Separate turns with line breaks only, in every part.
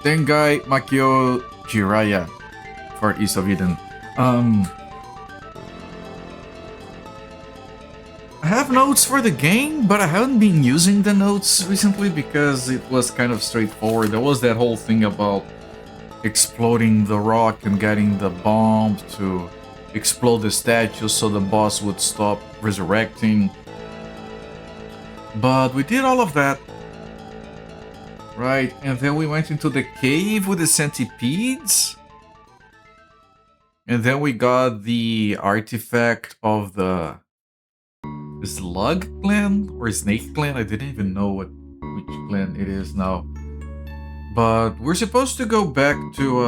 Tengai, Makyō, Ziria for East of Eden. I have notes for the game, but I haven't been using the notes recently because it was kind of straightforward. There was that whole thing about exploding the rock and getting the bomb to explode the statue so the boss would stop resurrecting. But we did all of that. Right, and then we went into the cave with the centipedes. And then we got the artifact of the slug clan or snake clan. I didn't even know which clan it is now. But we're supposed to go back to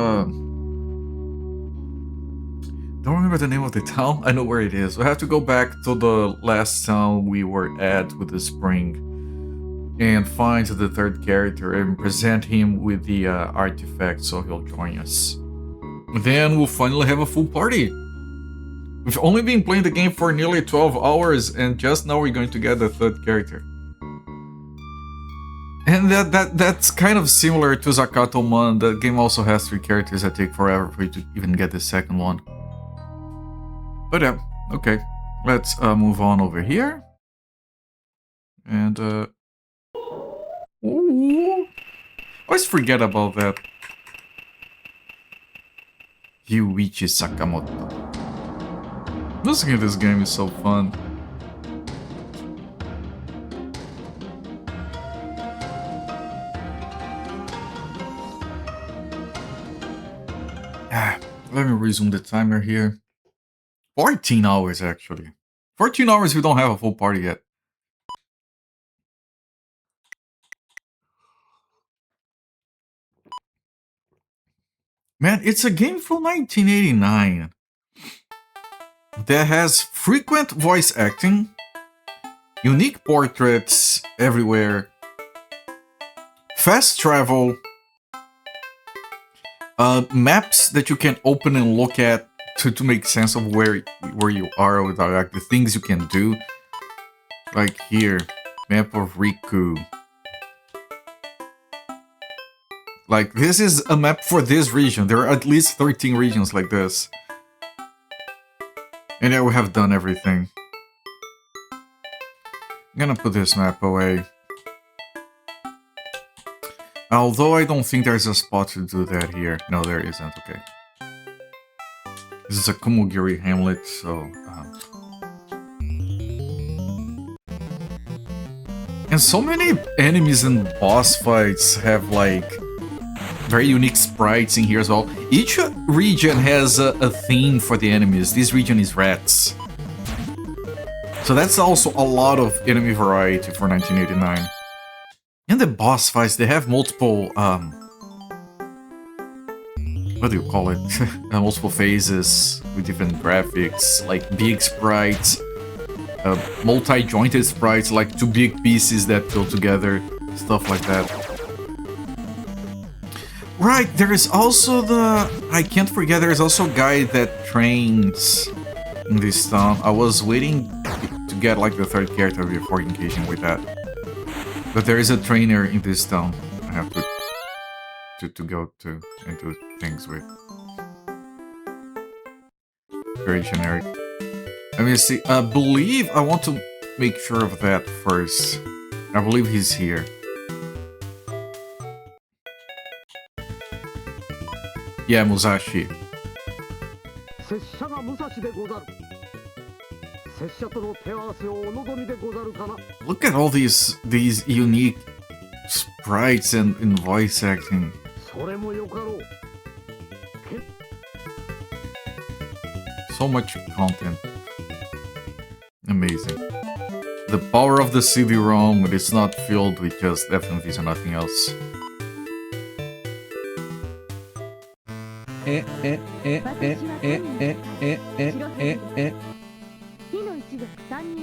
don't remember the name of the town. I know where it is. We have to go back to the last town we were at with the spring and find the third character and present him with the artifact so he'll join us. Then we'll finally have a full party. We've only been playing the game for nearly 12 hours and just now we're going to get the third character. And that's kind of similar to Zakato Man. The game also has 3 characters that take forever for you to even get the second one. But yeah, okay. Let's move on over here. And ooh. Always forget about that. Yuichi Sakamoto. Listening to this game is so fun. Let me resume the timer here. 14 hours actually. 14 hours we don't have a full party yet. Man, it's a game from 1989 that has frequent voice acting, unique portraits everywhere, fast travel, maps that you can open and look at to make sense of where you are with like the things you can do. Like here, map of Riku. Like, this is a map for this region. There are at least 13 regions like this. And yeah, we have done everything. I'm gonna put this map away. Although I don't think there's a spot to do that here. No, there isn't. Okay. This is a Kumogiri hamlet, so... And so many enemies and boss fights have, like, very unique sprites in here as well. Each region has a theme for the enemies. This region is rats. So that's also a lot of enemy variety for 1989. And the boss fights, they have multiple, what do you call it? Multiple phases with different graphics, like big sprites, multi-jointed sprites, like 2 big pieces that go together, stuff like that. Right, there is also I can't forget, there is also a guy that trains in this town. I was waiting to get like the third character before engaging with that. But there is a trainer in this town I have to go to and do things with. Very generic. Let me see, I believe I want to make sure of that first. I believe he's here. Yeah, Musashi. Look at all these unique sprites and voice acting. So much content. Amazing. The power of the CD-ROM, but it's not filled with just FMVs or nothing else.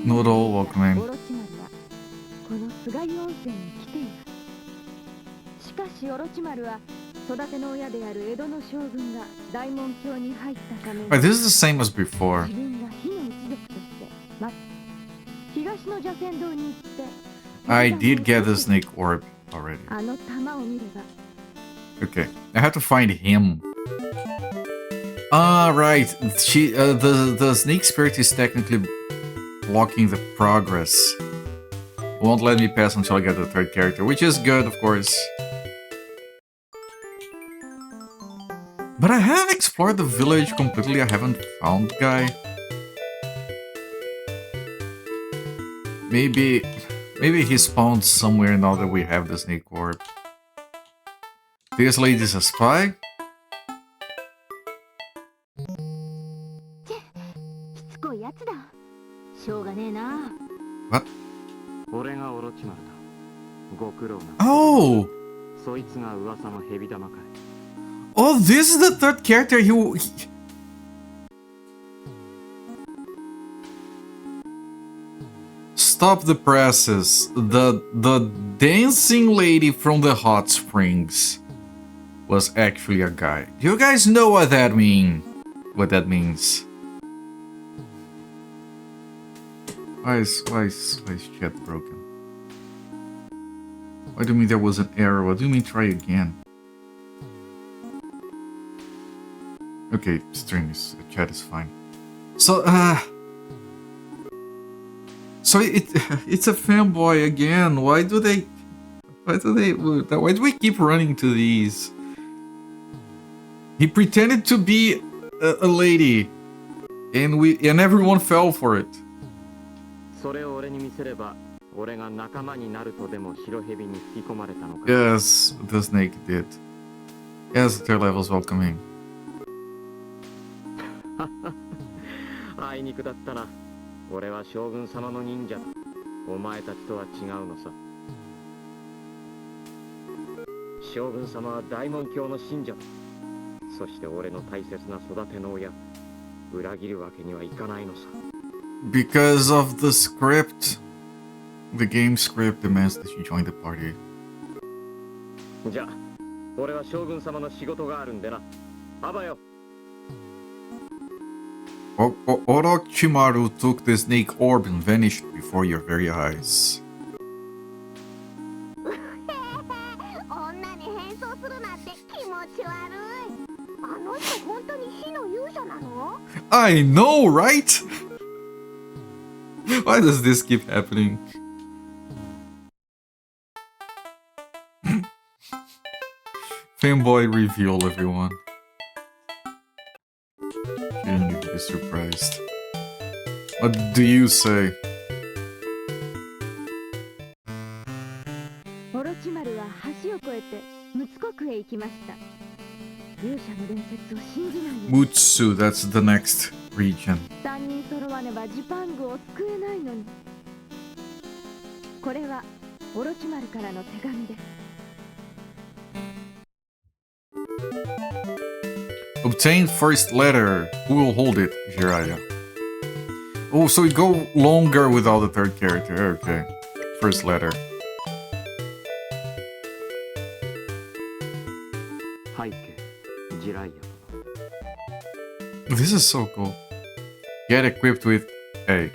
Noodle, welcome in. Wait, this is the same as before. I did get the snake orb already. Okay, I have to find him. Ah, right. The snake spirit is technically blocking the progress. Won't let me pass until I get the third character, which is good, of course. But I have explored the village completely. I haven't found the guy. Maybe he spawned somewhere now that we have the snake orb. This lady's a spy? What? Oh! Oh, this is the third character Stop the presses. The dancing lady from the hot springs was actually a guy. Do you guys know what that means? Why is chat broken? Why do you mean there was an error? What do you mean try again? Okay, chat is fine. So it's a fanboy again. Why do we keep running to these? He pretended to be a lady, and everyone fell for it. Yes, the snake did. Yes, their level's welcoming. Because of the script. The game script demands that you join the party. Orochimaru took the snake orb and vanished before your very eyes. I know, right? Why does this keep happening? Fanboy reveal, everyone. You don't need to be surprised. What do you say? Mutsu, that's the next region. Obtain first letter. Who will hold it? Ziria. Oh, so we go longer without the third character. Okay. First letter. This is so cool. Get equipped with A.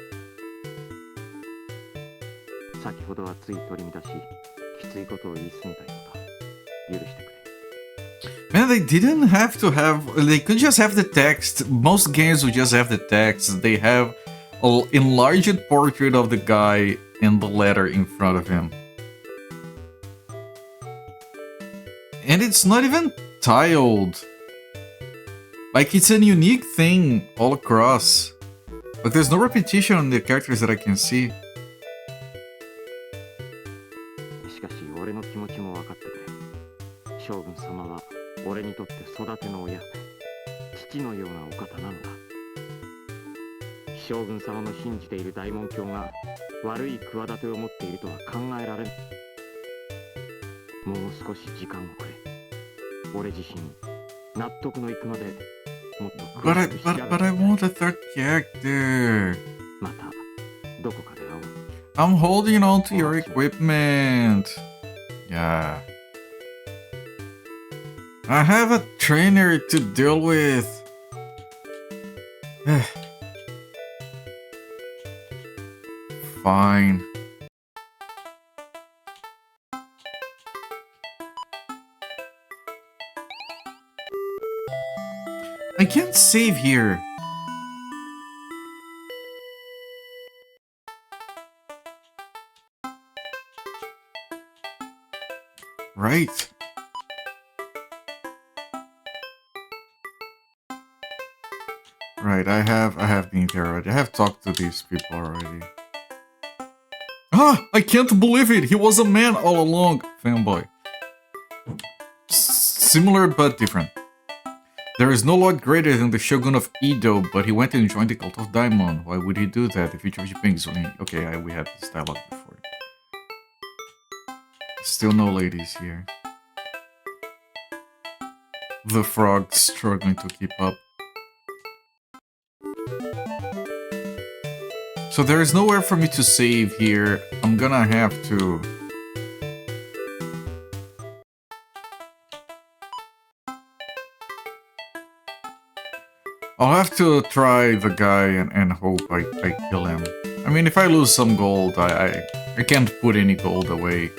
Man, they didn't have to have... They could just have the text. Most games would just have the text. They have an enlarged portrait of the guy and the letter in front of him. And it's not even tiled. Like, it's a unique thing all across. Like, there's no repetition on the characters that I can see. But I want a third character. I'm holding on to your equipment. Yeah. I have a trainer to deal with. Fine. I can't save here. Right. Right, I have been there already. I have talked to these people already. Ah! I can't believe it! He was a man all along! Fanboy. Similar but different. There is no lord greater than the Shogun of Edo, but he went and joined the cult of Daimon. Why would he do that? The future of Japan is only... Okay, we had this dialogue before. Still no ladies here. The frog struggling to keep up. So there is nowhere for me to save here. I'm gonna have to... I'll have to try the guy and hope I kill him. I mean, if I lose some gold, I can't put any gold away.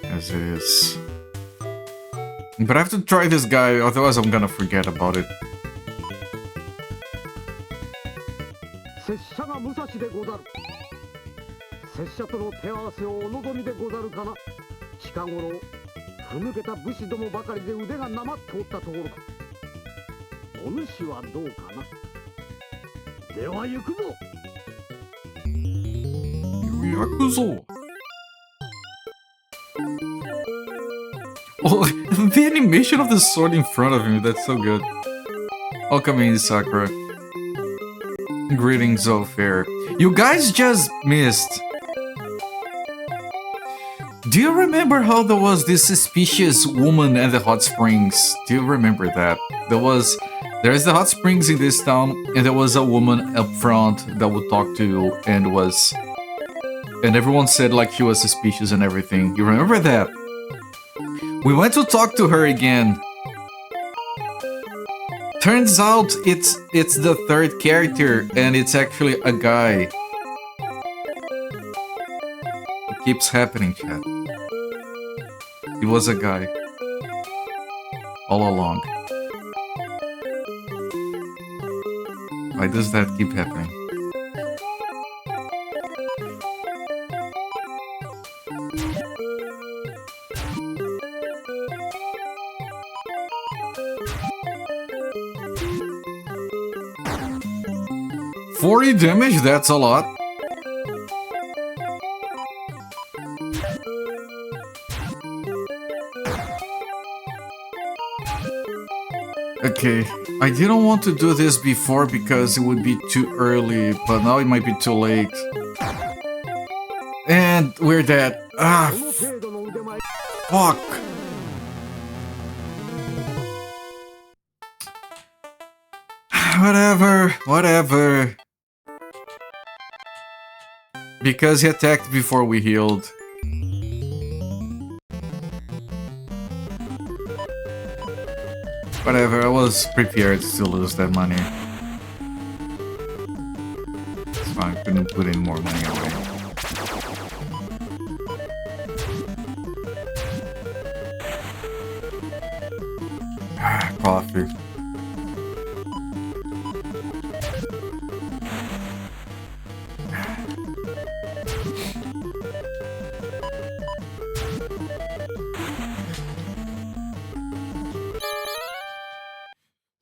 As it is. But I have to try this guy, otherwise I'm gonna forget about it. Yakuzo. Oh, the animation of the sword in front of him, that's so good. Oh, come in, Sakura. Greetings, Fair. You guys just missed. Do you remember how there was this suspicious woman at the hot springs? Do you remember that? There's the hot springs in this town, and there was a woman up front that would talk to you, and everyone said like she was suspicious and everything. You remember that? We went to talk to her again. Turns out it's the third character, and it's actually a guy. It keeps happening, chat. It was a guy. All along. Why does that keep happening? $40 damage? That's a lot. Okay, I didn't want to do this before because it would be too early, but now it might be too late. And we're dead. Ah, fuck. Whatever. Because he attacked before we healed. Whatever, I was prepared to lose that money. It's fine, couldn't put in more money away. Coffee.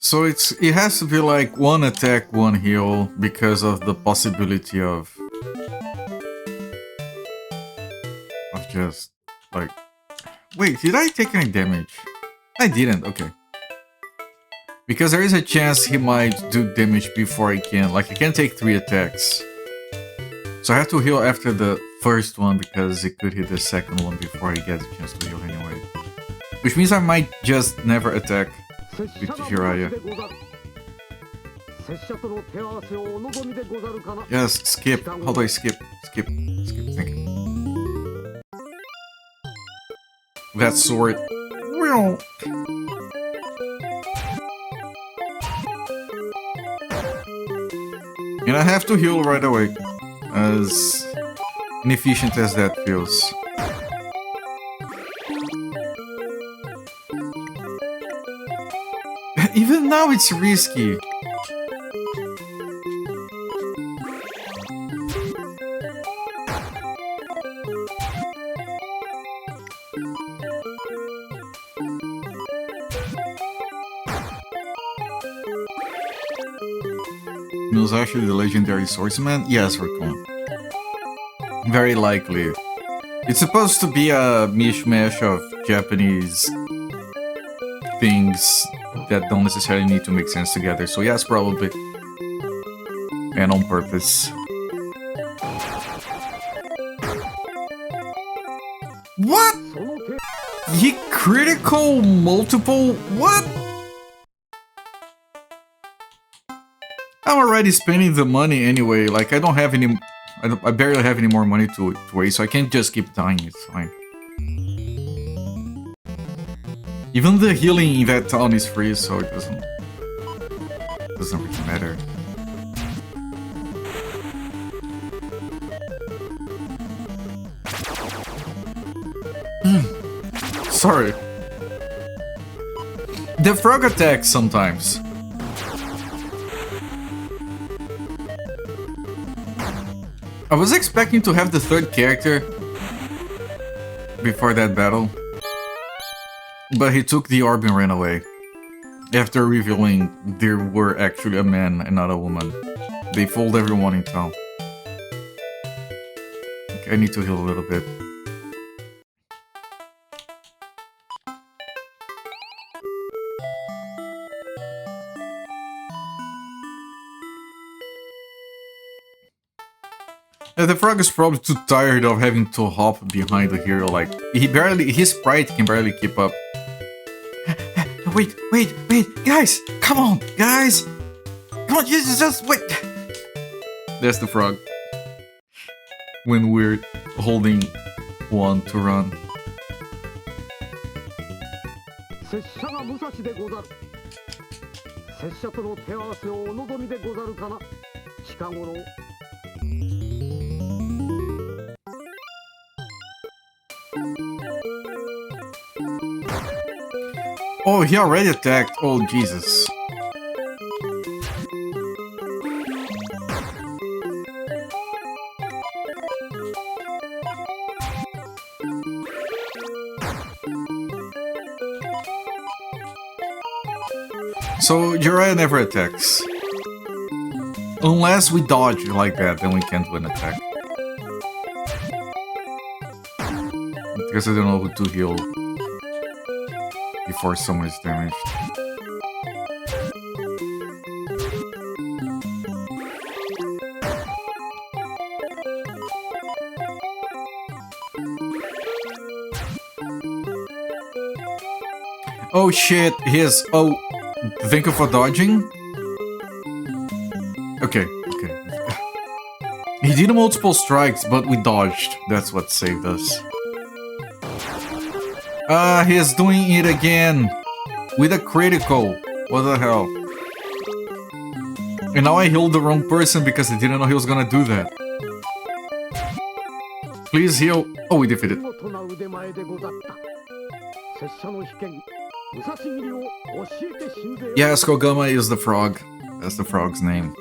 So it has to be like one attack, one heal because of the possibility of just like, wait, did I take any damage? I didn't, okay. Because there is a chance he might do damage before I can, like I can take 3 attacks. So I have to heal after the first one because it could hit the second one before I get a chance to heal anyway. Which means I might just never attack with Jiraiya. Yes, skip. How do I skip? Skip, thank you. That sword. And I have to heal right away, as inefficient as that feels. Even now it's risky. Musashi, the legendary swordsman? Yes, Raccoon. Very likely. It's supposed to be a mishmash of Japanese things that don't necessarily need to make sense together. So yes, probably. And on purpose. What? He critical multiple? What? I'm already spending the money anyway. Like, I don't have any... I barely have any more money to waste, so I can't just keep dying. It's fine. Even the healing in that town is free, so it doesn't really matter. Sorry. The frog attacks sometimes. I was expecting to have the third character before that battle, but he took the orb and ran away. After revealing there were actually a man and not a woman. They fooled everyone in town. Okay, I need to heal a little bit. The frog is probably too tired of having to hop behind the hero, like, his sprite can barely keep up. Wait, guys! Come on, guys! Come on, just wait! That's the frog. When we're holding one to run. Oh, he already attacked. Oh, Jesus. So, Jiraiya never attacks. Unless we dodge like that, then we can't win attack. Because I don't know who to heal before someone is damaged. Oh shit, oh, thank you for dodging? Okay. He did multiple strikes, but we dodged. That's what saved us. He's doing it again! With a critical! What the hell? And now I healed the wrong person because I didn't know he was gonna do that. Please heal. Oh, we defeated. Yes, Kogama is the frog. That's the frog's name.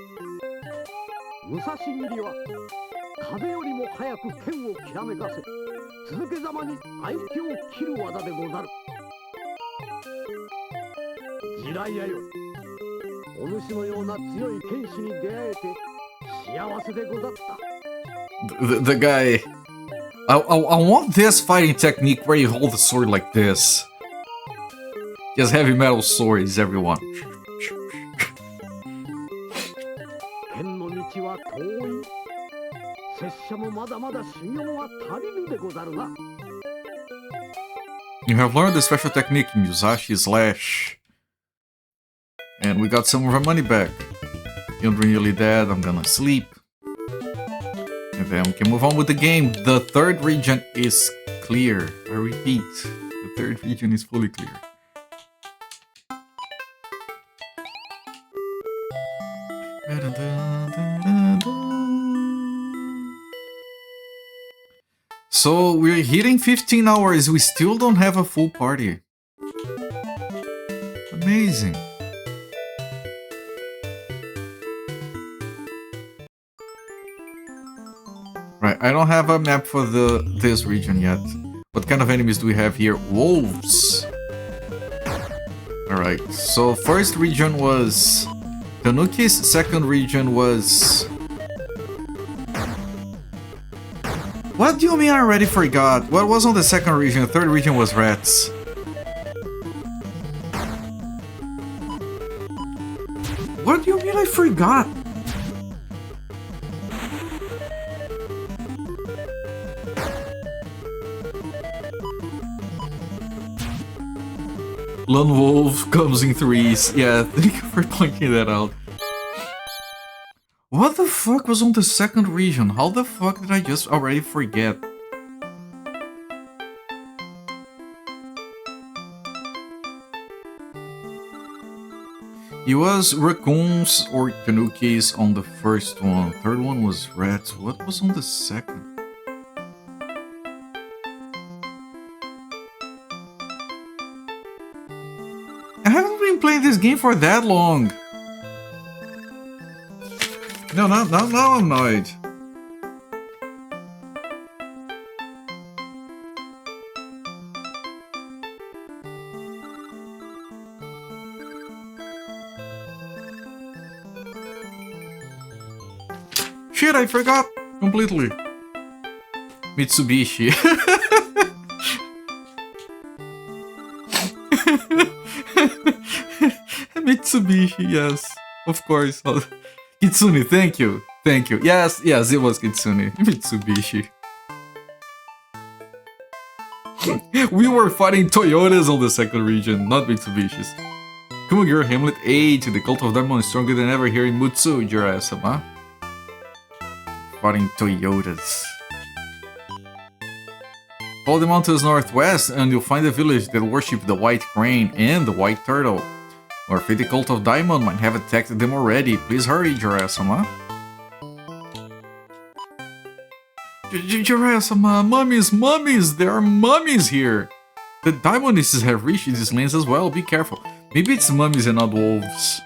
The guy... I want this fighting technique where you hold the sword like this. Just heavy metal swords, everyone. You have learned the special technique, Musashi Slash. And we got some of our money back. You're really dead, I'm gonna sleep. And then we can move on with the game. The third region is clear. I repeat, the third region is fully clear. So we're hitting 15 hours, we still don't have a full party. Amazing. Right, I don't have a map for this region yet. What kind of enemies do we have here? Wolves. Alright, so first region was Tanuki's, second region was... What do you mean I already forgot? What was on the second region? Third region was rats. What do you mean I forgot? Lone Wolf comes in threes. Yeah, thank you for pointing that out. What the fuck was on the second region? How the fuck did I just already forget? It was raccoons or tanukis on the first one. Third one was rats. What was on the second? I haven't been playing this game for that long. No, now I'm annoyed. Shit, I forgot completely. Mitsubishi. Mitsubishi, yes. Of course. Kitsune, thank you. Thank you. Yes, it was Kitsune. Mitsubishi. We were fighting Toyotas on the second region, not Mitsubishis. Kumagura Hamlet 8. The cult of Diamond is stronger than ever here in Mutsu, Jiraiya-sama. Fighting Toyotas. Follow the mountains northwest and you'll find a village that worship the white crane and the white turtle. Or if the cult of Diamond might have attacked them already. Please hurry, Jiraiya-sama. Jiraiya-sama, mummies! There are mummies here! The Diamondists have reached these lands as well, be careful. Maybe it's mummies and not wolves.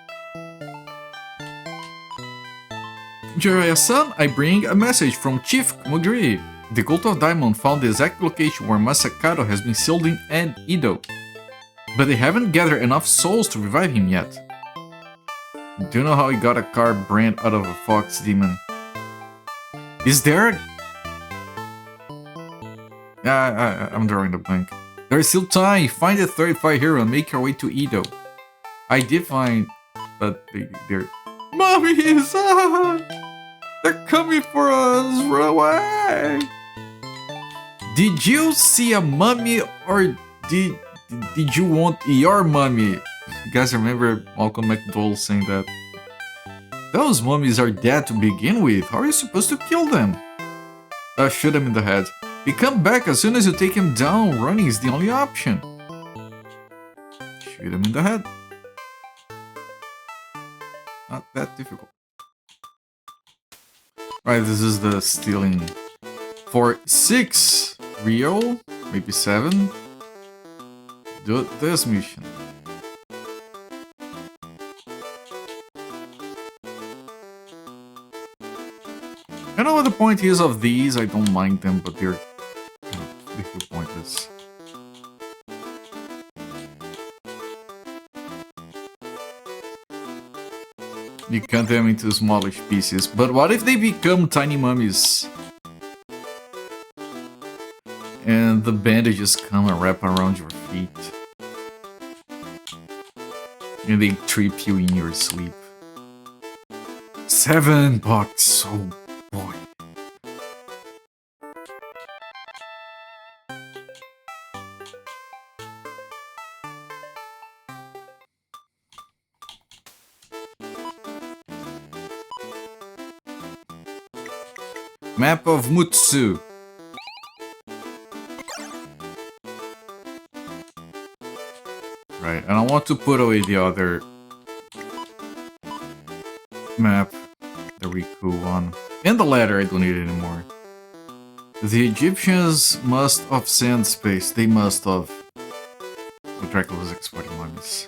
Jiraiya-san, I bring a message from Chief Kumagiri. The cult of Diamond found the exact location where Masakado has been sealed in Edo. But they haven't gathered enough souls to revive him yet. Do you know how he got a car brand out of a fox demon? Is there I'm drawing the blank. There's still time! Find the 35 hero and make your way to Edo. I did find... but they're... Mummies! They're coming for us! Run away! Did you see a mummy or did you want your mummy? You guys remember Malcolm McDowell saying that? Those mummies are dead to begin with. How are you supposed to kill them? Shoot him in the head. He come back as soon as you take him down. Running is the only option. Shoot him in the head. Not that difficult. Right, this is the stealing. For 6 real, maybe 7. Do this mission. I know what the point is of these, I don't mind them, but they're they feel pointless. You cut them into smallish pieces, but what if they become tiny mummies? And the bandages come and wrap around your feet. And they trip you in your sleep. $7! Oh boy. Map of Mutsu. Right, and I want to put away the other map, the Riku one. And the ladder, I don't need it anymore. The Egyptians must have sent space. They must have. The Dracula was exporting mummies.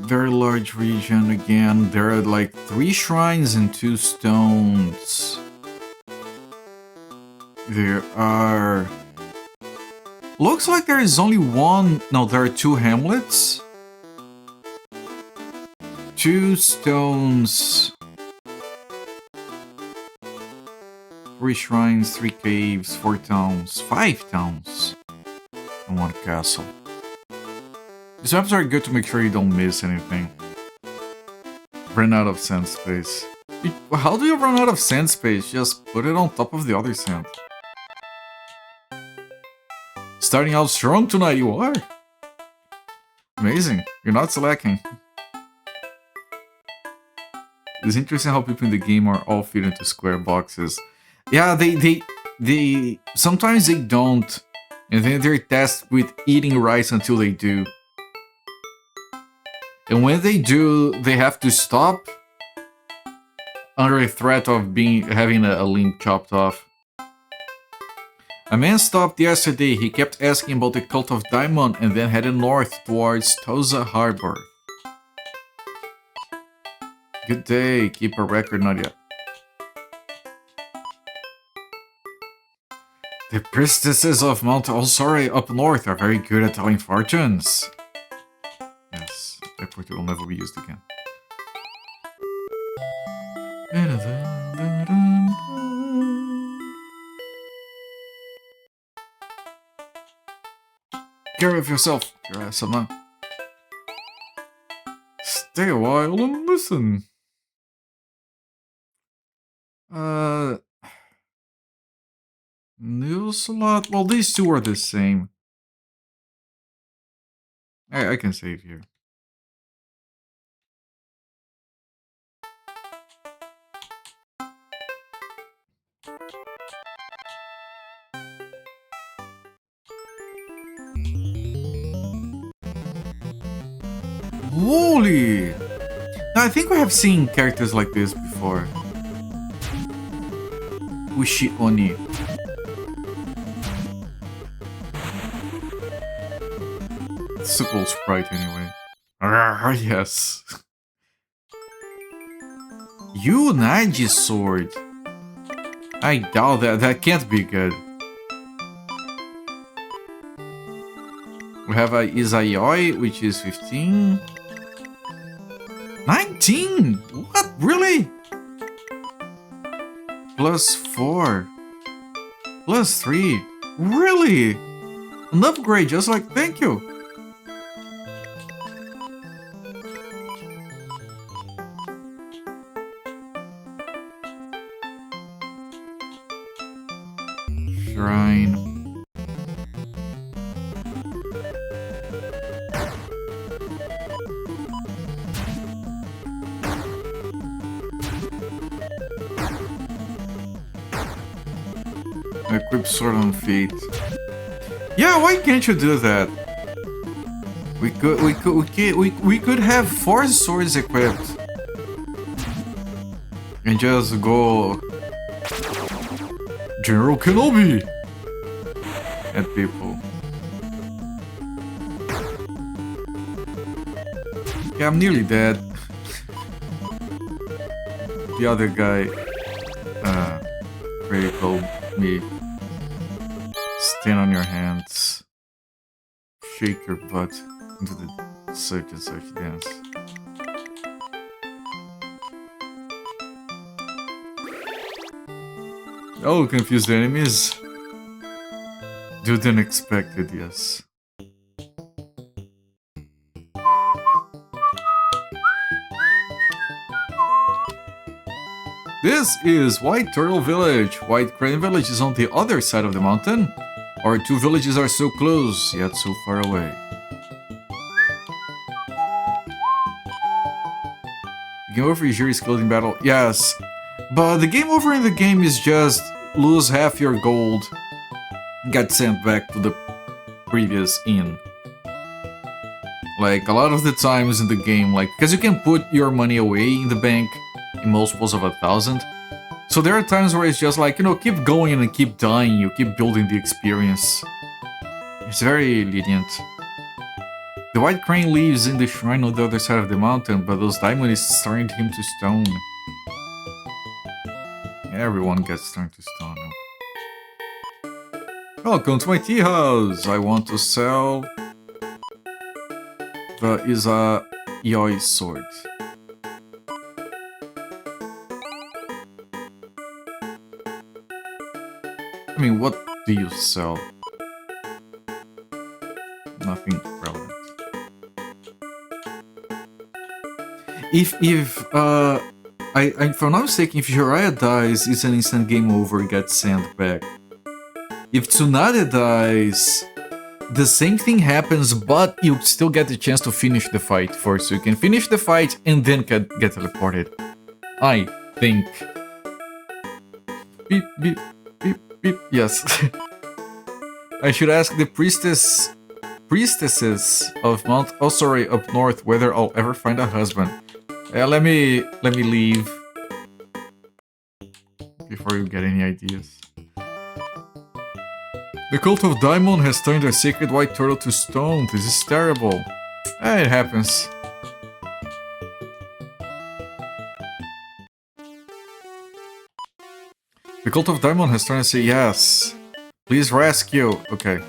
very large region again. There are like 3 shrines and 2 stones. There are... Looks like there is only one... No, there are 2 hamlets. 2 stones. 3 shrines, 3 caves, 4 towns, 5 towns, and 1 castle. These maps are good to make sure you don't miss anything. Run out of sand space. How do you run out of sand space? Just put it on top of the other sand. Starting out strong tonight, you are. Amazing. You're not slacking. It's interesting how people in the game are all fit into square boxes. Yeah, they sometimes they don't. And then they're tasked with eating rice until they do. And when they do, they have to stop under a threat of having a limb chopped off. A man stopped yesterday. He kept asking about the cult of Diamond and then headed north towards Tosa Harbor. Good day. Keep a record, not yet. The priestesses of Mount Olsore up north are very good at telling fortunes. Yes, that port will never be used again. Care of yourself, Kirasama. Stay a while and listen. News a lot? Well, these 2 are the same. I can save here. Holy! Now, I think we have seen characters like this before. Ushi Oni. It's a cool sprite anyway. Yes. Unagi sword. I doubt that. That can't be good. We have a Izayoi, which is 15. 19? What? Really? Plus 4. Plus 3. Really? An upgrade, just like thank you. Shrine. Equip sword on feet. Yeah, why can't you do that? We could have 4 swords equipped and just go General Kenobi at people. Yeah, I'm nearly dead. The other guy critical me. Stand on your hands. Shake your butt into the search and search dance. Oh, confused enemies. Do the unexpected, yes. This is White Turtle Village. White Crane Village is on the other side of the mountain. Our 2 villages are so close, yet so far away. Game over is Yuri's clothing battle. Yes, but the game over in the game is just lose half your gold, get sent back to the previous inn. Like, a lot of the times in the game, like, because you can put your money away in the bank in multiples of 1,000. So there are times where it's just like, you know, keep going and keep dying, you keep building the experience. It's very lenient. The white crane lives in the shrine on the other side of the mountain, but those diamonds turned him to stone. Everyone gets turned to stone. Welcome to my tea house! I want to sell the Yoi sword. I mean, what do you sell? Nothing relevant. If I'm not mistaken, if Jiraiya dies, it's an instant game over, gets sent back. If Tsunade dies, the same thing happens, but you still get the chance to finish the fight first. So you can finish the fight and then get teleported. I think. Beep, beep, beep, beep. Yes. I should ask the priestesses of Mount Osori up north whether I'll ever find a husband. Let me leave before you get any ideas. The cult of Daimon has turned their sacred white turtle to stone. This is terrible. It happens. The cult of Daimon has turned to say yes. Please rescue. Okay.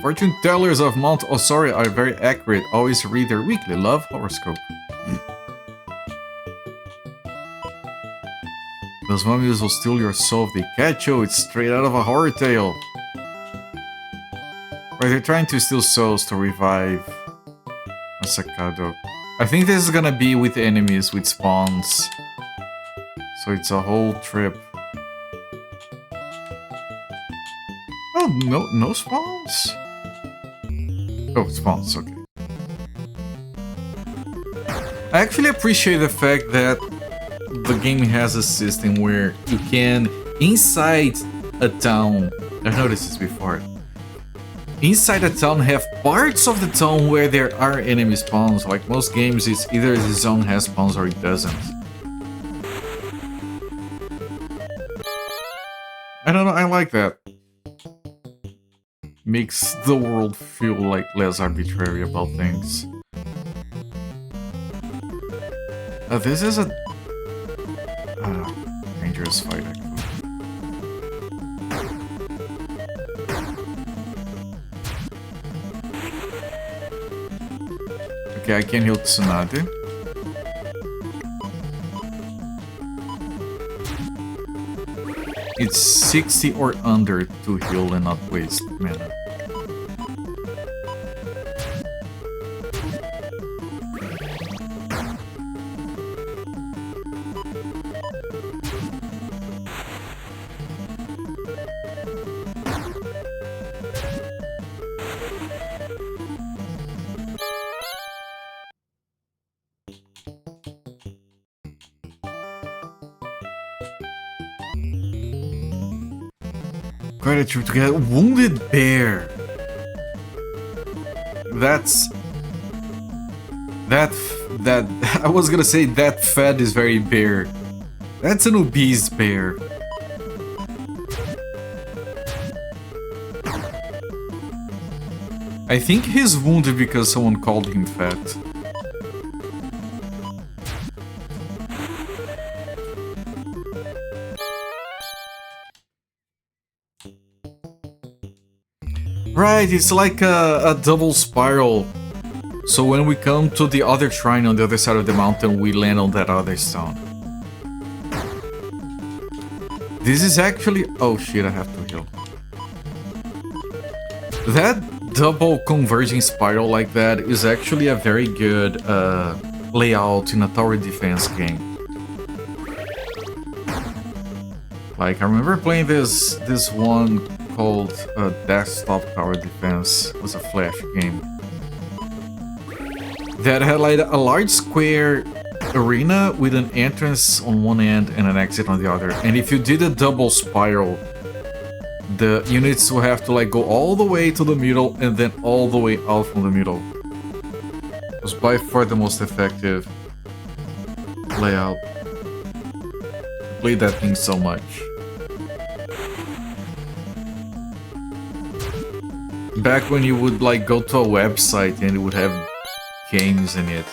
Fortune tellers of Mount Osori are very accurate. Always read their weekly love horoscope. Those mummies will steal your soul if they catch you. It's straight out of a horror tale. Right, they're trying to steal souls to revive Masakado. I think this is gonna be with enemies, with spawns. So it's a whole trip. Oh, no spawns? Oh, spawns, okay. I actually appreciate the fact that the game has a system where you can, inside a town, I've noticed this before, inside a town have parts of the town where there are enemy spawns. Like most games, it's either the zone has spawns or it doesn't. I don't know, I like that. Makes the world feel like less arbitrary about things. This is a dangerous fight, actually. Okay, I can heal Tsunade. It's 60 or under to heal and not waste mana. Gratitude to get a wounded bear. That I was gonna say that fed is very bear. That's an obese bear. I think he's wounded because someone called him fat. Right, it's like a double spiral. So when we come to the other shrine on the other side of the mountain, we land on that other stone. This is actually... Oh shit, I have to heal. That double converging spiral like that is actually a very good layout in a tower defense game. Like, I remember playing this one called Desktop Tower Defense. It was a Flash game that had like a large square arena with an entrance on one end and an exit on the other. And if you did a double spiral, the units will have to like go all the way to the middle and then all the way out from the middle. It was by far the most effective layout. I played that thing so much. Back when you would like go to a website and it would have games in it.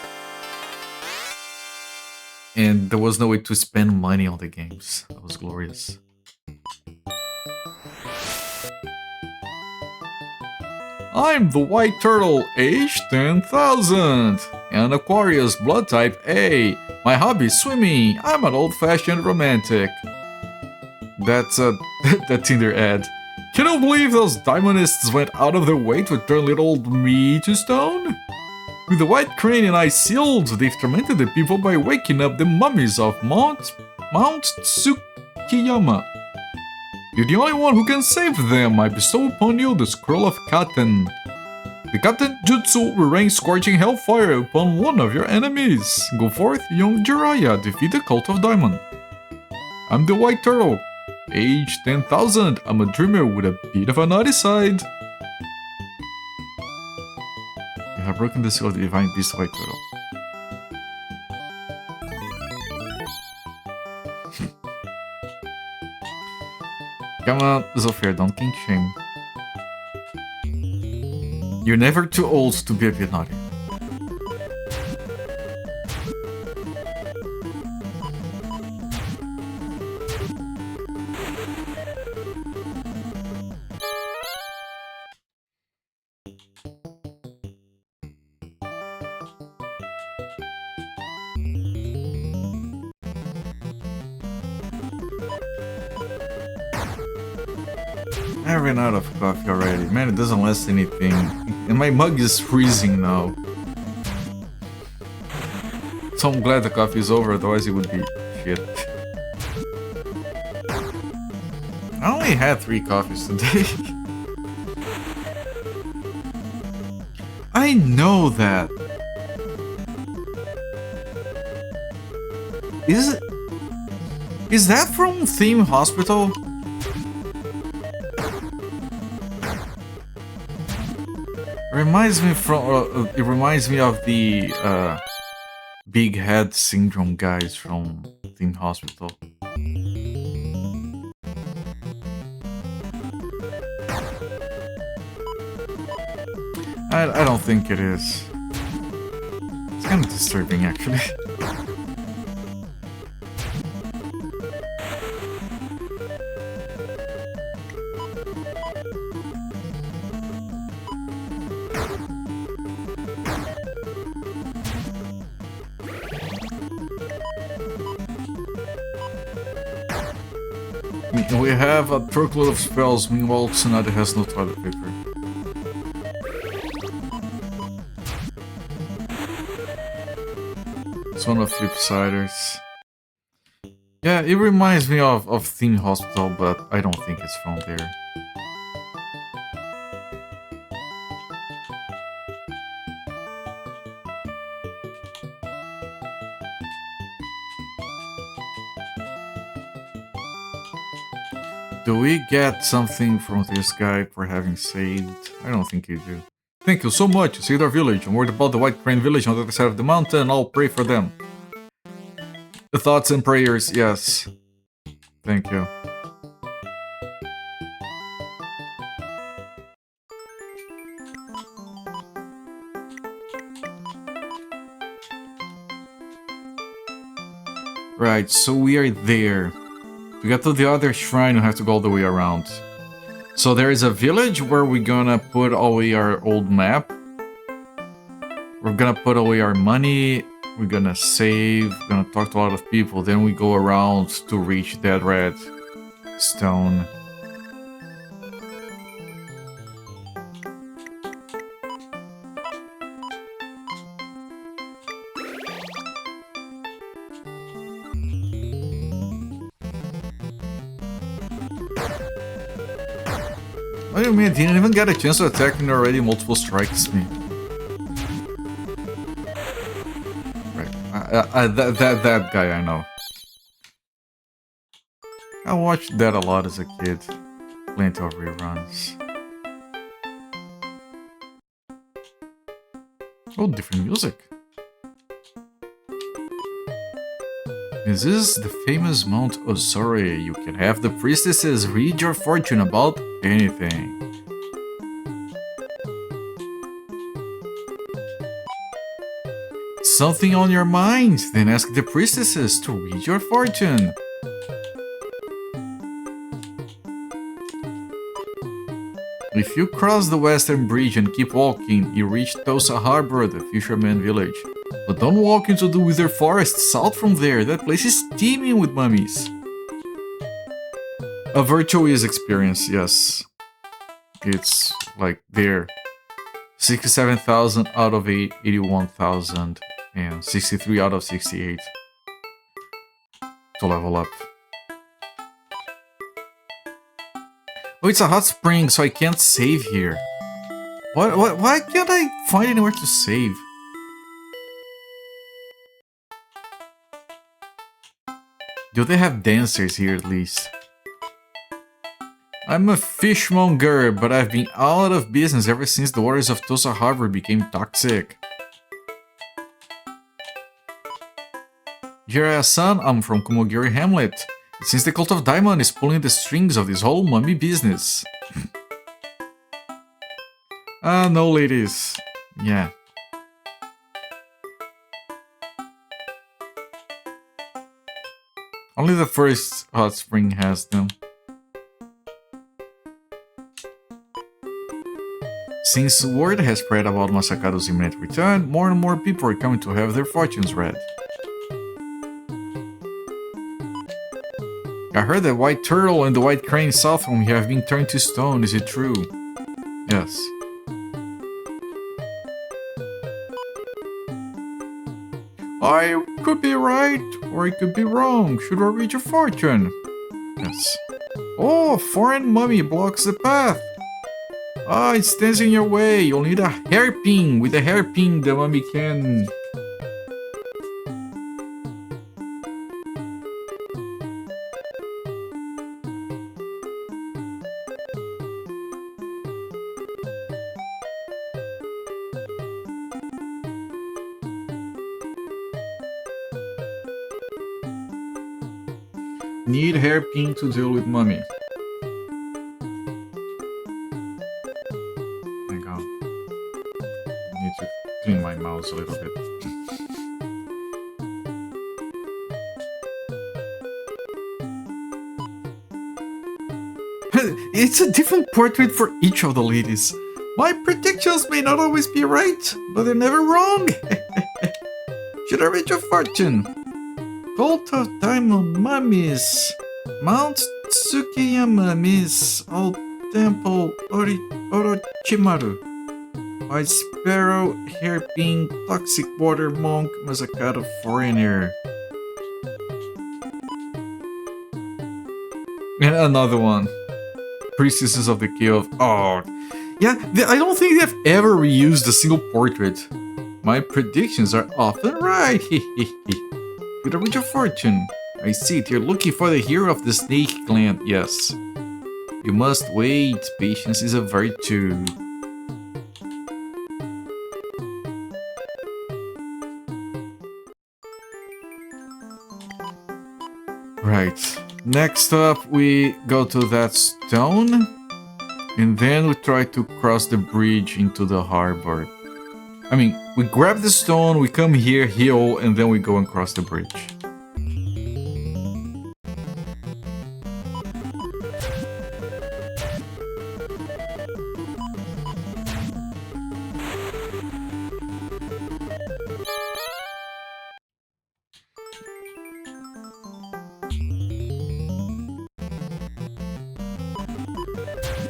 And there was no way to spend money on the games. That was glorious. I'm the White Turtle, age 10,000, and Aquarius, blood type A. My hobby is swimming. I'm an old-fashioned romantic. That's that Tinder ad. Can you believe those diamondists went out of their way to turn little old me to stone? With the white crane and ice seals, they've tormented the people by waking up the mummies of Mount Tsukiyama. You're the only one who can save them. I bestow upon you the Scroll of Katen. The Katen Jutsu will rain scorching hellfire upon one of your enemies. Go forth, young Jiraiya, defeat the Cult of Diamond. I'm the White Turtle. Age 10,000. I'm a dreamer with a bit of a naughty side. You have broken the seal of the divine beast, White Turtle. Come on, Zofia, don't kink shame. You're never too old to be a bit naughty. I ran out of coffee already. Man, it doesn't last anything. And my mug is freezing now. So I'm glad the coffee is over, otherwise it would be shit. I only had 3 coffees today. I know that. Is that from Theme Hospital? It reminds me of the big head syndrome guys from Theme Hospital. I don't think it is. It's kind of disturbing, actually. We have a truckload of spells, meanwhile Tsunade has no toilet paper. It's one of Flipsiders. Yeah, it reminds me of Theme Hospital, but I don't think it's from there. Do we get something from this guy for having saved? I don't think you do. Thank you so much. You saved our village. I'm worried about the White Crane village on the other side of the mountain. I'll pray for them. The thoughts and prayers, yes. Thank you. Right, so we are there. To get to the other shrine, we have to go all the way around. So there is a village where we're gonna put away our old map. We're gonna put away our money. We're gonna save. We're gonna talk to a lot of people. Then we go around to reach that red stone. What do you mean? I didn't even get a chance to attack and already multiple strikes me. Right. That guy I know. I watched that a lot as a kid. Plenty of reruns. Oh, different music. This is the famous Mount Osori. You can have the priestesses read your fortune about anything. something on your mind? Then ask the priestesses to read your fortune. If you cross the western bridge and keep walking, you reach Tosa Harbor, the fisherman village. But don't walk into the wither forest south from there, that place is teeming with mummies. A virtuous experience, yes. It's like there. 67,000 out of 81,000 and 63 out of 68 to level up. Oh, it's a hot spring, so I can't save here. Why can't I find anywhere to save? Do they have dancers here at least? I'm a fishmonger, but I've been out of business ever since the waters of Tosa Harbor became toxic. Jiraiya-san, I'm from Kumogiri Hamlet. Since the Cult of Diamond is pulling the strings of this whole mummy business. No ladies. Yeah. Only the first hot spring has them. Since word has spread about Masakado's imminent return, more and more people are coming to have their fortunes read. I heard the white turtle and the white crane south from here have been turned to stone, is it true? Yes. I could be right, or I could be wrong. Should I read your fortune? Yes. Oh, a foreign mummy blocks the path. Ah, it stands in your way. You'll need a hairpin. With a hairpin, the mummy can... Need hairpin to deal with mummy. Hang on. I need to clean my mouse a little bit. It's a different portrait for each of the ladies. My predictions may not always be right, but they're never wrong. Should I read your fortune? Cult of Diamond Mummies, Mount Tsukiyama Miss, Old Temple Orochimaru, White Sparrow, Hairpin, Toxic Water Monk, Masakado Foreigner. And another one. Priestesses of the Key of... Oh, yeah, I don't think they've ever reused a single portrait. My predictions are often right. Could I read your fortune? I see it. You're looking for the hero of the snake clan. Yes. You must wait. Patience is a virtue. Right. Next up, we go to that stone. And then we try to cross the bridge into the harbor. I mean, we grab the stone, we come here, heal, and then we go and cross the bridge.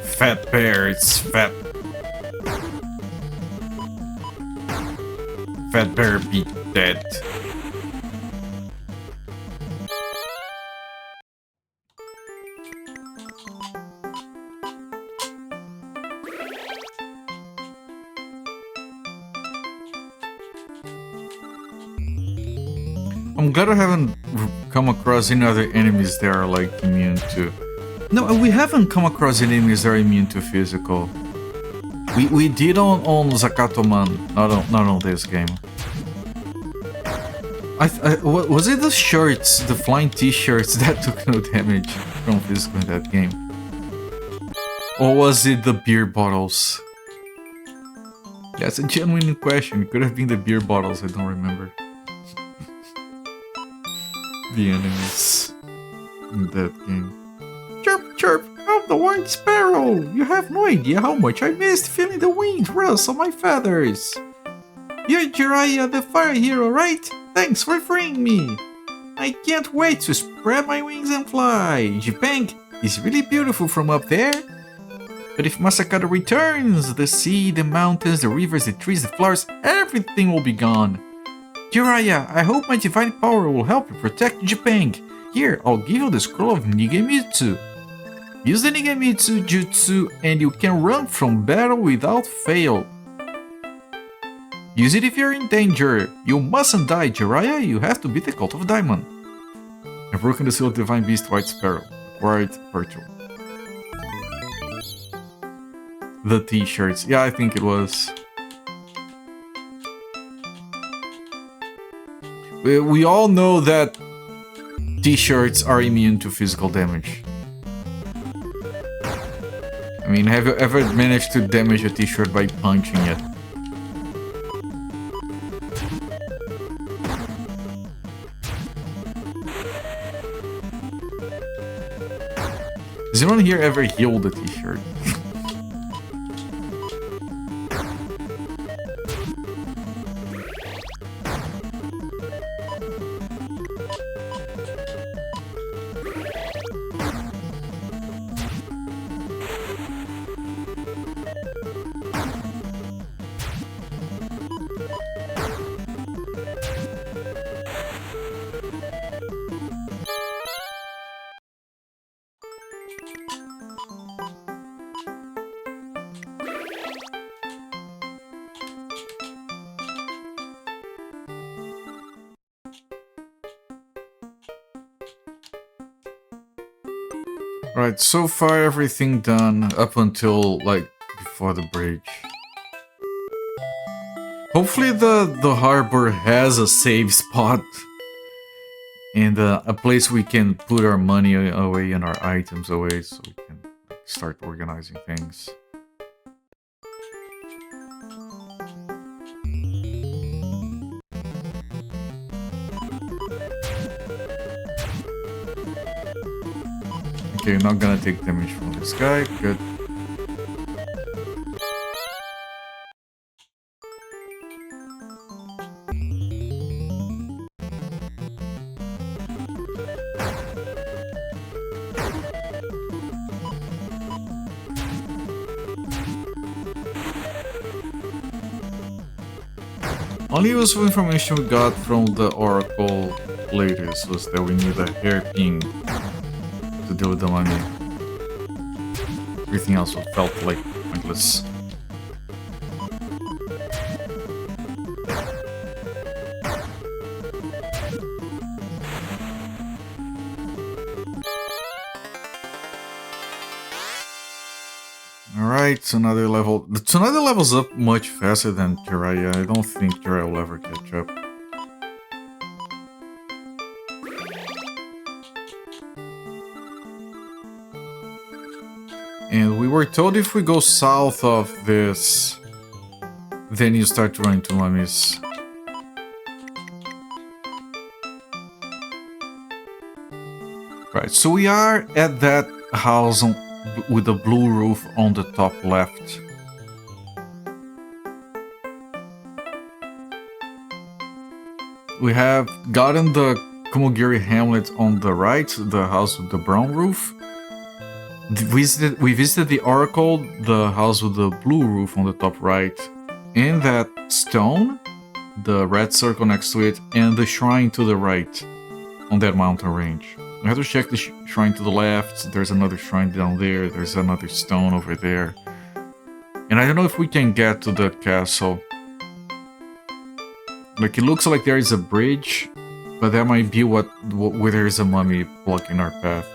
Fat bear, it's fat. Fat bear be dead. I'm glad I haven't come across any other enemies that are like immune to... No, we haven't come across any enemies that are immune to physical. We did on Zakatoman, not on this game. Was it the shirts, the flying t-shirts that took no damage from physical in that game? Or was it the beer bottles? That's a genuine question. It could have been the beer bottles, I don't remember. the enemies in that game. Chirp, chirp, I'm the White Sparrow. You have no idea how much I missed feeling the wind rust on my feathers. You're Jiraiya, the fire hero, right? Thanks for freeing me. I can't wait to spread my wings and fly. Japan is really beautiful from up there. But if Masakado returns, the sea, the mountains, the rivers, the trees, the flowers, everything will be gone. Jiraiya, I hope my divine power will help you protect Japan. Here, I'll give you the scroll of Nigemitsu. Use the Nigemitsu jutsu and you can run from battle without fail. Use it if you're in danger. You mustn't die, Jiraiya. You have to beat the Cult of Diamond. I've broken the seal of Divine Beast White Sparrow. Acquired virtual. The t-shirts. Yeah, I think it was. We all know that t-shirts are immune to physical damage. I mean, have you ever managed to damage a t-shirt by punching it? Does anyone here ever heal the t-shirt? Right, so far everything done up until, like, before the bridge. Hopefully the harbor has a save spot. And a place we can put our money away and our items away so we can start organizing things. Okay, not gonna take damage from this guy, good. Only useful information we got from the Oracle latest was that we need a hairpin to deal with the money. Everything else felt like pointless. Alright, Tsunade level. The Tsunade level's up much faster than Jiraiya. I don't think Jiraiya will ever catch up. And we were told if we go south of this, then you start to run into mummies. Right, so we are at that house with the blue roof on the top left. We have gotten the Kumogiri Hamlet on the right, the house with the brown roof. We visited the Oracle, the house with the blue roof on the top right, and that stone, the red circle next to it, and the shrine to the right on that mountain range. We have to check the shrine to the left, there's another shrine down there, there's another stone over there. And I don't know if we can get to the castle. Like, it looks like there is a bridge, but that might be where there is a mummy blocking our path.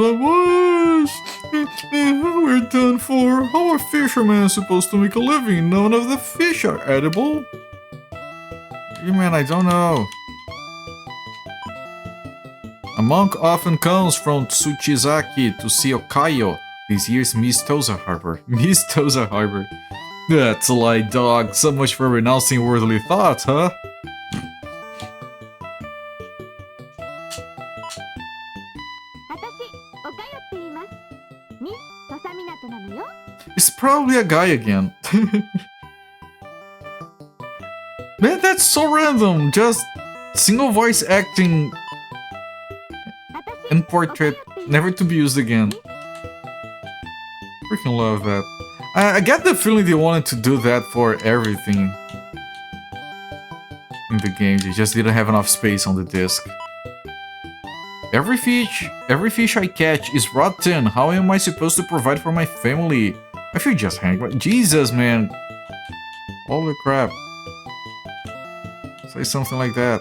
We're done for. How are fishermen supposed to make a living? None of the fish are edible. Man, I don't know. A monk often comes from Tsuchizaki to see Okayo. This year's Miss Tosa Harbor. Miss Tosa Harbor. That's a lie, dog. So much for renouncing worldly thoughts, huh? It's probably a guy again. Man, that's so random. Just single voice acting and portrait, never to be used again. Freaking love that. I get the feeling they wanted to do that for everything in the game. They just didn't have enough space on the disc. Every fish I catch is rotten. How am I supposed to provide for my family? I should just hang. Jesus, man. Holy crap. Say something like that.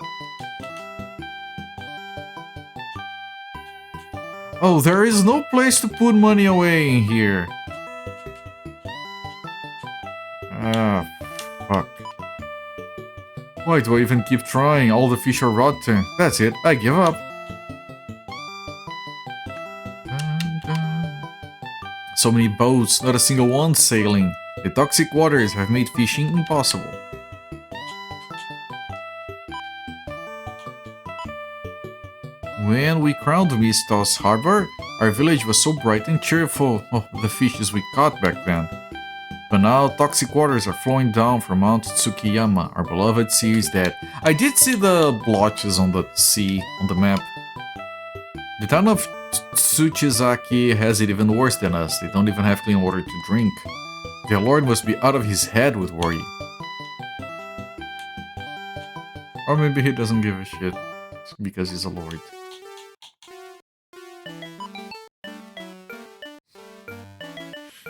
Oh, there is no place to put money away in here. Ah, fuck. Why do I even keep trying? All the fish are rotten. That's it, I give up. So many boats, not a single one sailing. The toxic waters have made fishing impossible. When we crowned Mistos Harbor, our village was so bright and cheerful. Oh, the fishes we caught back then. But now toxic waters are flowing down from Mount Tsukiyama. Our beloved sea is dead. I did see the blotches on the sea on the map. The town of Tsuchizaki has it even worse than us. They don't even have clean water to drink. Their lord must be out of his head with worry. Or maybe he doesn't give a shit because he's a lord.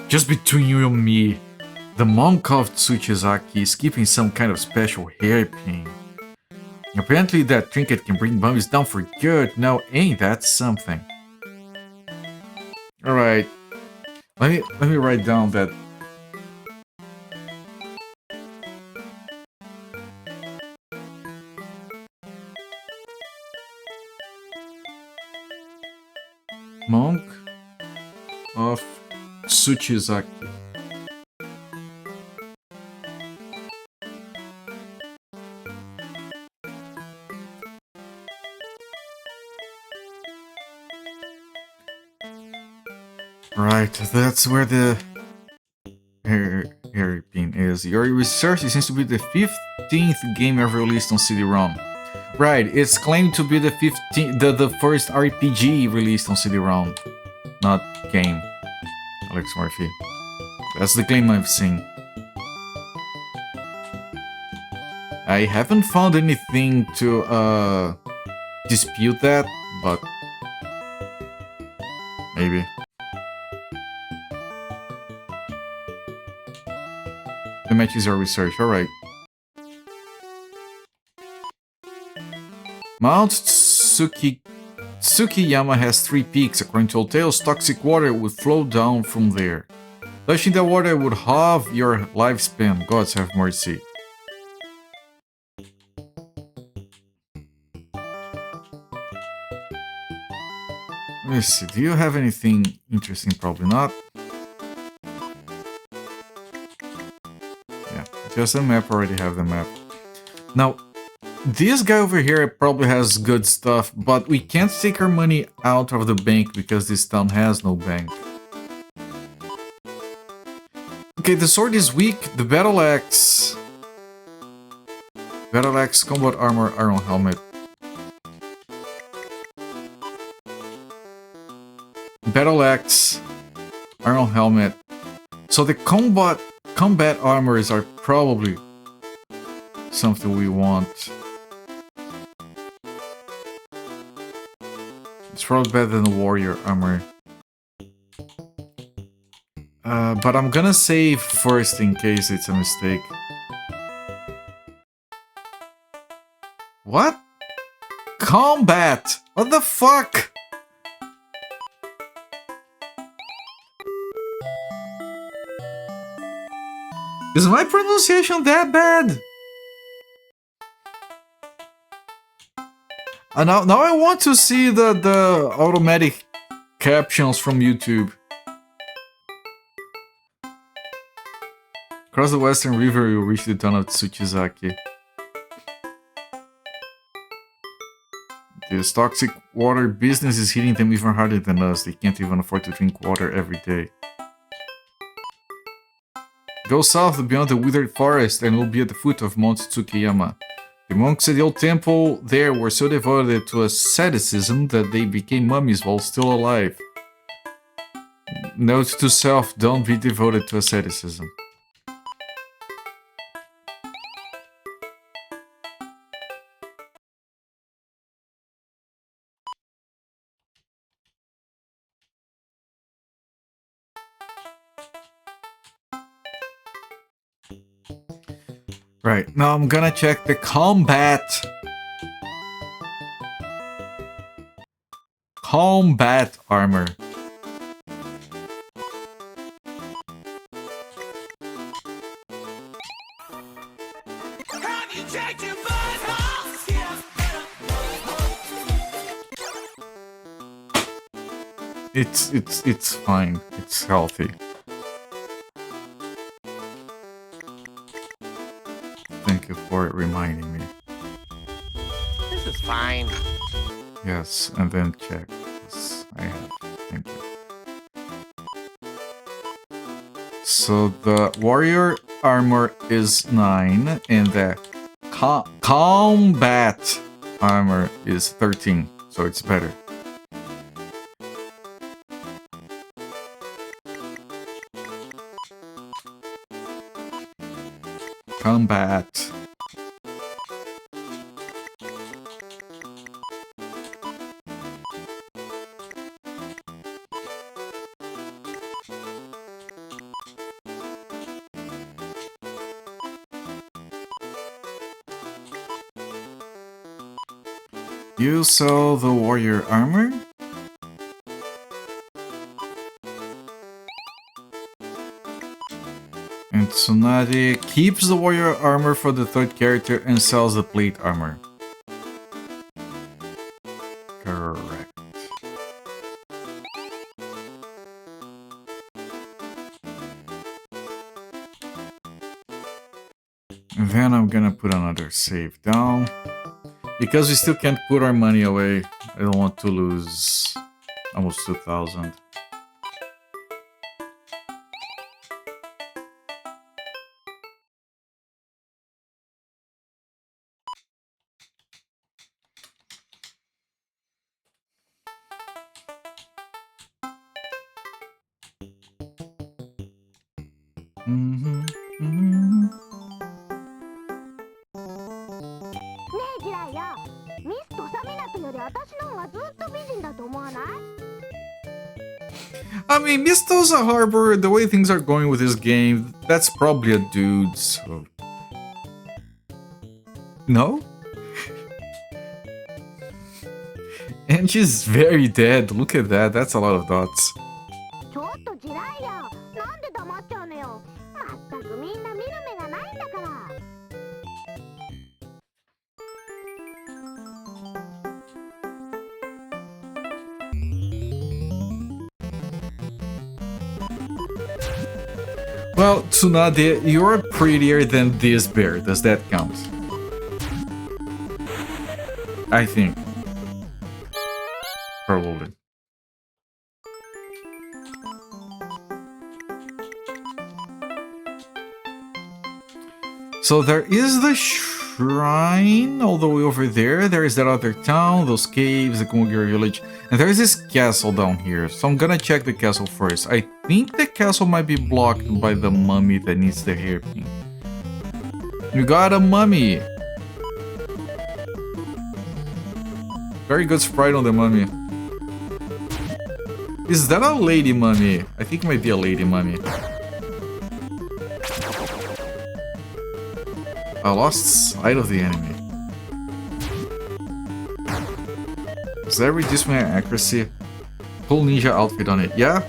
Just between you and me, the monk of Tsuchizaki is keeping some kind of special hairpin. Apparently that trinket can bring bummies down for good. Now ain't that something? Alright. Let me write down that. Monk of Tsuchizaki. Right, that's where the hairpin is. Your research seems to be the 15th game ever released on CD-ROM. Right, it's claimed to be the first RPG released on CD-ROM, not game. Alex Murphy. That's the claim I've seen. I haven't found anything to dispute that, but maybe. The match is our research, alright. Mount Tsukiyama has 3 peaks. According to old tales, toxic water would flow down from there. Touching the water would halve your lifespan. Gods have mercy. Let me see, do you have anything interesting? Probably not. Yeah, just the map, already have the map. Now, this guy over here probably has good stuff, but we can't take our money out of the bank because this town has no bank. Okay, the sword is weak, the battle axe. Battle axe, combat armor, iron helmet. Battle axe, iron helmet. So the combat armors are probably something we want. It's probably better than the warrior armor. But I'm gonna save first in case it's a mistake. What? Combat! What the fuck? Is my pronunciation that bad? Now I want to see the automatic captions from YouTube. Across the Western River, you'll reach the town of Tsuchizaki. This toxic water business is hitting them even harder than us. They can't even afford to drink water every day. Go south beyond the withered forest and we'll be at the foot of Mount Tsukiyama. The monks at the old temple there were so devoted to asceticism that they became mummies while still alive. Note to self, don't be devoted to asceticism. Right, now I'm gonna check the combat armor. It's fine. It's healthy. Thank you for reminding me.
This is fine.
Yes, and then check. Yes, I have. Thank you. So the warrior armor is 9, and the combat armor is 13, so it's better. Combat. You sell the warrior armor? And Tsunade keeps the warrior armor for the third character and sells the plate armor. Correct. And then I'm gonna put another save down. Because we still can't put our money away, I don't want to lose almost 2,000. I mean, Misto's a harbor. The way things are going with this game, that's probably a dude, so... No? And she's very dead. Look at that. That's a lot of dots. Well, Tsunade, you're prettier than this bear. Does that count? I think. Probably. So there is the shrine all the way over there. There is that other town, those caves, the Kumogiri village. And there is this castle down here. So I'm gonna check the castle first. I think the castle might be blocked by the mummy that needs the hairpin. You got a mummy! Very good sprite on the mummy. Is that a lady mummy? I think it might be a lady mummy. I lost sight of the enemy. Does that reduce my accuracy? Full ninja outfit on it, yeah?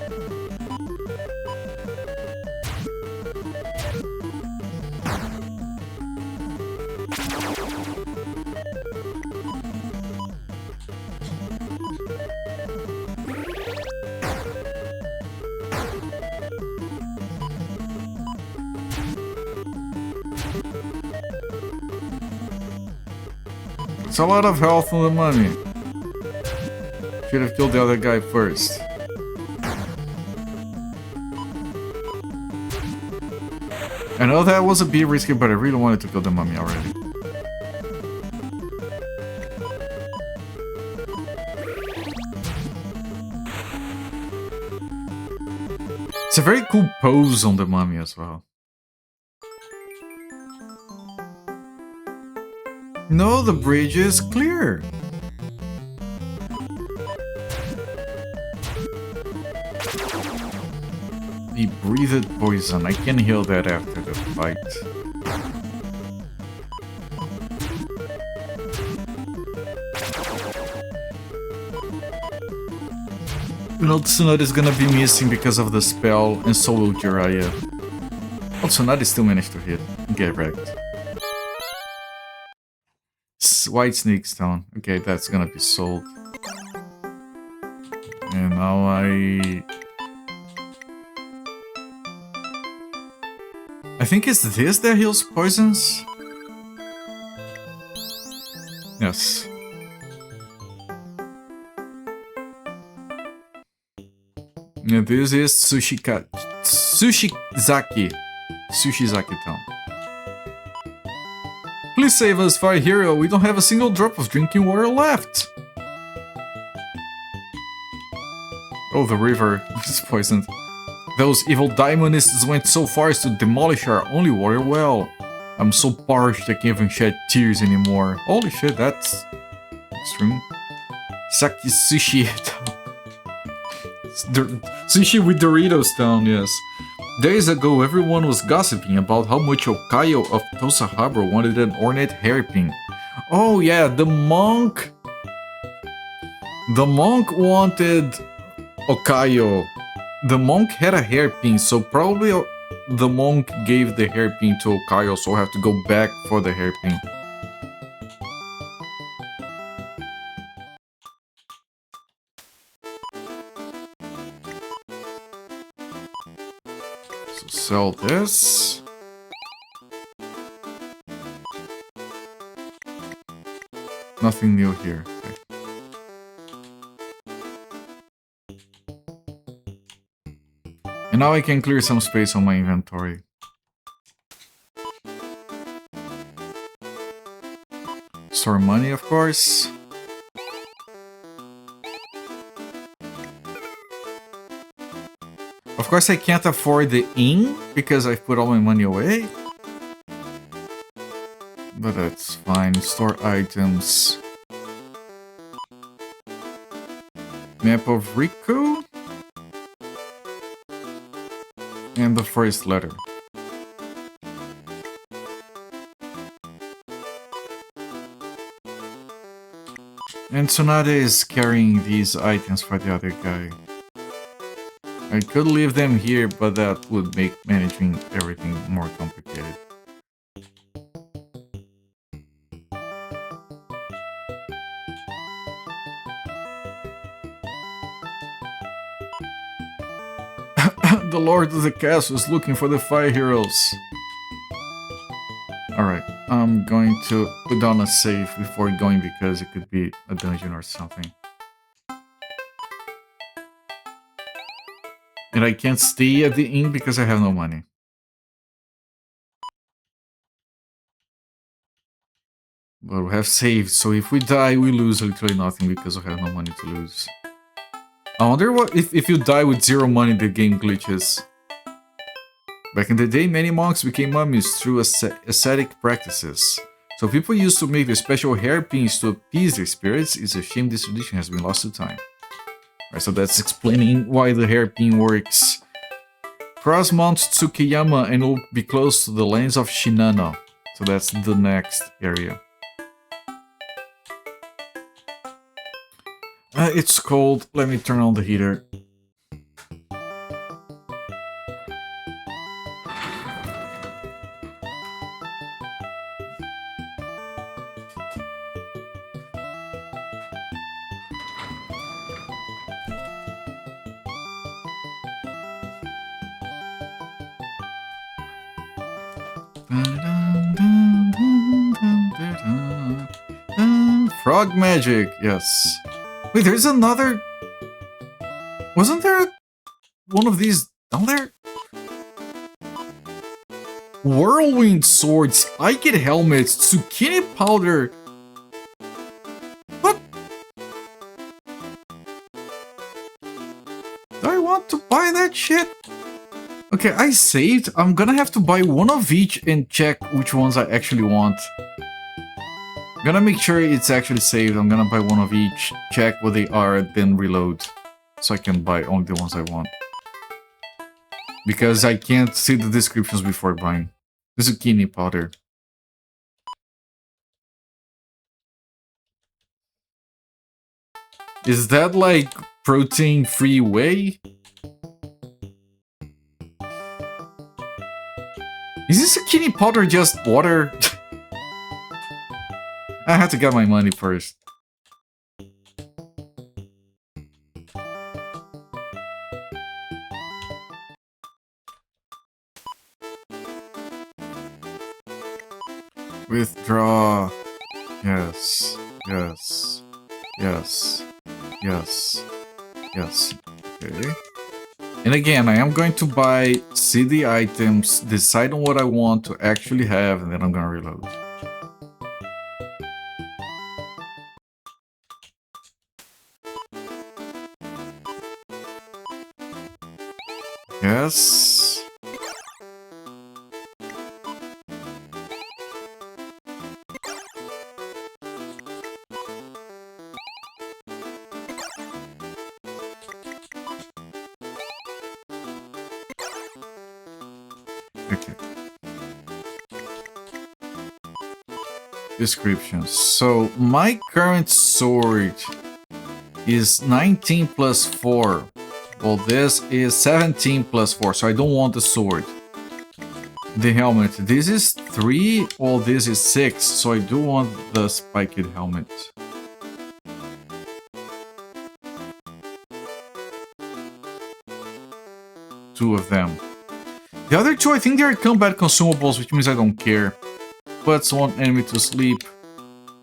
It's a lot of health on the mummy. Should have killed the other guy first. I know that was a bit risky, but I really wanted to kill the mummy already. It's a very cool pose on the mummy as well. No, the bridge is clear. He breathed poison. I can heal that after the fight. You know, Tsunade is gonna be missing because of the spell, and so will Jiraiya. Oh, Tsunade still managed to hit. Get wrecked. White Snake Stone. Okay, that's gonna be sold. And now I think it's this that heals poisons? Yes. And this is Sushizaki Town. Please save us, Fire Hero. We don't have a single drop of drinking water left. Oh, the river is poisoned. Those evil daimonists went so far as to demolish our only water well. I'm so parched I can't even shed tears anymore. Holy shit, that's extreme. Saki Sushi Town. Sushi with Doritos Town, yes. Days ago, everyone was gossiping about how much Okayo of Tosa Harbor wanted an ornate hairpin. Oh yeah, the monk... The monk wanted Okayo. The monk had a hairpin, so probably the monk gave the hairpin to Okayo, so I have to go back for the hairpin. Sell this. Nothing new here. Okay. And now I can clear some space on my inventory. Store money, of course. Of course I can't afford the inn because I've put all my money away. But that's fine. Store items. Map of Riku. And the first letter. And Tsunade is carrying these items for the other guy. I could leave them here, but that would make managing everything more complicated. The Lord of the Castle is looking for the Fire Heroes. Alright, I'm going to put down a save before going because it could be a dungeon or something. And I can't stay at the inn because I have no money. But we have saved, so if we die, we lose literally nothing because we have no money to lose. I wonder what if you die with 0 money, the game glitches. Back in the day, many monks became mummies through ascetic practices. So people used to make the special hairpins to appease their spirits. It's a shame this tradition has been lost to time. Right, so that's explaining why the hairpin works. Cross Mount Tsukiyama and will be close to the lands of Shinano. So that's the next area. It's cold. Let me turn on the heater. Frog magic, yes. Wait, there's another... Wasn't there one of these down there? Whirlwind sword, spiked helmets, zucchini powder. What? Do I want to buy that shit? Okay, I saved. I'm gonna have to buy one of each and check which ones I actually want. I'm gonna make sure it's actually saved. I'm gonna buy one of each, check what they are, then reload. So I can buy only the ones I want. Because I can't see the descriptions before buying. The zucchini powder. Is that like protein-free whey? Is this zucchini powder just water? I have to get my money first. Withdraw. Yes. Yes. Yes. Yes. Yes. Okay. And again, I am going to buy, see the items, decide on what I want to actually have, and then I'm gonna reload. Yes. Okay. Descriptions. So, my current sword is 19 plus 4. Well, this is 17 plus 4, so I don't want the sword. The helmet. This is 3, well, this is 6, so I do want the spiked helmet. Two of them. The other two, I think they are combat consumables, which means I don't care. Puts one enemy to sleep.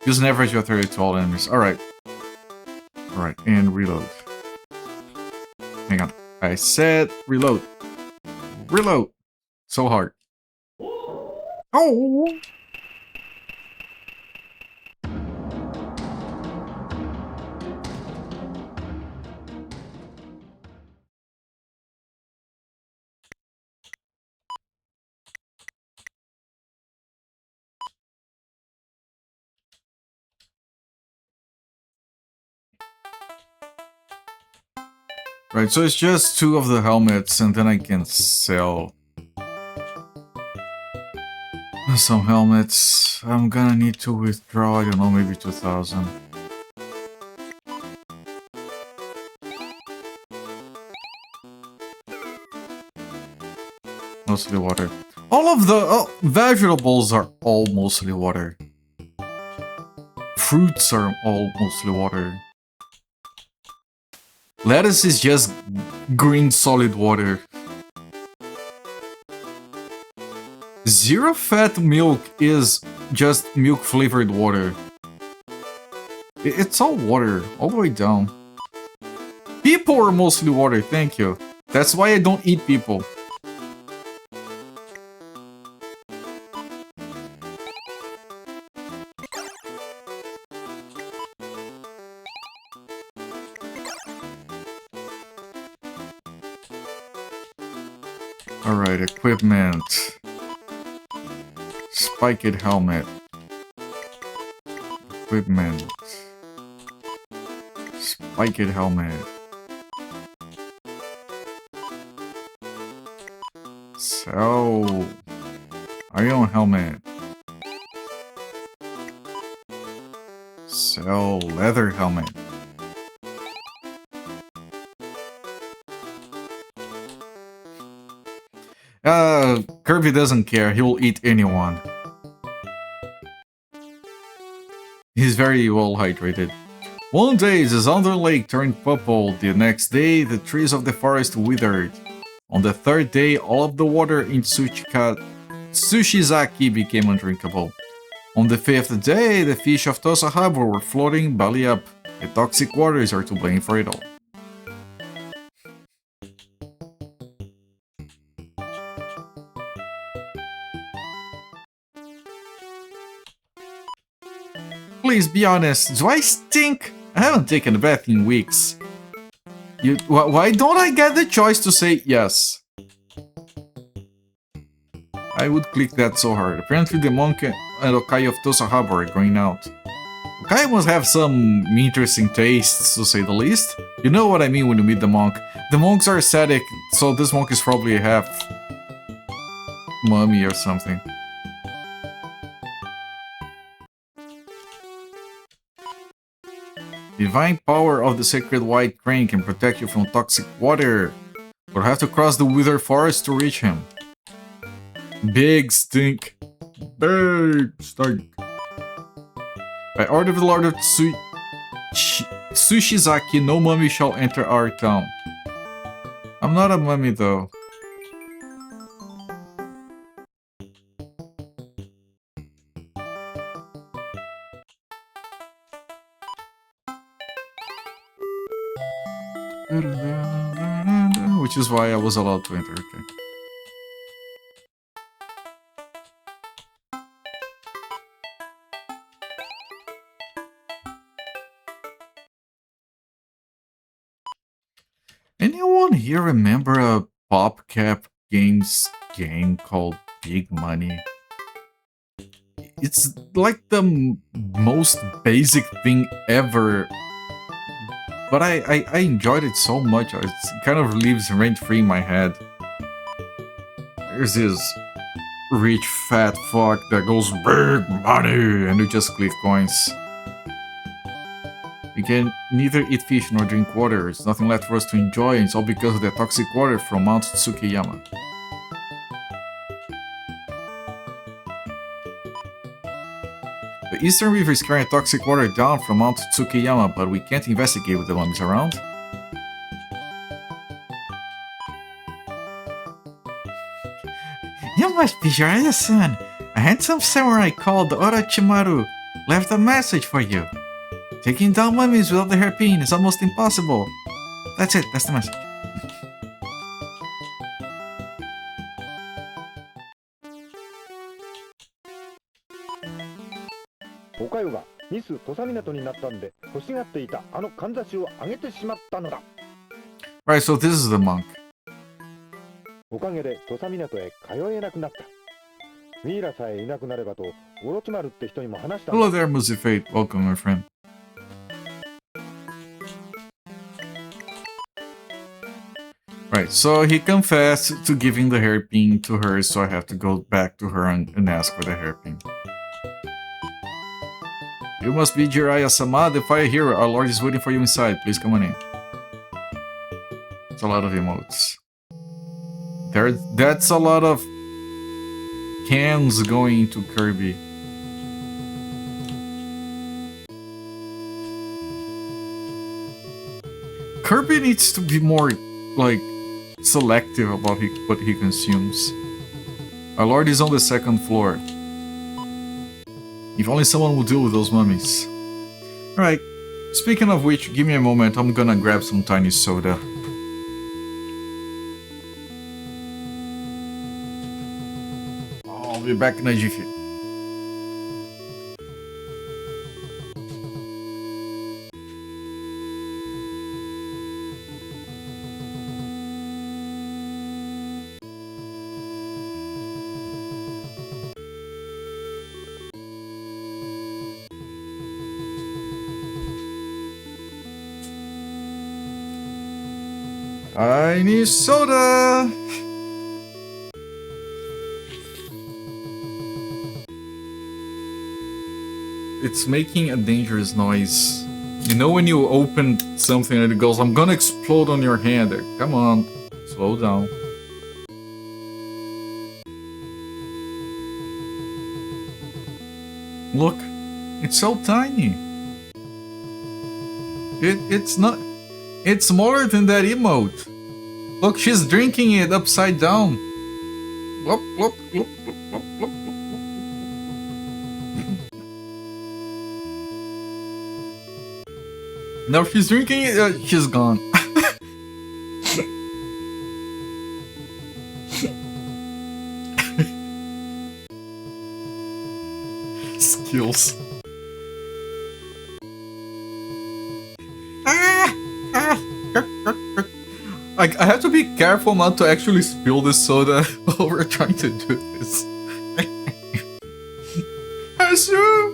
Use an average authority to all enemies. Alright. Alright, and reload. Hang on. I said reload. Reload. So hard. Oh! Right, so it's just 2 of the helmets, and then I can sell some helmets. I'm gonna need to withdraw, I don't know, maybe 2,000. Mostly water. All of the vegetables are all mostly water. Fruits are all mostly water. Lettuce is just green solid water. Zero fat milk is just milk flavored water. It's all water, all the way down. People are mostly water, thank you. That's why I don't eat people. Alright, equipment. Spiked helmet. Equipment. Spiked helmet. So, iron helmet. Sell leather helmet. Kirby doesn't care, he will eat anyone. He's very well hydrated. One day the Zunder Lake turned purple, the next day the trees of the forest withered. On the third day all of the water in Tsushizaki became undrinkable. On the 5th day, the fish of Tosa Harbor were floating belly up. The toxic waters are to blame for it all. Please be honest, do I stink? I haven't taken a bath in weeks. Why don't I get the choice to say yes? I would click that so hard. Apparently the monk and Okai of Tosa Harbor are going out. Okai must have some interesting tastes, to say the least. You know what I mean when you meet the monk. The monks are ascetic, so this monk is probably half mummy or something. Divine power of the sacred white crane can protect you from toxic water. You'll have to cross the wither forest to reach him. Big stink. Big stink. By order of the Lord of Sushizaki, no mummy shall enter our town. I'm not a mummy though. Which is why I was allowed to enter, okay. Anyone here remember a PopCap Games game called Big Money? It's like the most basic thing ever, but I enjoyed it so much. It kind of lives rent-free in my head. There's this rich fat fuck that goes big money and you just click coins. We can neither eat fish nor drink water. There's nothing left for us to enjoy, and it's all because of the toxic water from Mount Tsukiyama. The eastern river is carrying toxic water down from Mount Tsukiyama, but we can't investigate with the mummies around. You must be Jiraiya-san! A handsome samurai called Orochimaru left a message for you. Taking down mummies without the hairpin is almost impossible. That's it, that's the message.
おかよがミス土佐港になったんで欲しがっていたあのかんざしをあげてしまったのだ。
Right, so this is the monk.
おかげで土佐港へ通えなくなった。ミイラさえいなくなればとオロチマルって人にも話した。
Hello there, Musifate. Welcome, my friend. Right, so he confessed to giving the hairpin to her, so I have to go back to her and ask for the hairpin. You must be Jiraiya-sama, the fire hero. Our lord is waiting for you inside. Please come on in. It's a lot of emotes. That's a lot of cans going to Kirby. Kirby needs to be more, like, selective about what he consumes. Our lord is on the second floor. If only someone would deal with those mummies. Alright, speaking of which, give me a moment, I'm gonna grab some tiny soda. I'll be back in a jiffy. Tiny soda! It's making a dangerous noise. You know when you open something and it goes, I'm gonna explode on your hand. Come on, slow down. Look, it's so tiny. It's not... It's smaller than that emote. Look, she's drinking it upside down. Glop, glop, glop, glop, glop, glop. Now she's drinking it, she's gone. Skills. Like, I have to be careful not to actually spill the soda while we're trying to do this. Hasu!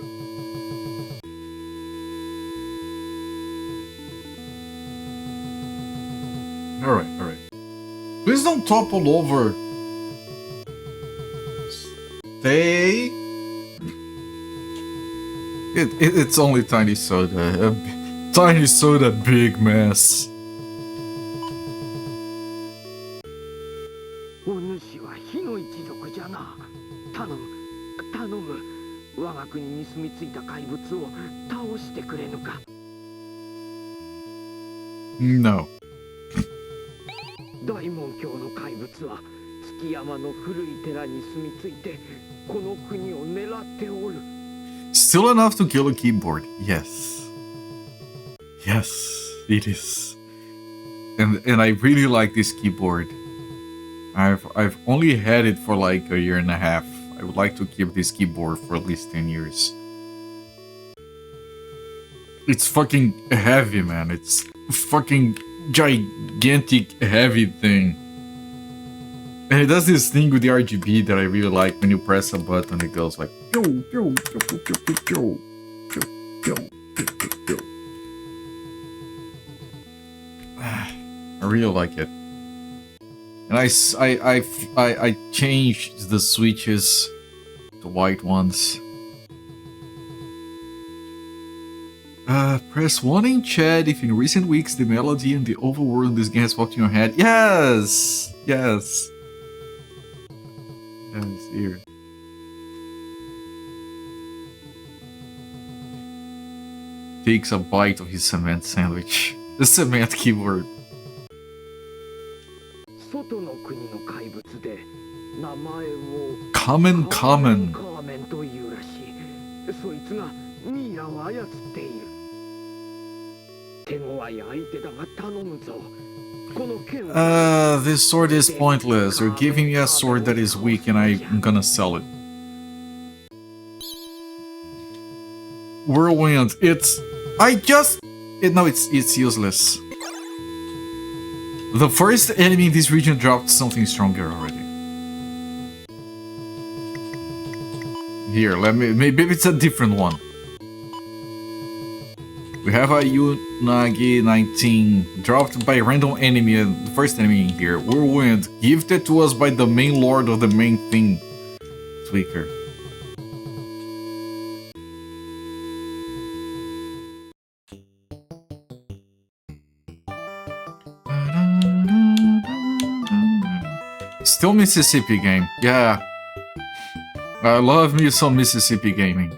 Alright, alright. Please don't topple over. Stay. It's only tiny soda. Tiny soda, big mess.
お主は火の一族じゃな。頼む、頼む。我が国に住み着いた怪物を倒してくれぬか。
No.
大門教の怪物は月山の古い寺に住み着いてこの国を狙っておる。
Still enough to kill a keyboard. Yes. Yes, it is. And I really like this keyboard. I've only had it for like a year and a half. I would like to keep this keyboard for at least 10 years. It's fucking heavy, man. It's fucking gigantic heavy thing. And it does this thing with the RGB that I really like. When you press a button, it goes like pew, pew, pew, pew, pew, pew, pew, pew, pew, pew, pew. I really like it. And I changed the switches to white ones. Press 1 in chat if in recent weeks the melody and the overworld in this game has popped in your head. Yes! Yes. Yes, here. Takes a bite of his cement sandwich. The cement keyboard.
外の国の怪物で名前を
Common.
カーメンというらしい。そいつがミイラを操っている。手強い相手だが頼むぞ。この剣を
This sword is pointless. You're giving me a sword that is weak and I'm gonna sell it. Whirlwind. It's useless. The first enemy in this region dropped something stronger already. Here, maybe it's a different one. We have a Unagi 19 dropped by a random enemy, the first enemy in here. Whirlwind, gifted to us by the main lord of the main thing. Tweaker. Still Mississippi game, yeah. I love me some Mississippi gaming.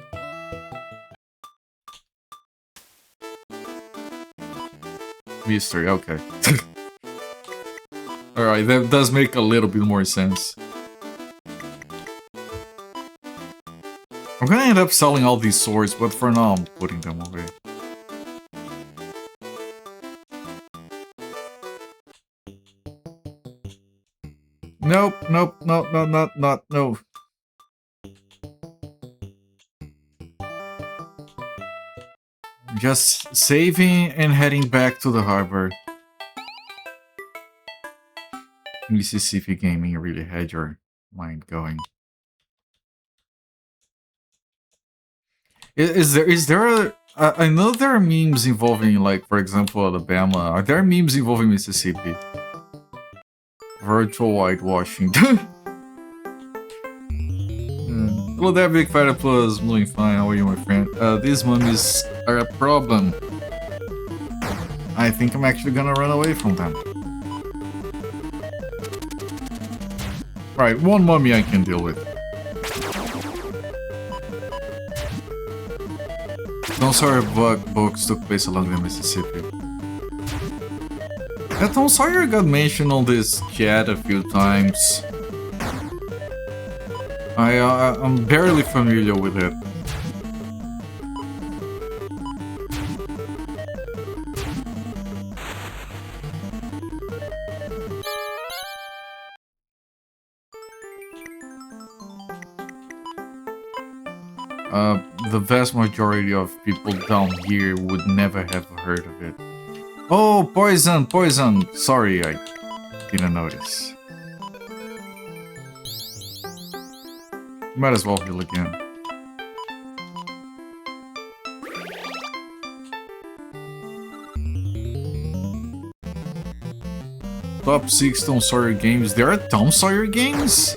Mystery, okay. Alright, that does make a little bit more sense. I'm gonna end up selling all these swords, but for now I'm putting them away. Nope, no. Just saving and heading back to the harbor. Mississippi Gaming really had your mind going. Is there a... I know there are memes involving, like, for example, Alabama. Are there memes involving Mississippi? Virtual whitewashing. Hello there, Big Fighter Plus. I'm doing fine. How are you, my friend? These mummies are a problem. I think I'm actually gonna run away from them. Alright, one mummy I can deal with. Tom Sawyer books took place along the Mississippi. Yeah, Tom Sawyer got mentioned on this chat a few times. I'm barely familiar with it. the vast majority of people down here would never have heard of it. Oh, poison, poison! Sorry, I didn't notice. Might as well heal again. Top 6 Tom Sawyer games. There are Tom Sawyer games?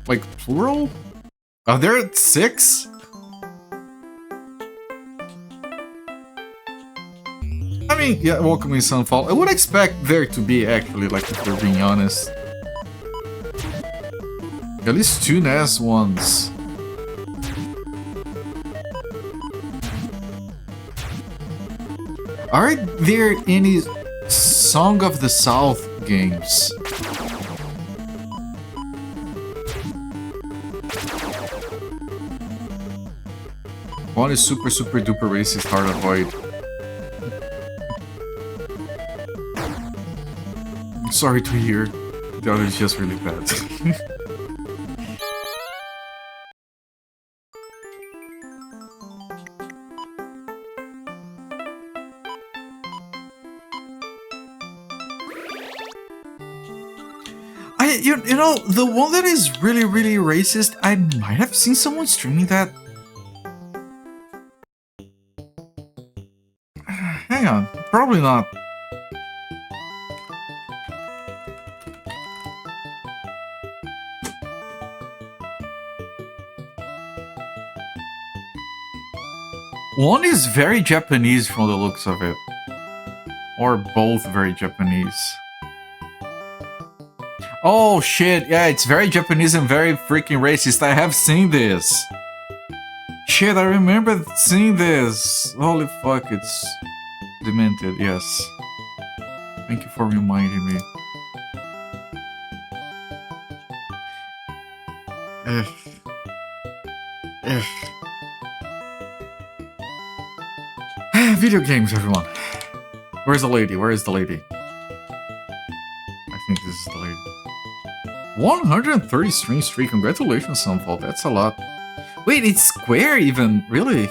Like plural? Are there 6? I mean, yeah, Welcoming Sunfall. I would expect there to be actually, like, if we're being honest. At least 2 NES ones. Are there any Song of the South games? One is super duper racist, hard to avoid. I'm sorry to hear. The other is just really bad. You know, the one that is really racist, I might have seen someone streaming that. Hang on, probably not. One is very Japanese from the looks of it. Or both very Japanese. Oh shit, yeah, it's very Japanese and very freaking racist. I have seen this. Shit, I remember seeing this. Holy fuck, it's demented, yes. Thank you for reminding me. Video games, everyone. Where's the lady? Where is the lady? I think this is the lady. 130 stream streak. Congratulations, Sunfall. That's a lot. Wait, it's Square even? Really?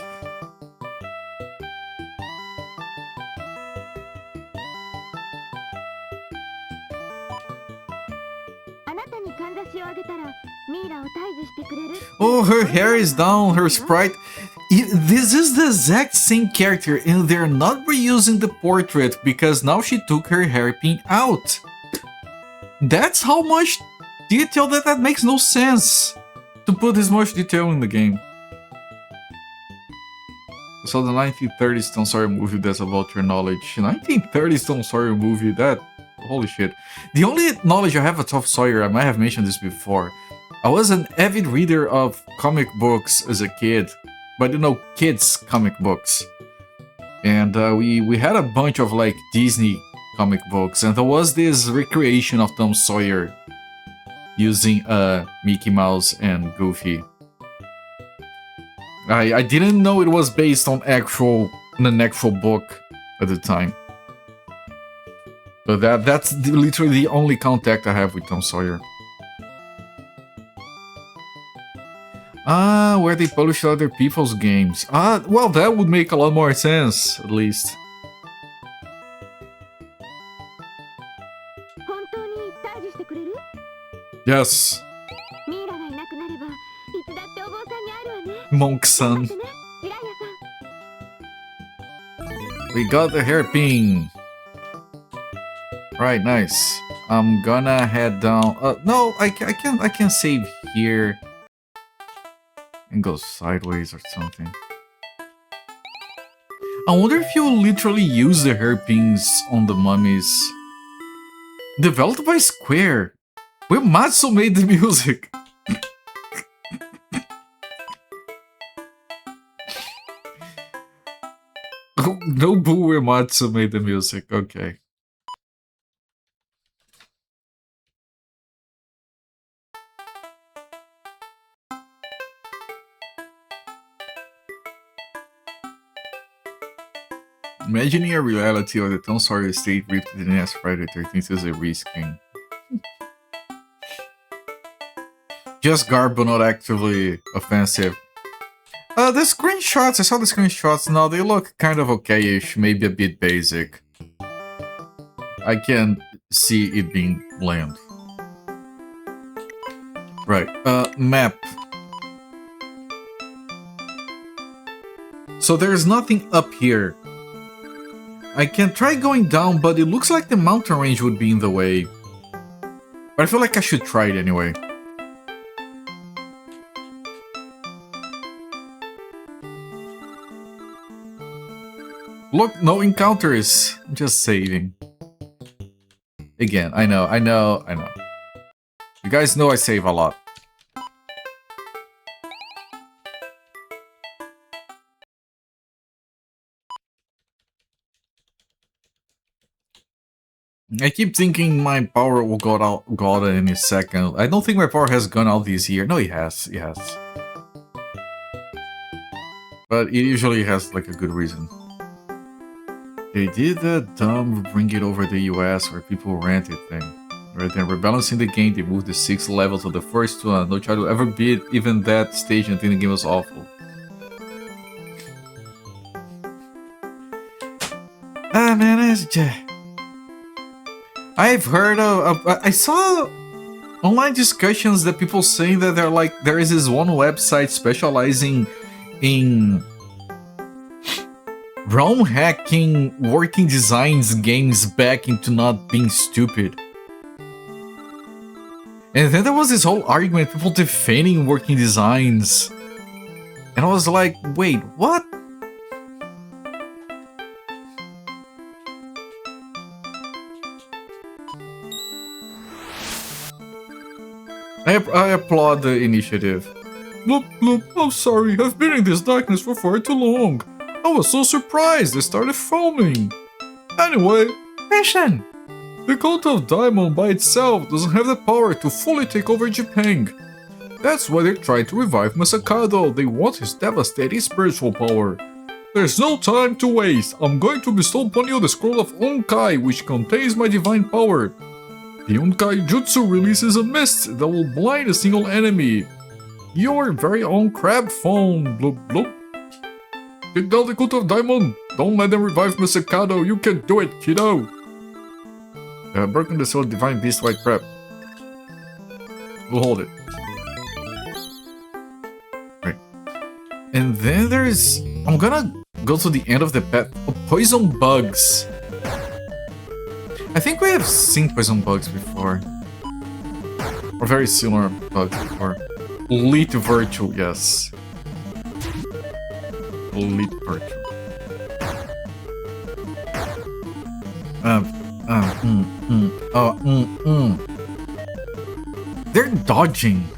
Oh, her hair is down, her sprite. This is the exact same character, and they're not reusing the portrait because now she took her hairpin out. That's how much detail that makes no sense to put this much detail in the game. So the 1930s Tom Sawyer movie, that's about your knowledge. 1930s Tom Sawyer movie, that... Holy shit. The only knowledge I have of Tom Sawyer, I might have mentioned this before. I was an avid reader of comic books as a kid. But you know, kids comic books. And we had a bunch of like Disney comic books. And there was this recreation of Tom Sawyer using Mickey Mouse and Goofy. I didn't know it was based on an actual book at the time. But that's literally the only contact I have with Tom Sawyer. Where they publish other people's games. Well, that would make a lot more sense, at least. Yes. Monk-san. We got the hairpin. Right, nice. I'm gonna head down. No, I can save here. And go sideways or something. I wonder if you literally use the hairpins on the mummies. Developed by Square. Uematsu made the music. Nobu Uematsu made the music. Okay. Imagining a reality of the Tom Sawyer estate ripped to the NES Friday 13th is a risking. Just garb, but not actively offensive. The screenshots, I saw the screenshots now, they look kind of okay-ish, maybe a bit basic. I can see it being bland. Right, map. So there's nothing up here. I can try going down, but it looks like the mountain range would be in the way. But I feel like I should try it anyway. Look, no encounters. Just saving. Again, I know. You guys know I save a lot. I keep thinking my power will go out at any second. I don't think my power has gone out this year. No, it has. But it usually has like a good reason. They did the dumb bring it over the US where people rent it thing. Right then, rebalancing the game, they moved the 6 levels of the first one. No child will ever beat even that stage until the game was awful. Ah man, I've heard of I saw online discussions that people saying that they're like there is this one website specializing in ROM hacking working designs games back into not being stupid. And then there was this whole argument, people defending working designs. And I was like, wait, what? I applaud the initiative. Bloop, bloop, I'm sorry, I've been in this darkness for far too long. I was so surprised I started foaming. Anyway, mission! The cult of Daimon by itself doesn't have the power to fully take over Japan. That's why they tried to revive Masakado. They want his devastating spiritual power. There's no time to waste. I'm going to bestow upon you the scroll of Onkai, which contains my divine power. The Onkai Jutsu releases a mist that will blind a single enemy. Your very own crab phone, bloop bloop. Take down the cult of Daimon. Don't let them revive Masakado. You can do it, kiddo. They have broken the soul of divine beast white crab. We'll hold it. Right. And then there's... I'm gonna go to the end of the path. Oh, poison bugs. I think we have seen poison bugs before. Or very similar bugs before. Elite Virtue, yes. Elite Virtue. They're dodging.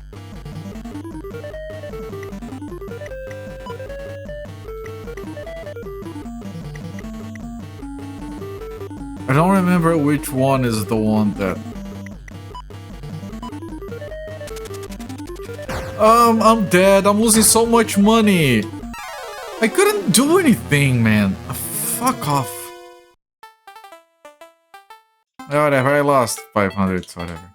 I don't remember which one is the one that... I'm dead. I'm losing so much money. I couldn't do anything, man. Fuck off. Whatever, I lost 500, whatever.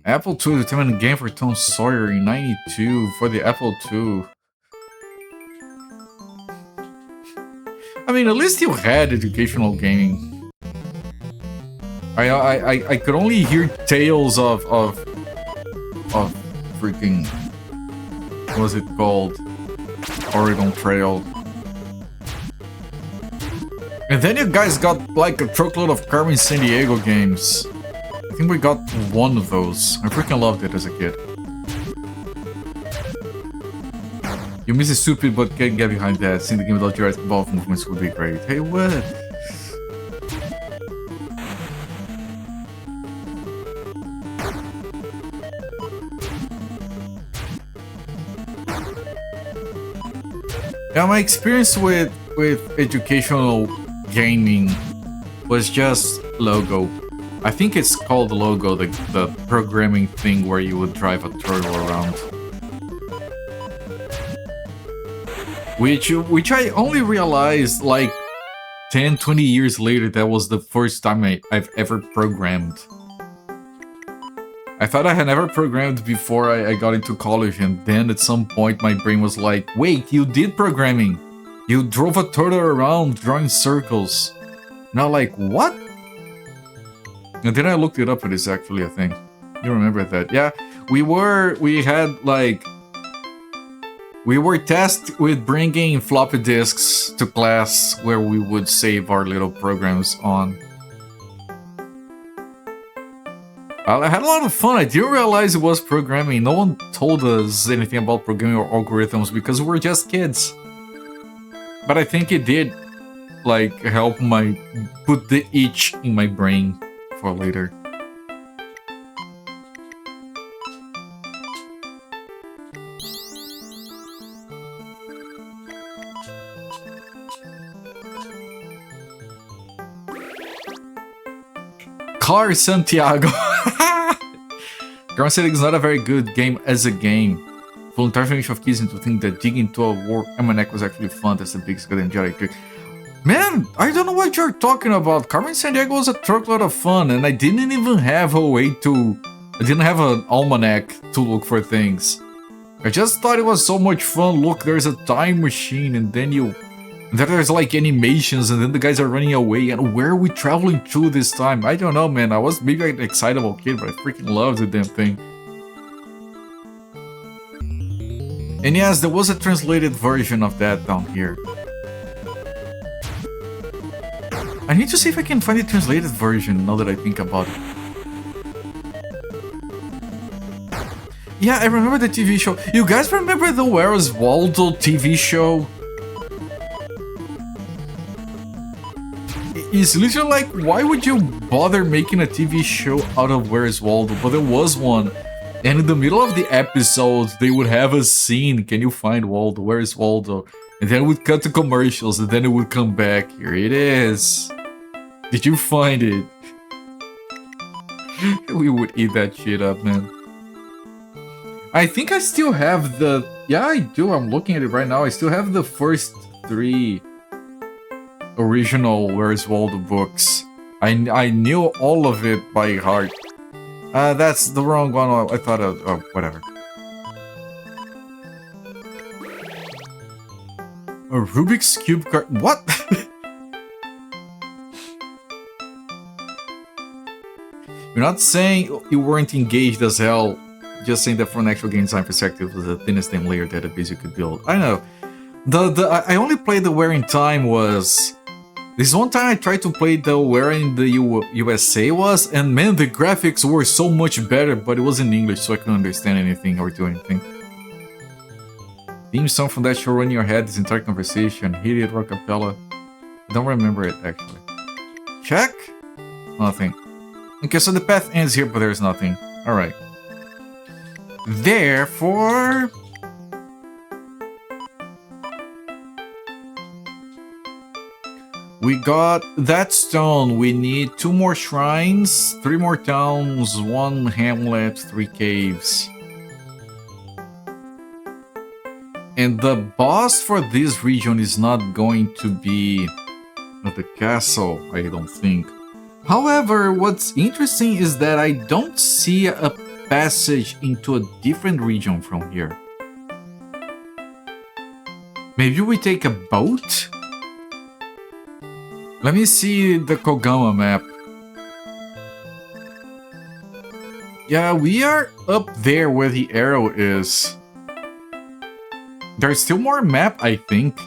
Apple II determined game for Tom Sawyer in 92 for the Apple II. I mean, at least you had educational gaming. I could only hear tales of freaking, what was it called? Oregon Trail. And then you guys got like a truckload of Carmen Sandiego games. I think we got one of those. I freaking loved it as a kid. You miss is stupid, but can't get behind that. Seeing the game without your involved movements would be great. Hey, what? Yeah, my experience with educational gaming was just Logo. I think it's called Logo, the programming thing where you would drive a turtle around. Which I only realized like 10-20 years later that was the first time I've ever programmed. I thought I had never programmed before I got into college, and then at some point my brain was like, wait, you did programming! You drove a turtle around drawing circles. And I'm like, what? And then I looked it up, it is actually a thing. You remember that? Yeah, we were tasked with bringing floppy disks to class where we would save our little programs on. I had a lot of fun. I didn't realize it was programming. No one told us anything about programming or algorithms because we were just kids. But I think it did, like, help put the itch in my brain for later. Car Santiago. Ground Setting is not a very good game as a game. Voluntary finish of keys into think that digging into a war almanac was actually fun. That's the biggest good enjoy. Man, I don't know what you're talking about. Carmen Sandiego was a truckload of fun, and I didn't even have a way to... I didn't have an almanac to look for things. I just thought it was so much fun. Look, there's a time machine, and then there's like animations, and then the guys are running away, and where are we traveling to this time? I don't know, man. I was maybe an excitable kid, but I freaking loved the damn thing. And yes, there was a translated version of that down here. I need to see if I can find the translated version now that I think about it. Yeah, I remember the TV show. You guys remember the Where's Waldo TV show? It's literally like, why would you bother making a TV show out of Where's Waldo? But there was one. And in the middle of the episode, they would have a scene. Can you find Waldo? Where's Waldo? And then it would cut to commercials, and then it would come back. Here it is. Did you find it? We would eat that shit up, man. I think I still have the... Yeah, I do. I'm looking at it right now. I still have the first 3 original Where's Waldo books. I knew all of it by heart. That's the wrong one. I thought of... Oh, whatever. A Rubik's Cube card... What? You're not saying you weren't engaged as hell. Just saying that from an actual game design perspective was the thinnest damn layer that a basic could build. I know. I only played the Where in Time was... This one time I tried to play the Where in the USA was, and man, the graphics were so much better, but it was in English, so I couldn't understand anything or do anything. Theme song from that show run in your head this entire conversation. Hit it, rockapella. I don't remember it, actually. Check? Nothing. Okay, so the path ends here, but there's nothing. Alright. Therefore... we got that stone. We need 2 more shrines, 3 more towns, 1 hamlet, 3 caves. And the boss for this region is not going to be at the castle, I don't think. However, what's interesting is that I don't see a passage into a different region from here. Maybe we take a boat? Let me see the Kogama map. Yeah, we are up there where the arrow is. There's still more map, I think.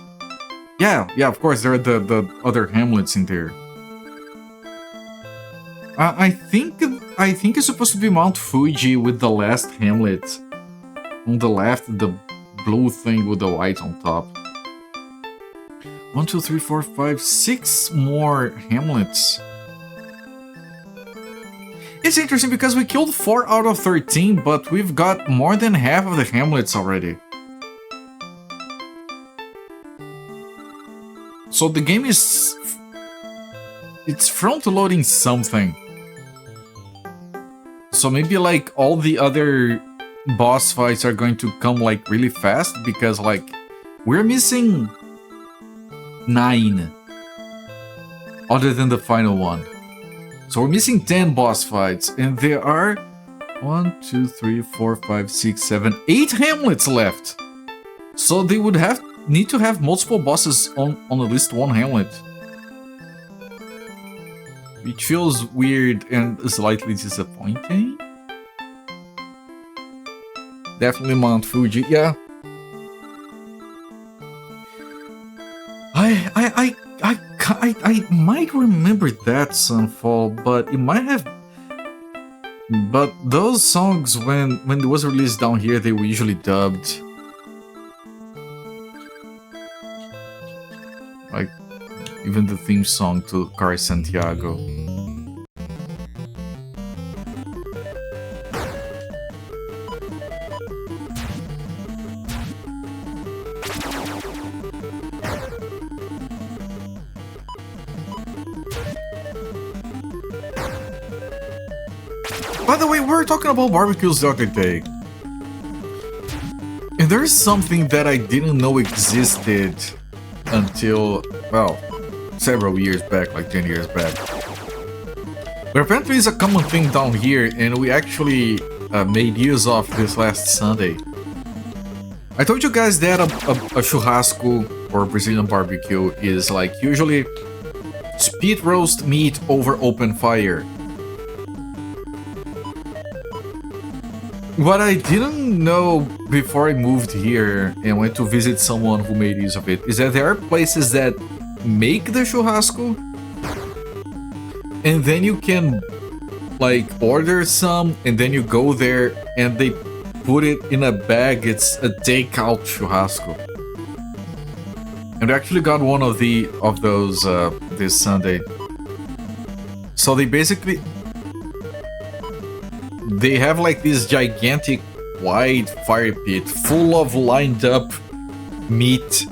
Yeah, of course, there are the other hamlets in there. I think it's supposed to be Mount Fuji with the last hamlet. On the left, the blue thing with the white on top. 1, 2, 3, 4, 5, 6 more hamlets. It's interesting because we killed 4 out of 13, but we've got more than half of the hamlets already. So the game is... it's front-loading something. So maybe like all the other boss fights are going to come like really fast because like we're missing 9 other than the final one. So we're missing 10 boss fights, and there are 1, 2, 3, 4, 5, 6, 7, 8 hamlets left. So they would need to have multiple bosses on at least one hamlet. Which feels weird and slightly disappointing. Definitely Mount Fuji, yeah. I might remember that Sunfall, but it might have. But those songs, when it was released down here, they were usually dubbed. Like, even the theme song to Car Santiago. By the way, we were talking about barbecues the other day. And there's something that I didn't know existed until, well, several years back, like 10 years back. But apparently it's a common thing down here, and we actually made use of this last Sunday. I told you guys that a churrasco or Brazilian barbecue is like usually spit roast meat over open fire. What I didn't know before I moved here and went to visit someone who made use of it is that there are places that make the churrasco and then you can like order some and then you go there and they put it in a bag. It's a takeout churrasco. And I actually got one of those this Sunday. So they basically they have like this gigantic wide fire pit full of lined up meat.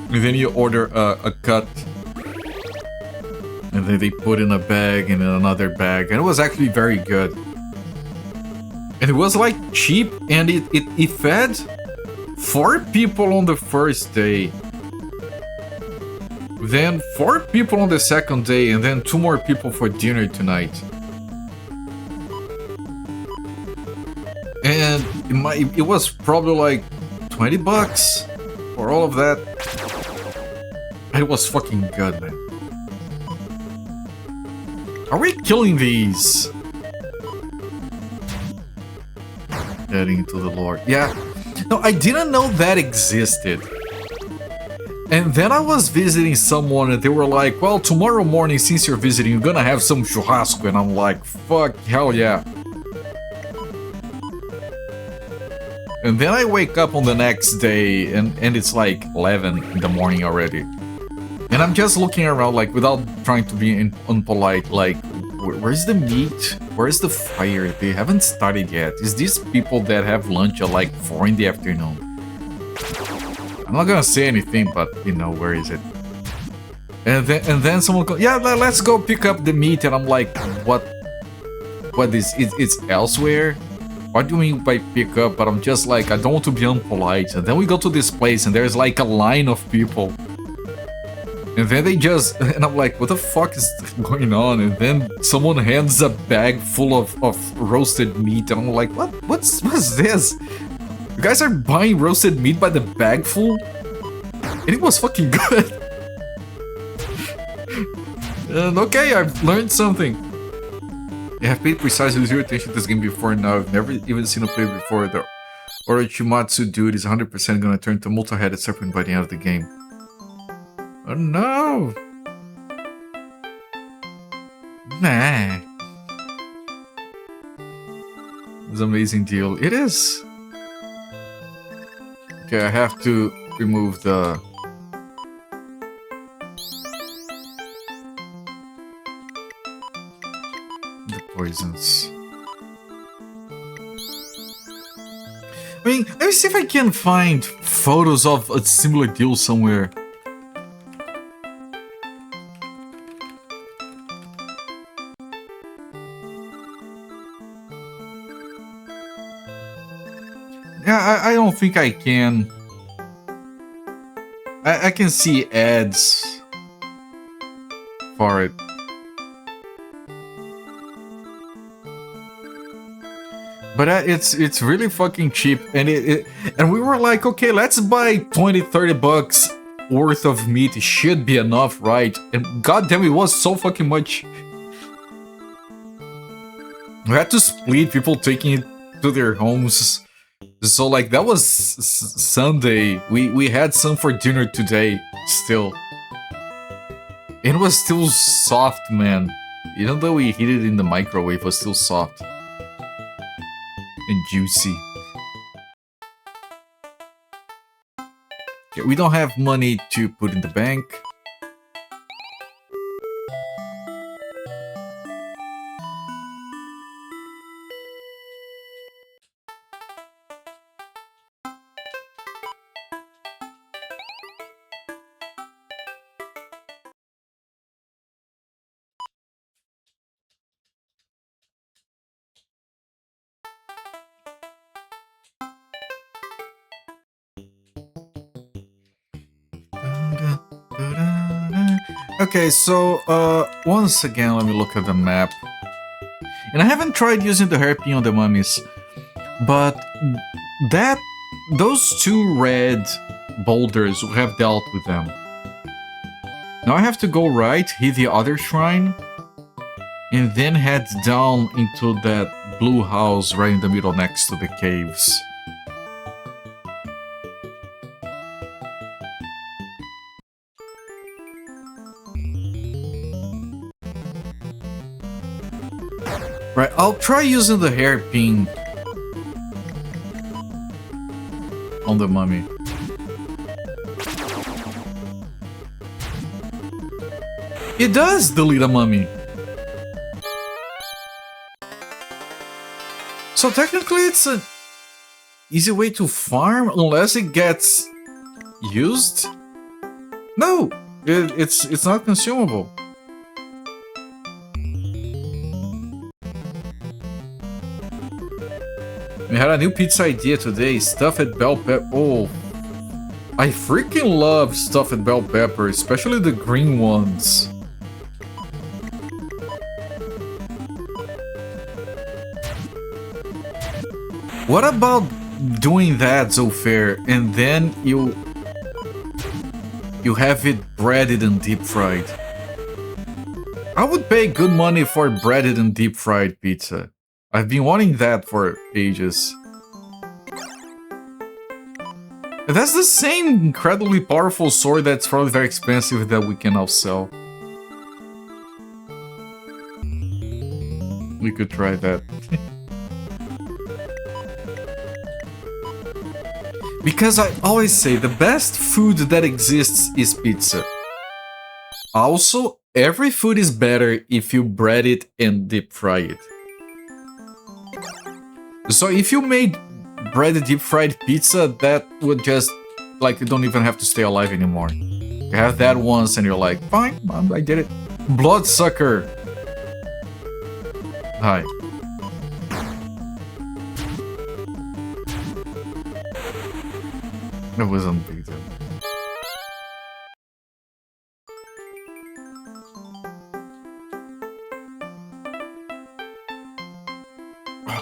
And then you order a cut. And then they put in a bag and in another bag. And it was actually very good. And it was like cheap and it fed 4 people on the first day. Then 4 people on the second day and then 2 more people for dinner tonight. And it was probably like 20 bucks for all of that. It was fucking good, man. Are we killing these? Heading into the Lord. Yeah. No, I didn't know that existed. And then I was visiting someone and they were like, well, tomorrow morning, since you're visiting, you're gonna have some churrasco. And I'm like, fuck, hell yeah. And then I wake up on the next day and it's like 11 in the morning already. And I'm just looking around like without trying to be unpolite, like where's the meat? Where's the fire? They haven't started yet. Is these people that have lunch at like 4 in the afternoon? I'm not gonna say anything, but you know, where is it? And then someone goes, yeah, let's go pick up the meat. And I'm like, what is it's elsewhere? What do you mean by pick up? But I'm just like, I don't want to be unpolite. And then we go to this place and there's like a line of people. And then they just, and I'm like, what the fuck is going on? And then someone hands a bag full of roasted meat. And I'm like, what's this? You guys are buying roasted meat by the bag full? And it was fucking good. And okay, I've learned something. I have paid precisely 0 attention to this game before now. I've never even seen a play before. The Orochimatsu dude is 100% gonna turn to multi-headed serpent by the end of the game. Oh no! Nah. It's an amazing deal. It is! Okay, I have to remove the poisons. I mean, let me see if I can find photos of a similar deal somewhere. Yeah, I don't think I can. I can see ads for it. But it's really fucking cheap, and and we were like, okay, let's buy 20-30 bucks worth of meat. It should be enough, right? And goddamn, it was so fucking much. We had to split, people taking it to their homes. So like that was Sunday. We had some for dinner today still. It was still soft, man. Even though we heated it in the microwave, it was still soft and juicy. Okay, we don't have money to put in the bank. Okay, so once again, let me look at the map. And I haven't tried using the hairpin on the mummies, but those two red boulders, we have dealt with them. Now I have to go right, hit the other shrine, and then head down into that blue house right in the middle next to the caves. Right, I'll try using the hairpin on the mummy. It does delete a mummy. So technically it's an easy way to farm unless it gets used? No, it's not consumable. We had a new pizza idea today, stuffed bell pepper. Oh, I freaking love stuffed bell pepper, especially the green ones. What about doing that, Zofair, and then you have it breaded and deep fried? I would pay good money for breaded and deep fried pizza. I've been wanting that for ages. That's the same incredibly powerful sword that's probably very expensive that we can now sell. We could try that. Because I always say the best food that exists is pizza. Also, every food is better if you bread it and deep fry it. So if you made breaded deep fried pizza, that would just, like, you don't even have to stay alive anymore. You have that once and you're like, fine, I did it. Bloodsucker! Hi. That wasn't big deal.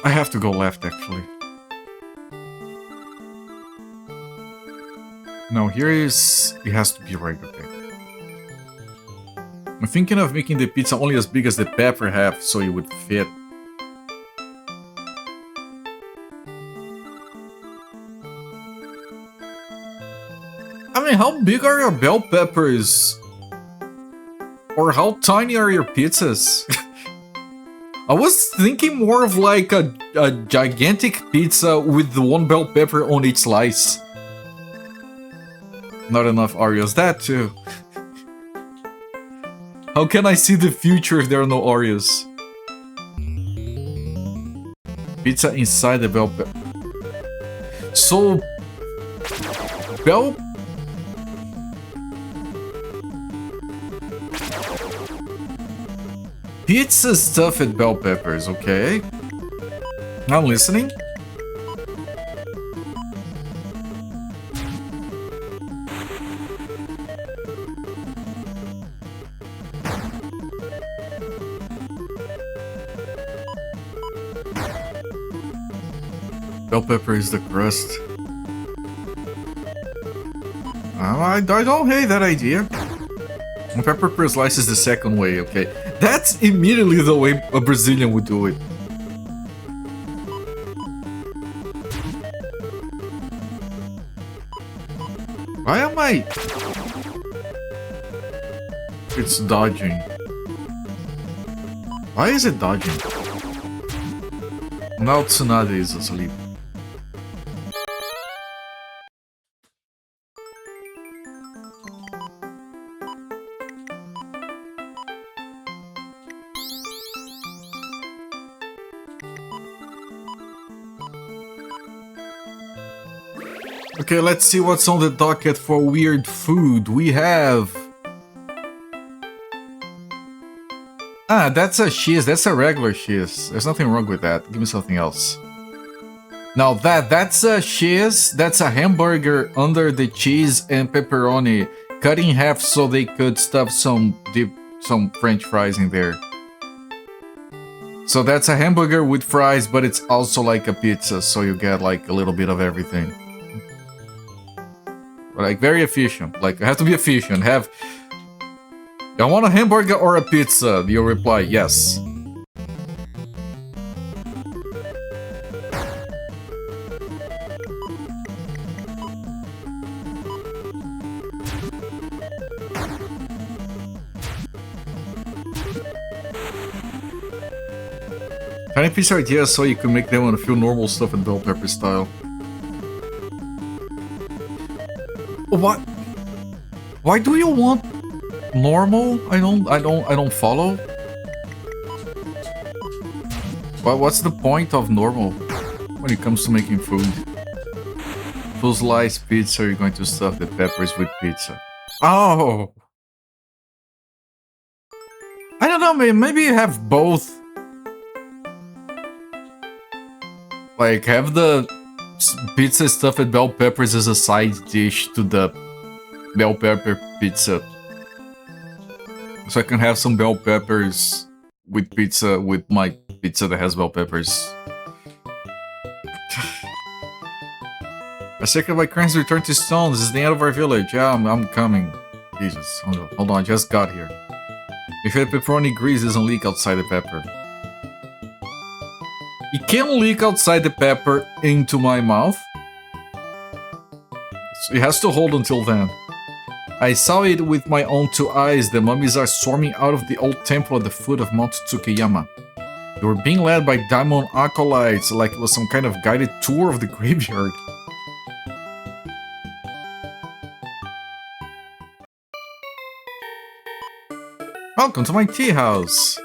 I have to go left, actually. No, here is... It has to be right, okay. I'm thinking of making the pizza only as big as the pepper half, so it would fit. I mean, how big are your bell peppers? Or how tiny are your pizzas? I was thinking more of like a gigantic pizza with the one bell pepper on each slice. Not enough Oreos, that too. How can I see the future if there are no Oreos? Pizza inside the bell pepper. So... Bell... Pizza stuffed bell peppers, okay. I'm listening. Bell pepper is the crust. I don't hate that idea. Pepper slice is the second way, okay? That's immediately the way a Brazilian would do it. Why am I... It's dodging. Why is it dodging? Now Tsunade is asleep. Okay, let's see what's on the docket for weird food. We have... Ah, that's a cheese. That's a regular cheese. There's nothing wrong with that. Give me something else. Now that's a cheese. That's a hamburger under the cheese and pepperoni, cut in half so they could stuff some French fries in there. So that's a hamburger with fries, but it's also like a pizza, so you get like a little bit of everything. Like very efficient. Like I have to be efficient. Have I want a hamburger or a pizza? You reply yes. Tiny piece of ideas so you can make them on a few normal stuff in bell pepper style. What? Why do you want normal? I don't follow. What's the point of normal when it comes to making food? Full slice pizza, you're going to stuff the peppers with pizza. Oh! I don't know, maybe you have both. Like, have the pizza stuffed with bell peppers as a side dish to the bell pepper pizza. So I can have some bell peppers with pizza with my pizza that has bell peppers. A second by Crane's return to Stone. This is the end of our village. Yeah, I'm coming. Jesus, hold on, I just got here. If the pepperoni grease doesn't leak outside the pepper. It can leak outside the pepper into my mouth. So it has to hold until then. I saw it with my own two eyes. The mummies are swarming out of the old temple at the foot of Mount Tsukiyama. They were being led by diamond acolytes, like it was some kind of guided tour of the graveyard. Welcome to my tea house.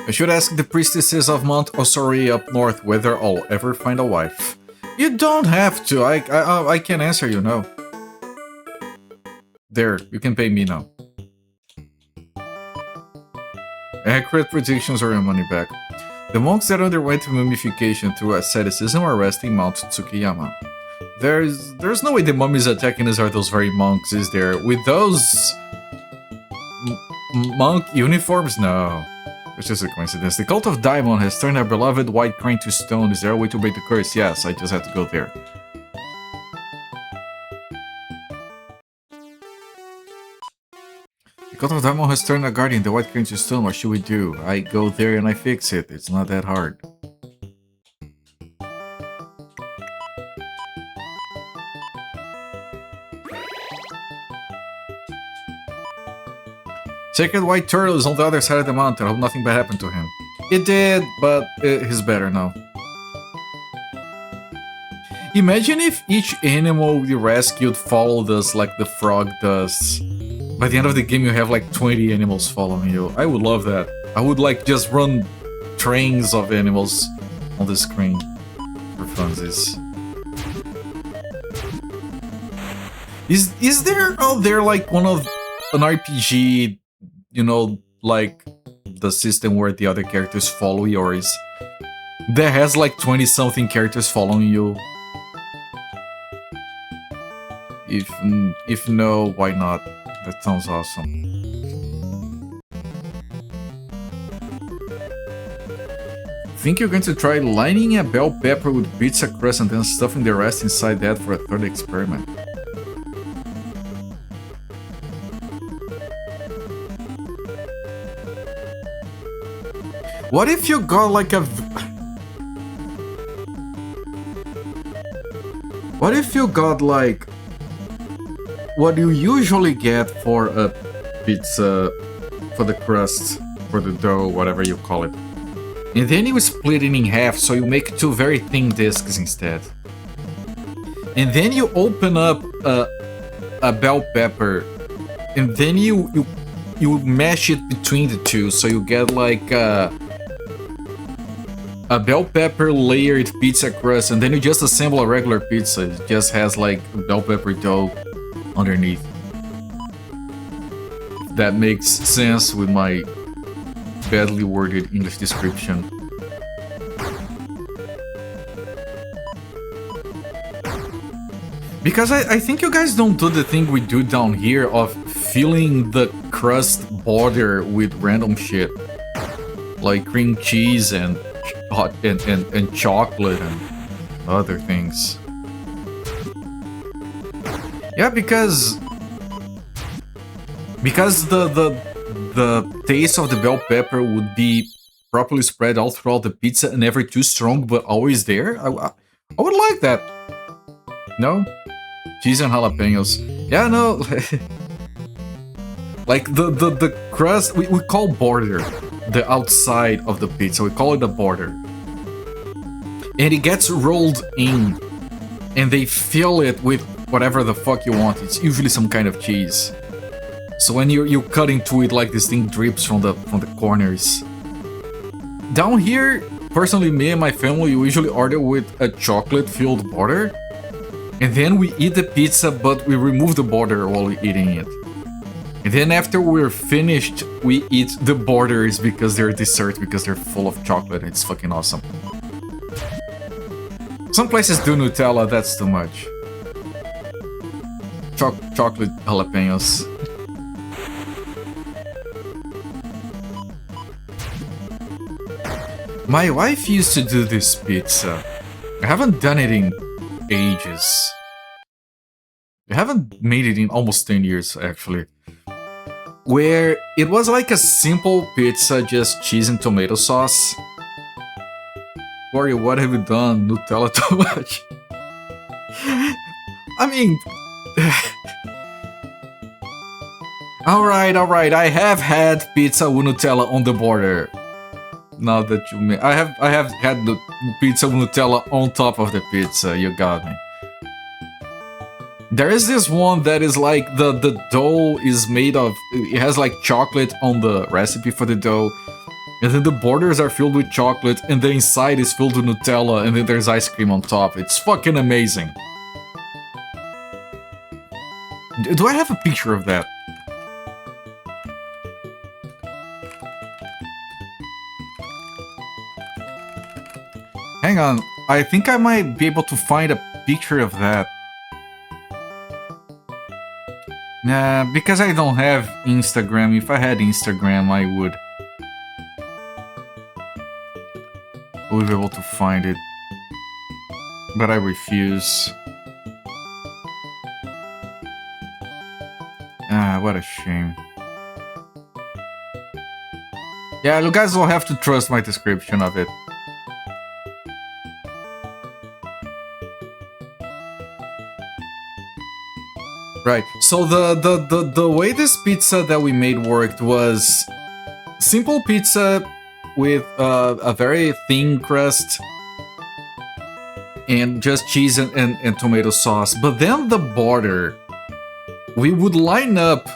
I should ask the priestesses of Mount Osori up north whether I'll ever find a wife. You don't have to. I can answer you no. There, you can pay me now. Accurate predictions or your money back. The monks that underwent mummification through asceticism are resting Mount Tsukiyama. There's no way the mummies attacking us are those very monks, is there? With those monk uniforms? No. It's just a coincidence. The cult of Daimon has turned our beloved white crane to stone. Is there a way to break the curse? Yes, I just have to go there. The cult of Daimon has turned our guardian, the white crane, to stone. What should we do? I go there and I fix it. It's not that hard. Sacred White Turtle is on the other side of the mountain. I hope nothing bad happened to him. It did, but he's better now. Imagine if each animal we rescued followed us like the frog does. By the end of the game you have like 20 animals following you. I would love that. I would like just run trains of animals on the screen for funsies. Is there out there like one of an RPG, you know, like the system where the other characters follow yours? that has like 20-something characters following you? If no, why not? That sounds awesome. Think you're going to try lining a bell pepper with pizza crust and then stuffing the rest inside that for a third experiment? What if you got like a... What if you got like... what you usually get for a pizza, for the crust, for the dough, whatever you call it. And then you split it in half, so you make two very thin discs instead. And then you open up a bell pepper, and then you mash it between the two, so you get like a bell pepper layered pizza crust, and then you just assemble a regular pizza. It just has like bell pepper dough underneath. That makes sense with my badly worded English description. Because I think you guys don't do the thing we do down here of filling the crust border with random shit. Like cream cheese and hot and chocolate and other things. Yeah, because the taste of the bell pepper would be properly spread all throughout the pizza and never too strong, but always there. I would like that. No? Cheese and jalapenos. Yeah, no. Like the crust, we call border the outside of the pizza. We call it a border. And it gets rolled in, and they fill it with whatever the fuck you want. It's usually some kind of cheese. So when you cut into it, like this thing drips from the corners. Down here, personally, me and my family usually order with a chocolate-filled border, and then we eat the pizza, but we remove the border while we're eating it. And then after we're finished, we eat the borders because they're dessert, because they're full of chocolate. It's fucking awesome. Some places do Nutella, that's too much. Chocolate jalapenos. My wife used to do this pizza. I haven't done it in ages. I haven't made it in almost 10 years, actually. Where it was like a simple pizza, just cheese and tomato sauce. Corey, what have you done? Nutella too much? I mean... Alright, I have had pizza with Nutella on the border. Now that you mean, I have had the pizza with Nutella on top of the pizza. You got me. There is this one that is like the dough is made of. It has like chocolate on the recipe for the dough, and then the borders are filled with chocolate, and the inside is filled with Nutella, and then there's ice cream on top. It's fucking amazing. Do I have a picture of that? Hang on, I think I might be able to find a picture of that. Nah, because I don't have Instagram. If I had Instagram, I would be able to find it. But I refuse. Ah, what a shame. Yeah, you guys will have to trust my description of it. Right, so the way this pizza that we made worked was simple pizza with a very thin crust and just cheese and tomato sauce. But then the border, we would line up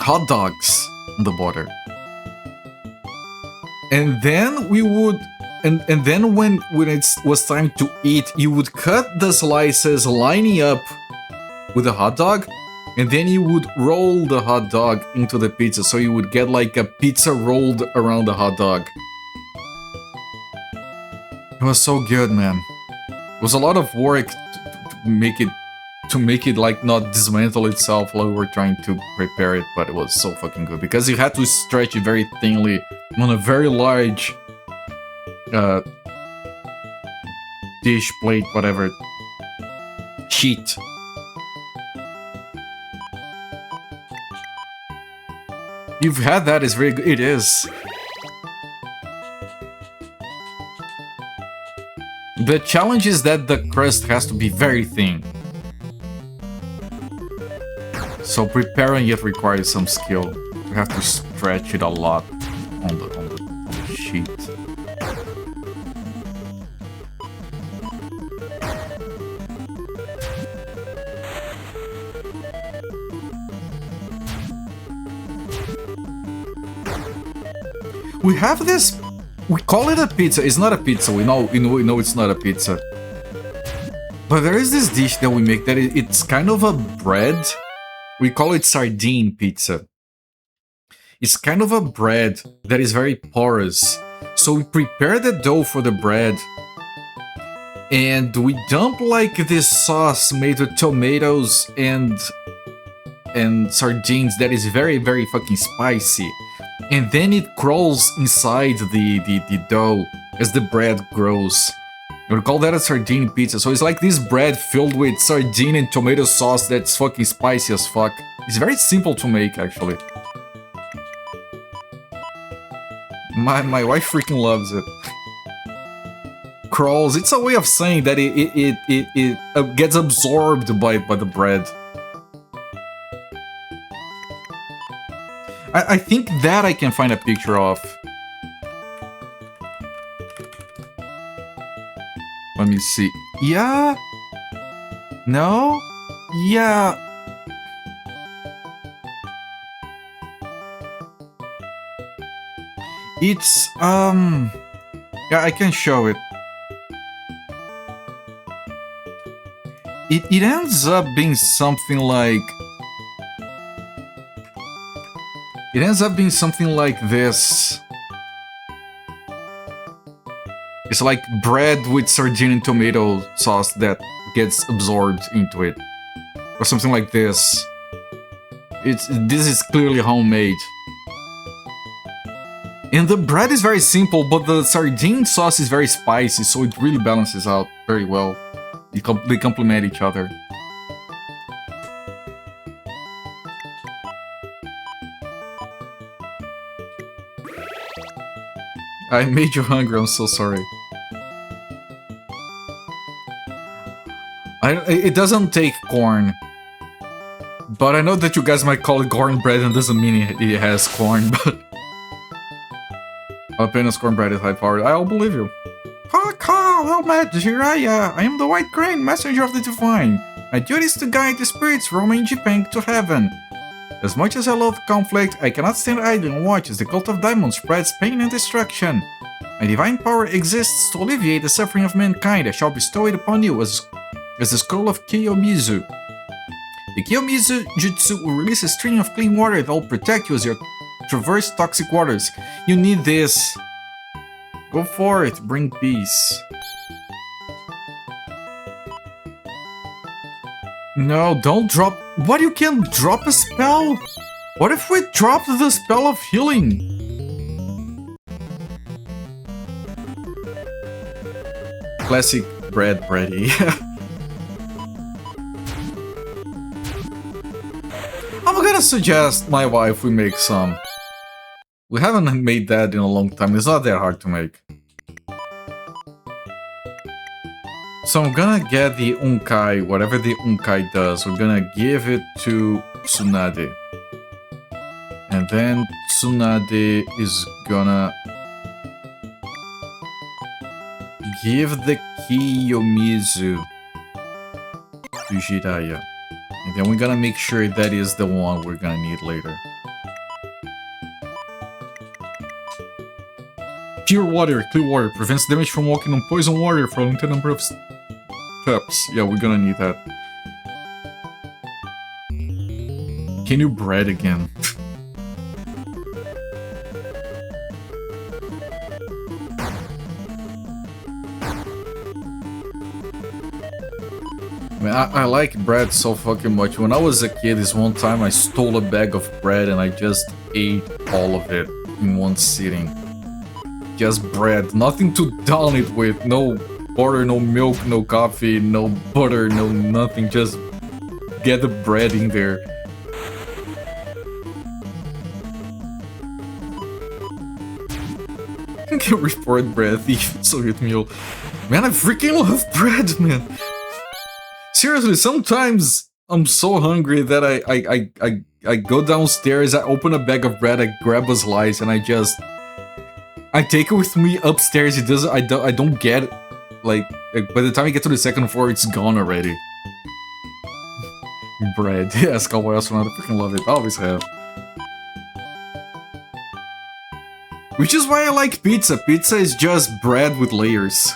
hot dogs on the border. And then we would, and then when it was time to eat, you would cut the slices lining up with a hot dog, and then you would roll the hot dog into the pizza, so you would get like a pizza rolled around the hot dog. It was so good, man. It was a lot of work to make it like not dismantle itself while we were trying to prepare it, but it was so fucking good because you had to stretch it very thinly on a very large dish, plate, whatever, sheet. You've had that, it's very good. It is. The challenge is that the crust has to be very thin. So preparing it requires some skill. You have to stretch it a lot on the sheet. We have this. We call it a pizza. It's not a pizza. We know it's not a pizza. But there is this dish that we make that it's kind of a bread. We call it sardine pizza. It's kind of a bread that is very porous. So we prepare the dough for the bread. And we dump like this sauce made with tomatoes and sardines that is very, very fucking spicy. And then it crawls inside the dough as the bread grows. We call that a sardine pizza. So it's like this bread filled with sardine and tomato sauce that's fucking spicy as fuck. It's very simple to make, actually. My wife freaking loves it. Crawls. It's a way of saying that it gets absorbed by the bread. I think that I can find a picture of. Let me see. Yeah? No? Yeah. It's, yeah, I can show it. It ends up being something like... It ends up being something like this. It's like bread with sardine and tomato sauce that gets absorbed into it. Or something like this. This is clearly homemade. And the bread is very simple, but the sardine sauce is very spicy, so it really balances out very well. They complement each other. I made you hungry, I'm so sorry. It doesn't take corn. But I know that you guys might call it cornbread and doesn't mean it has corn, but... Alpena's cornbread is high-powered. I'll believe you. Well met, Ziria. I am the White Crane, messenger of the Divine. My duty is to guide the spirits roaming Jipang to heaven. As much as I love conflict, I cannot stand idly and watch as the cult of diamonds spreads pain and destruction. My divine power exists to alleviate the suffering of mankind. I shall bestow it upon you as the scroll of Kiyomizu. The Kiyomizu Jutsu will release a stream of clean water that will protect you as you traverse toxic waters. You need this. Go for it, bring peace. No, don't drop... What, you can't drop a spell? What if we dropped the spell of healing? Classic bread ready. I'm gonna suggest my wife we make some. We haven't made that in a long time. It's not that hard to make. So I'm gonna get the Unkai, whatever the Unkai does, we're gonna give it to Tsunade. And then Tsunade is gonna give the Kiyomizu to Jiraiya. And then we're gonna make sure that is the one we're gonna need later. Pure water, clear water, prevents damage from walking on poison water for a limited number of steps. Yeah, we're gonna need that. Can you bread again? mean, I like bread so fucking much. When I was a kid, this one time I stole a bag of bread and I just ate all of it in one sitting. Just bread, nothing to down it with, no butter, no milk, no coffee, no butter, no nothing, just get the bread in there. I can report bread thief, Soviet meal. Man, I freaking love bread, man. Seriously, sometimes I'm so hungry that I go downstairs, I open a bag of bread, I grab a slice, and I take it with me upstairs. It doesn't. I don't get it. Like by the time I get to the second floor, it's gone already. Bread, yes, Cowboy Astronaut. I freaking love it. I always have. Which is why I like pizza. Pizza is just bread with layers.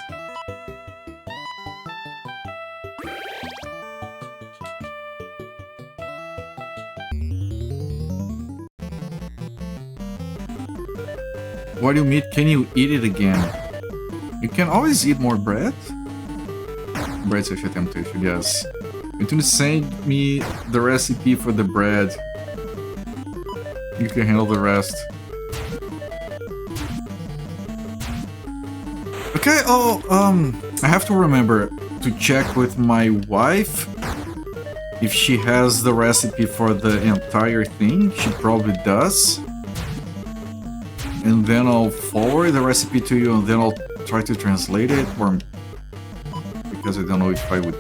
What do you mean? Can you eat it again? You can always eat more bread? Bread's such a temptation, yes. You need to send me the recipe for the bread. You can handle the rest. Okay, I have to remember to check with my wife if she has the recipe for the entire thing. She probably does. And then I'll forward the recipe to you, and then I'll try to translate it, or because I don't know if I would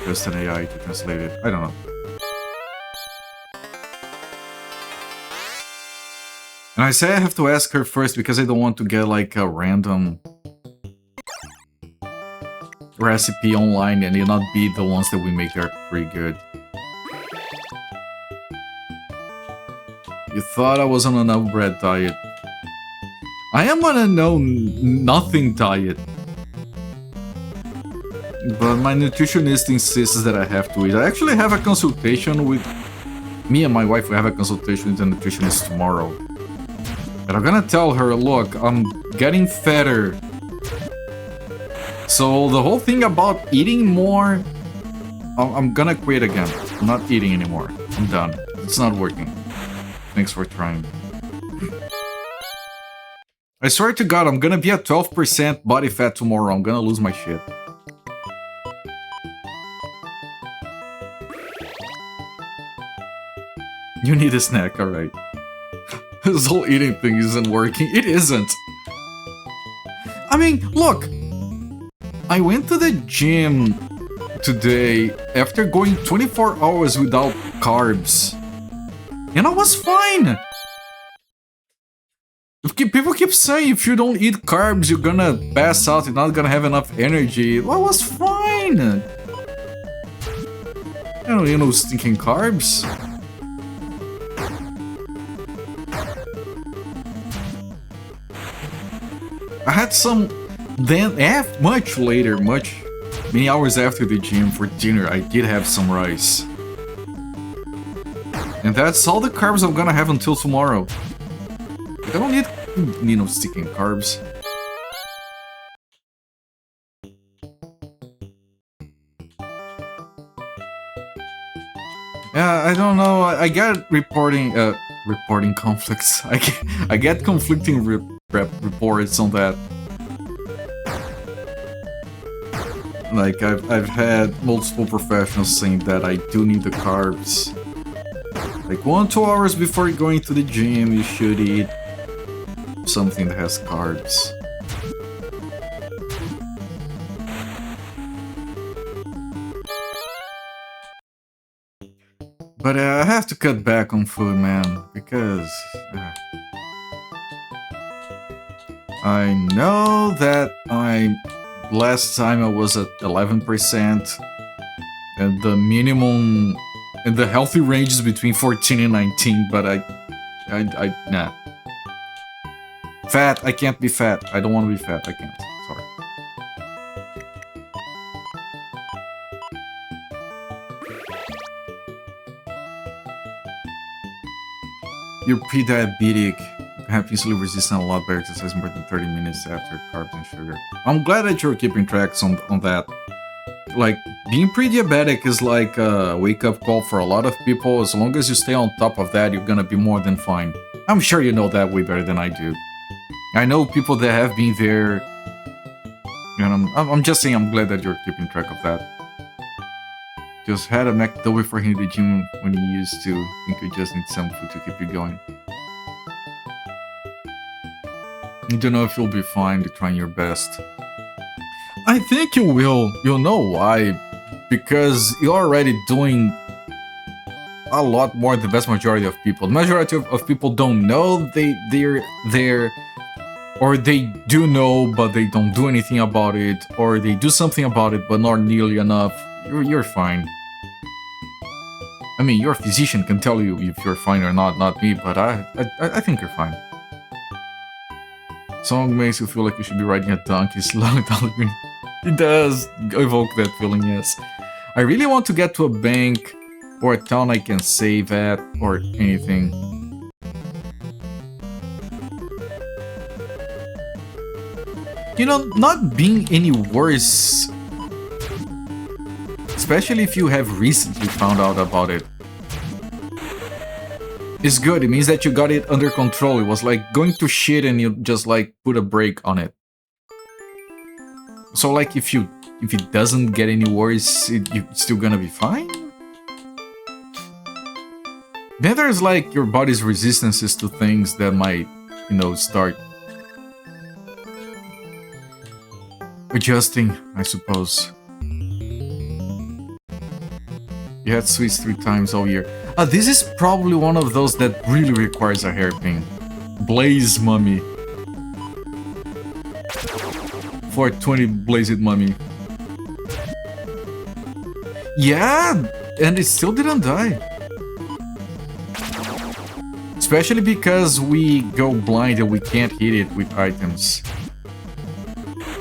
trust an AI to translate it. I don't know. And I say I have to ask her first because I don't want to get like a random recipe online and it not be the ones that we make that are pretty good. You thought I was on a no bread diet. I am on a no-nothing diet. But my nutritionist insists that I have to eat. I actually have a consultation with... Me and my wife will have a consultation with the nutritionist tomorrow. And I'm gonna tell her, look, I'm getting fatter. So the whole thing about eating more... I'm gonna quit again. I'm not eating anymore. I'm done. It's not working. Thanks for trying. I swear to God, I'm gonna be at 12% body fat tomorrow. I'm gonna lose my shit. You need a snack, alright. This whole eating thing isn't working. It isn't. I mean, look. I went to the gym today after going 24 hours without carbs. And I was fine. People keep saying if you don't eat carbs, you're gonna pass out, you're not gonna have enough energy. Well, I was fine. I don't need no stinking carbs. I had some, then much later, many hours after the gym for dinner, I did have some rice. And that's all the carbs I'm gonna have until tomorrow. I don't need no sticking carbs. Yeah, I don't know. I get reporting conflicts. I get conflicting reports on that. Like I've had multiple professionals saying that I do need the carbs. Like 1-2 hours before going to the gym, you should eat something that has carbs. But I have to cut back on food, man, because I know that last time I was at 11%, and the minimum and the healthy range is between 14 and 19, but nah. Fat, I can't be fat. I don't want to be fat. I can't. Sorry. You're pre-diabetic. You have insulin resistant a lot better exercise more than 30 minutes after carbs and sugar. I'm glad that you're keeping tracks on that. Like, Being pre-diabetic is like a wake-up call for a lot of people. As long as you stay on top of that, you're gonna be more than fine. I'm sure you know that way better than I do. I know people that have been there, and I'm just saying I'm glad that you're keeping track of that. Just had a McDouble for him in the gym when he used to. Think you just need some food to keep you going. You don't know if you'll be fine, you're trying your best. I think you will. You'll know why. Because you're already doing a lot more than the vast majority of people. The majority of people don't know they're there, or they do know but they don't do anything about it, or they do something about it but not nearly enough. You're fine. I mean, your physician can tell you if you're fine or not me, but I think you're fine. Song makes you feel like you should be riding a donkey slowly down the green. It does evoke that feeling, yes. I really want to get to a bank or a town I can save at or anything. You know, not being any worse, especially if you have recently found out about it, is good. It means that you got it under control. It was like going to shit and you just like put a break on it. So like if it doesn't get any worse, you're still gonna be fine? Then there's like your body's resistances to things that might, you know, start adjusting, I suppose. You had sweets 3 times all year. This is probably one of those that really requires a hairpin. Blaze Mummy. 420 Blazed Mummy. Yeah, and it still didn't die. Especially because we go blind and we can't hit it with items.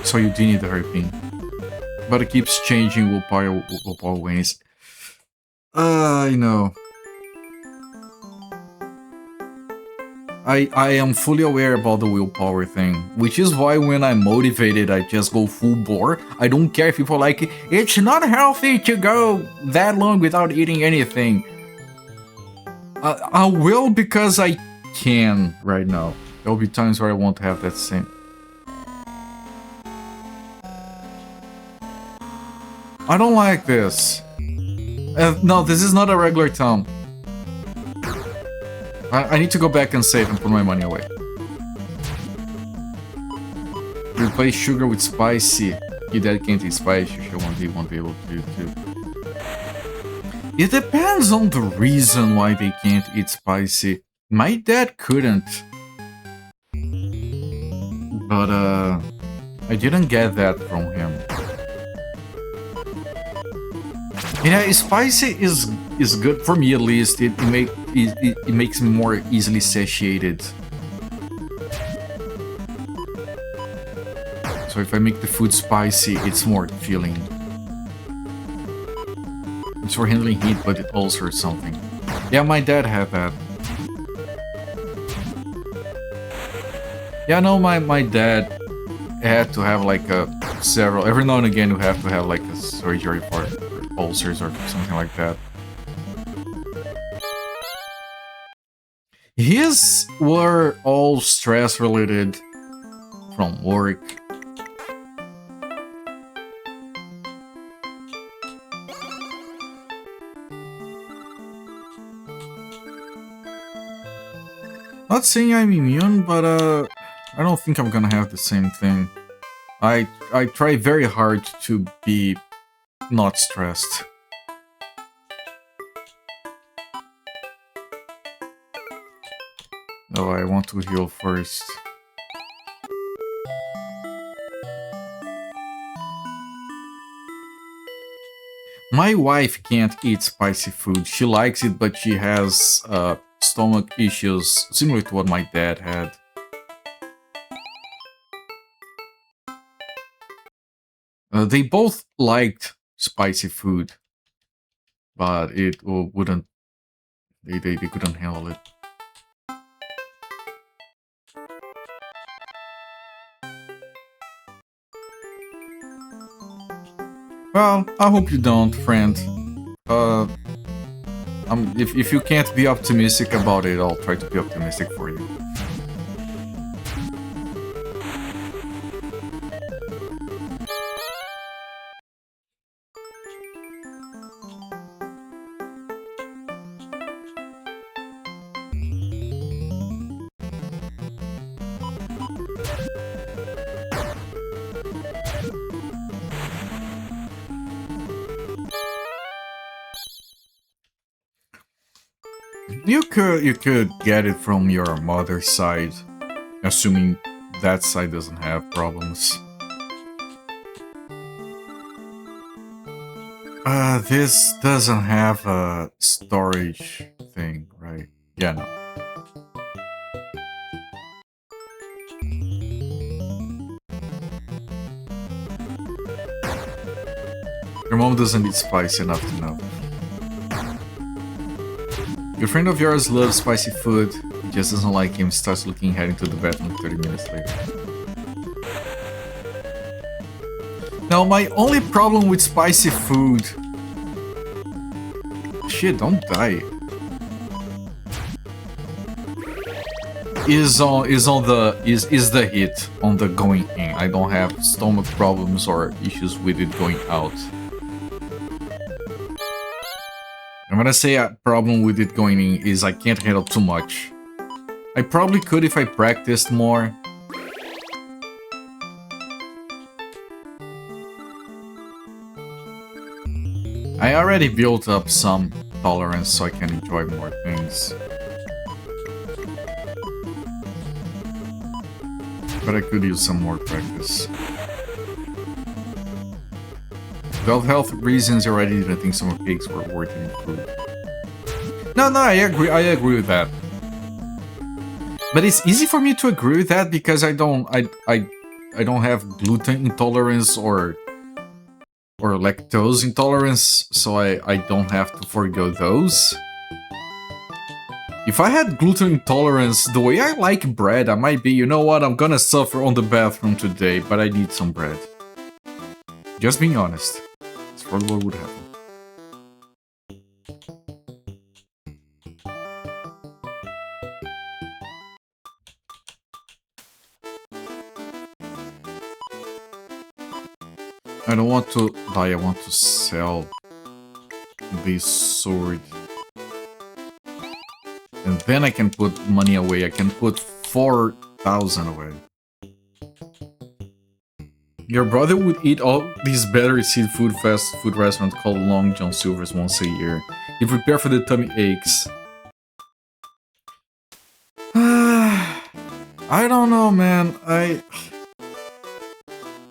So you do need the hairpin. But it keeps changing willpower ways. I know. I am fully aware about the willpower thing, which is why when I'm motivated, I just go full bore. I don't care if people are like, it's not healthy to go that long without eating anything. I will because I can right now. There will be times where I won't have that same. I don't like this. No, this is not a regular town. I need to go back and save and put my money away. Replace sugar with spicy. Your dad can't eat spicy, you won't be able to. It depends on the reason why they can't eat spicy. My dad couldn't. But I didn't get that from him. Yeah, spicy is good for me at least. It makes me more easily satiated. So if I make the food spicy, it's more filling. It's for handling heat, but it ulcers something. Yeah, my dad had that. Yeah, no, my dad had to have like several. Every now and again, you have to have like a surgery for ulcers or something like that. His were all stress related from work. Not saying I'm immune, but I don't think I'm gonna have the same thing. I try very hard to be not stressed. Oh, I want to heal first. My wife can't eat spicy food. She likes it, but she has stomach issues similar to what my dad had. They both liked spicy food, but it wouldn't. They couldn't handle it. Well, I hope you don't, friend. If you can't be optimistic about it, I'll try to be optimistic for you. You could get it from your mother's side, assuming that side doesn't have problems. This doesn't have a storage thing, right? Yeah, no. Your mom doesn't eat spicy enough to know. Your friend of yours loves spicy food, he just doesn't like him, starts looking heading to the bathroom 30 minutes later. Now, my only problem with spicy food... Shit, don't die. Is the hit on the going in. I don't have stomach problems or issues with it going out. I'm gonna say a problem with it going in is I can't handle too much. I probably could if I practiced more. I already built up some tolerance so I can enjoy more things. But I could use some more practice. Without health reasons, I already didn't think some pigs were worth any food. No, I agree with that. But it's easy for me to agree with that because I don't have gluten intolerance or lactose intolerance, so I don't have to forego those. If I had gluten intolerance, the way I like bread, I might be, you know what, I'm gonna suffer on the bathroom today, but I need some bread. Just being honest. That's probably what would happen. I don't want to die, I want to sell this sword. And then I can put money away, I can put 4,000 away. Your brother would eat all these battery seafood fast food restaurant called Long John Silver's once a year. He prepare for the tummy aches. I don't know, man. I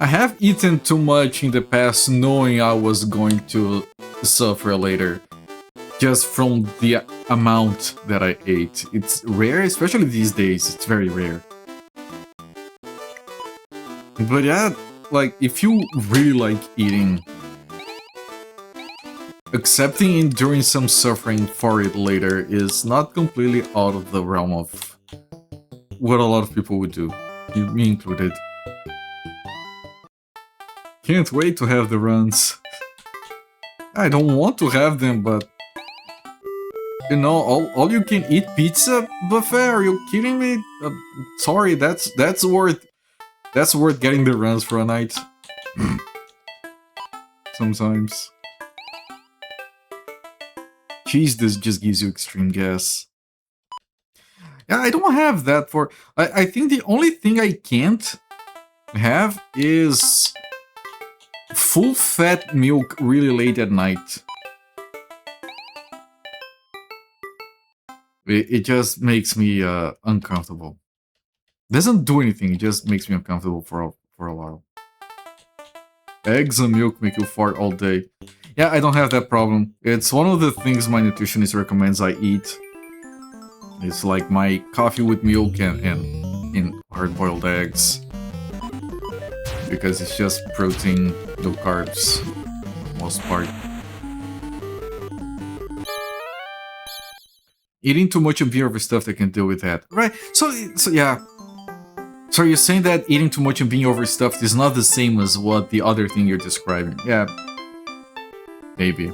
have eaten too much in the past knowing I was going to suffer later. Just from the amount that I ate. It's rare, especially these days. It's very rare. But yeah, like, if you really like eating, accepting enduring some suffering for it later is not completely out of the realm of what a lot of people would do, me included. Can't wait to have the runs. I don't want to have them, but you know, all you can eat pizza buffet? Are you kidding me? Sorry, that's worth getting the runs for a night. Sometimes. Cheese just gives you extreme gas. Yeah, I don't have that for... I think the only thing I can't have is full fat milk really late at night. It just makes me uncomfortable. Doesn't do anything, it just makes me uncomfortable for a while. Eggs and milk make you fart all day. Yeah, I don't have that problem. It's one of the things my nutritionist recommends I eat. It's like my coffee with milk and hard-boiled eggs. Because it's just protein, no carbs, for the most part. Eating too much and being overstuffed, I can deal with that. Right, so yeah. So you're saying that eating too much and being overstuffed is not the same as what the other thing you're describing. Yeah, Maybe.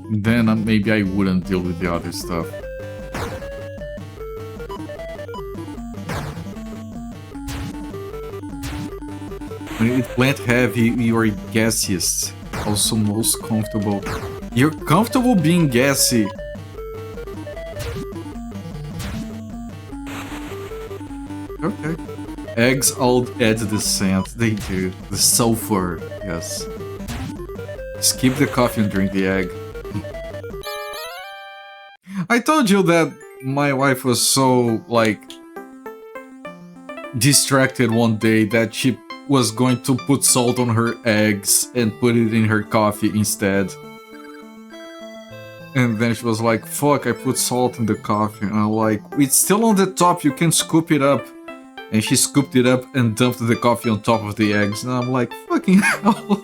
Then maybe I wouldn't deal with the other stuff. When you eat plant heavy, you are gaseous. Also most comfortable. You're comfortable being gassy. Okay. Eggs all add the scent. They do. The sulfur. Yes. Skip the coffee and drink the egg. I told you that my wife was so, like, distracted one day that she was going to put salt on her eggs and put it in her coffee instead. And then she was like, fuck, I put salt in the coffee. And I'm like, it's still on the top, you can scoop it up. And she scooped it up and dumped the coffee on top of the eggs. And I'm like, fucking hell.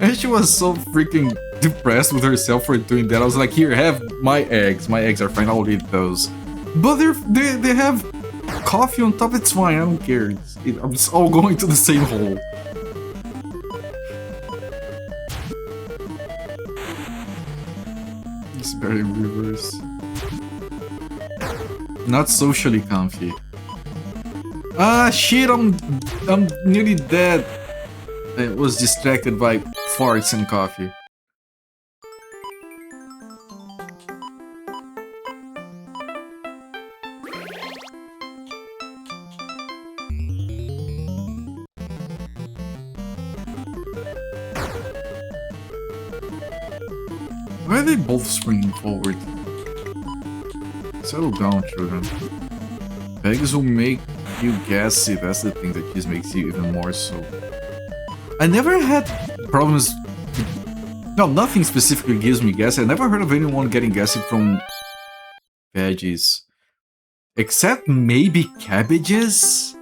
And she was so freaking depressed with herself for doing that. I was like, here, have my eggs. My eggs are fine, I'll eat those. But they have coffee on top, it's fine, I don't care. It's all going to the same hole. It's very reverse. Not socially comfy. Ah, shit, I'm nearly dead. I was distracted by farts and coffee. Why are they both springing forward? Settle down, children. Eggs will make you gassy, that's the thing that just makes you even more so. I never had problems... No, nothing specifically gives me gassy. I never heard of anyone getting gassy from veggies. Except maybe cabbages?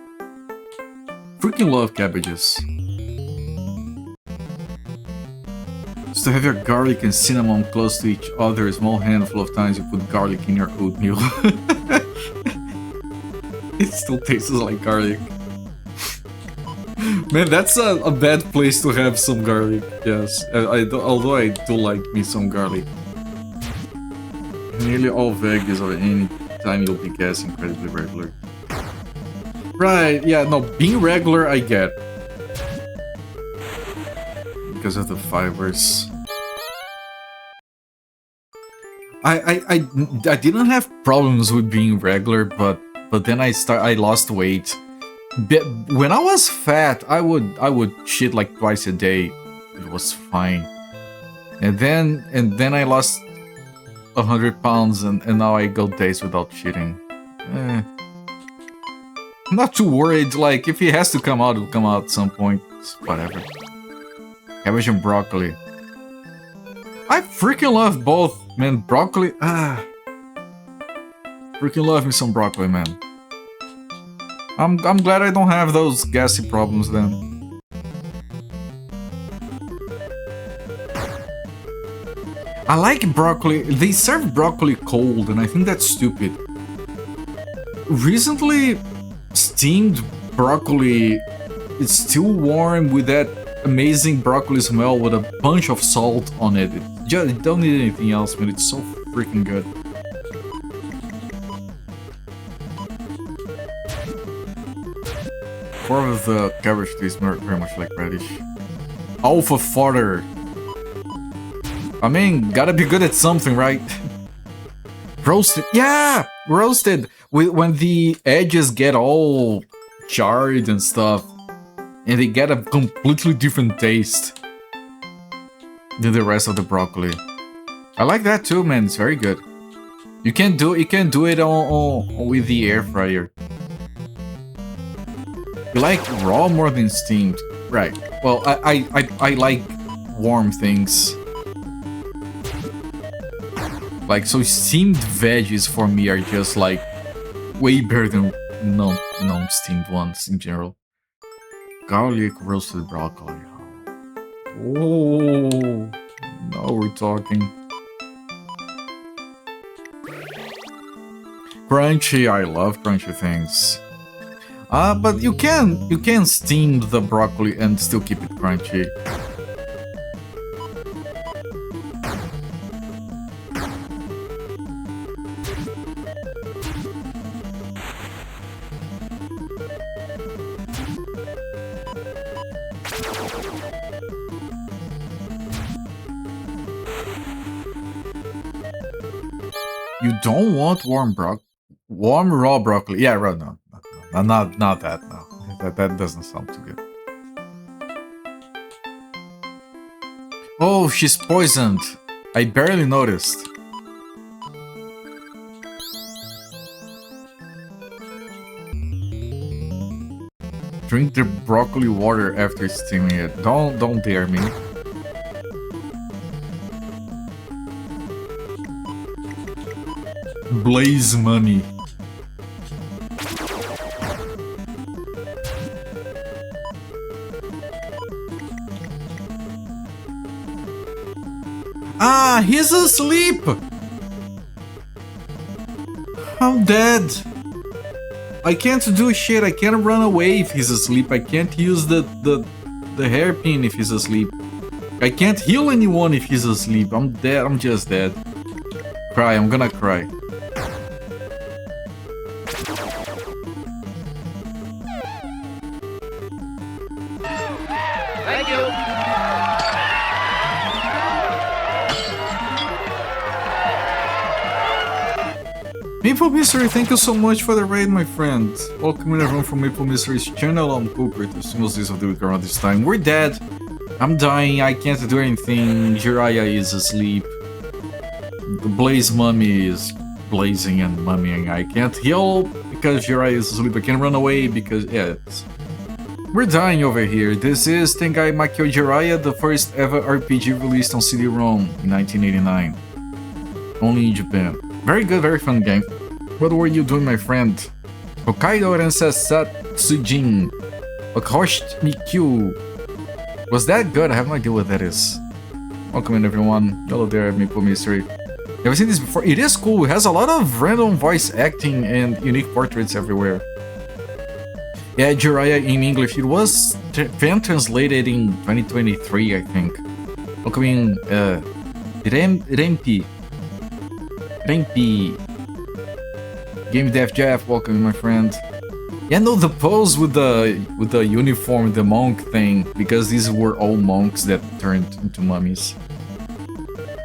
Freaking love cabbages. So have your garlic and cinnamon close to each other, a small handful of times you put garlic in your oatmeal. It still tastes like garlic. Man, that's a bad place to have some garlic, yes. Although I do like me some garlic. Nearly all veggies or any time you'll be gassing incredibly regular. Right, yeah, no, being regular I get. Because of the fibers. I didn't have problems with being regular, but then I lost weight. When I was fat, I would shit like twice a day. It was fine. And then I lost 100 pounds and now I go days without shitting. I'm not too worried, like if it has to come out, it'll come out at some point. It's whatever. Cabbage and broccoli. I freaking love both, man. Broccoli, freaking love me some broccoli, man. I'm glad I don't have those gassy problems then. I like broccoli. They serve broccoli cold, and I think that's stupid. Recently, steamed broccoli is still warm with that amazing broccoli smell with a bunch of salt on it. It don't need anything else, man. It's so freaking good. Part of the cabbage tastes very much like radish. Alpha fodder. I mean, gotta be good at something, right? Roasted. Yeah! Roasted! When the edges get all charred and stuff. And they get a completely different taste than the rest of the broccoli. I like that too, man. It's very good. You can do it on with the air fryer. You like raw more than steamed, right? Well, I like warm things. Like, so steamed veggies for me are just like way better than non-steamed ones in general. Garlic roasted broccoli. Oh, now we're talking. Crunchy, I love crunchy things. But you can steam the broccoli and still keep it crunchy. You don't want warm raw broccoli. Yeah, right. No, not that. No, that doesn't sound too good. Oh, she's poisoned. I barely noticed. Drink the broccoli water after steaming it. Don't dare me. Blaze money. Ah, he's asleep. I'm dead. I can't do shit. I can't run away if he's asleep. I can't use the hairpin if he's asleep. I can't heal anyone if he's asleep. I'm dead. I'm just dead. Cry. I'm gonna cry.
Thank you.
Maple Mystery, thank you so much for the raid, my friend. Welcome everyone from Maple Mystery's channel. I'm Cooper. The single days of the week around this time. We're dead. I'm dying. I can't do anything. Jiraiya is asleep. The Blaze Mummy is blazing and mummying. I can't heal because Jiraiya is asleep. I can't run away because we're dying over here. This is Tengai Makyō Jiraiya, the first ever RPG released on CD-ROM in 1989. Only in Japan. Very good, very fun game. What were you doing, my friend? Hokkaido Rensasatsujin. Okosht Mikyu. Was that good? I have no idea what that is. Welcome in, everyone. Hello there, Maple Mystery. Never seen this before. It is cool. It has a lot of random voice acting and unique portraits everywhere. Yeah, Jiraiya in English. It was fan translated in 2023, I think. Welcome in, Rempi. Game Dev Jeff, welcome my friend. Yeah, no, the pose with the uniform, the monk thing, because these were all monks that turned into mummies.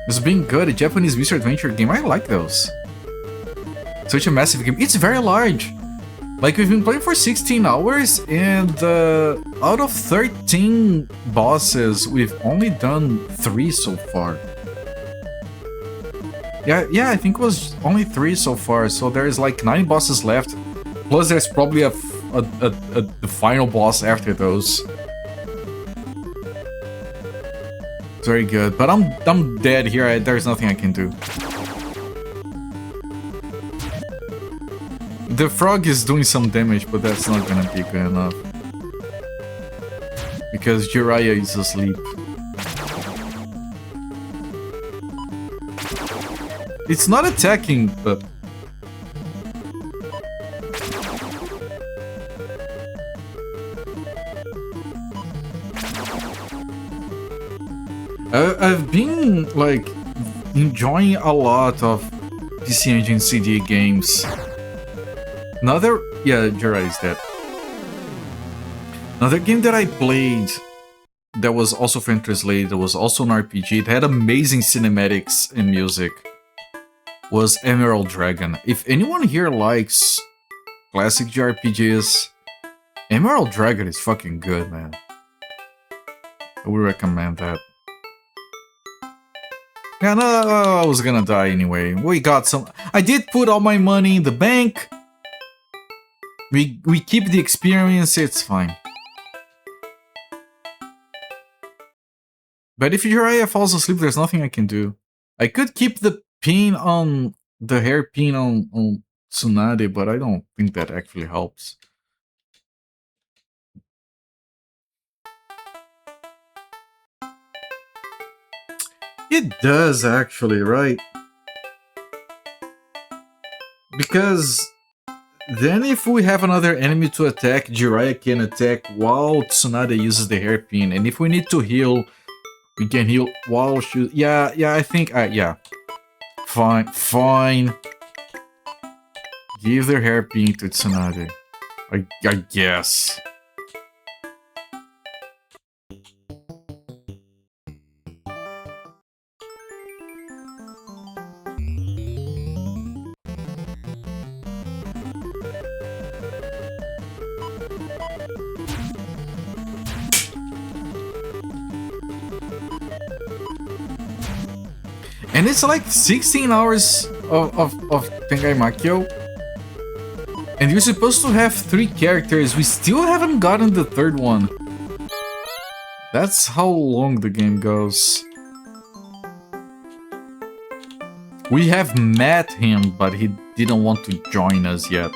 It's been good, a Japanese mystery adventure game. I like those. Such a massive game. It's very large. Like, we've been playing for 16 hours, and out of 13 bosses, we've only done 3 so far. Yeah, I think it was only 3 so far, so there's like 9 bosses left. Plus there's probably the final boss after those. Very good, but I'm dead here. There's nothing I can do. The frog is doing some damage, but that's not gonna be good enough. Because Jiraiya is asleep. It's not attacking, but... I've been, like, enjoying a lot of PC Engine CD games. Another... Yeah, Jiraiya is dead. Another game that I played that was also fan translated, that was also an RPG, it had amazing cinematics and music, was Emerald Dragon. If anyone here likes classic JRPGs, Emerald Dragon is fucking good, man. I would recommend that. Yeah, no, I was gonna die anyway. We got some... I did put all my money in the bank. We keep the experience, it's fine. But if Jiraiya falls asleep, there's nothing I can do. I could keep the pin on... the hairpin on Tsunade, but I don't think that actually helps. It does, actually, right? Because Then if we have another enemy to attack, Jiraiya can attack while Tsunade uses the hairpin. And if we need to heal, we can heal while she... Yeah, I think... yeah. Fine. Give the hairpin to Tsunade. I guess. And it's like 16 hours of Tengai Makyō. And you're supposed to have 3 characters. We still haven't gotten the 3rd one. That's how long the game goes. We have met him, but he didn't want to join us yet.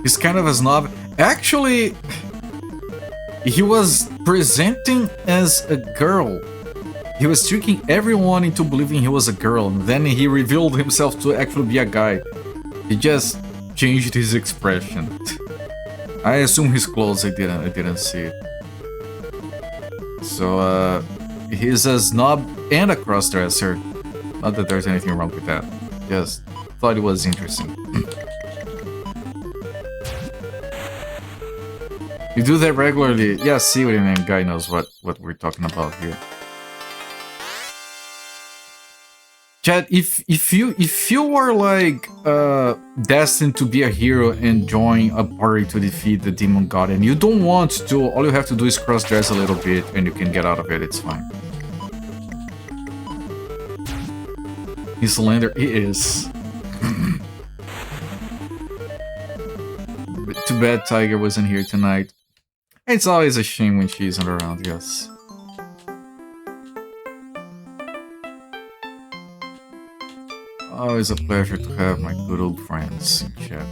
He's kind of a snob. Actually, he was presenting as a girl. He was tricking everyone into believing he was a girl. And then he revealed himself to actually be a guy. He just changed his expression. I assume his clothes. I didn't see it. So he's a snob and a crossdresser. Not that there's anything wrong with that. Just thought it was interesting. You do that regularly. Yeah, see what I mean. Guy knows what we're talking about here. Chad, if you were like destined to be a hero and join a party to defeat the demon god, and you don't want to, all you have to do is cross-dress a little bit and you can get out of it. It's fine. He's slender. He is. Too bad Tiger wasn't here tonight. It's always a shame when she isn't around, yes. Always a pleasure to have my good old friends in chat.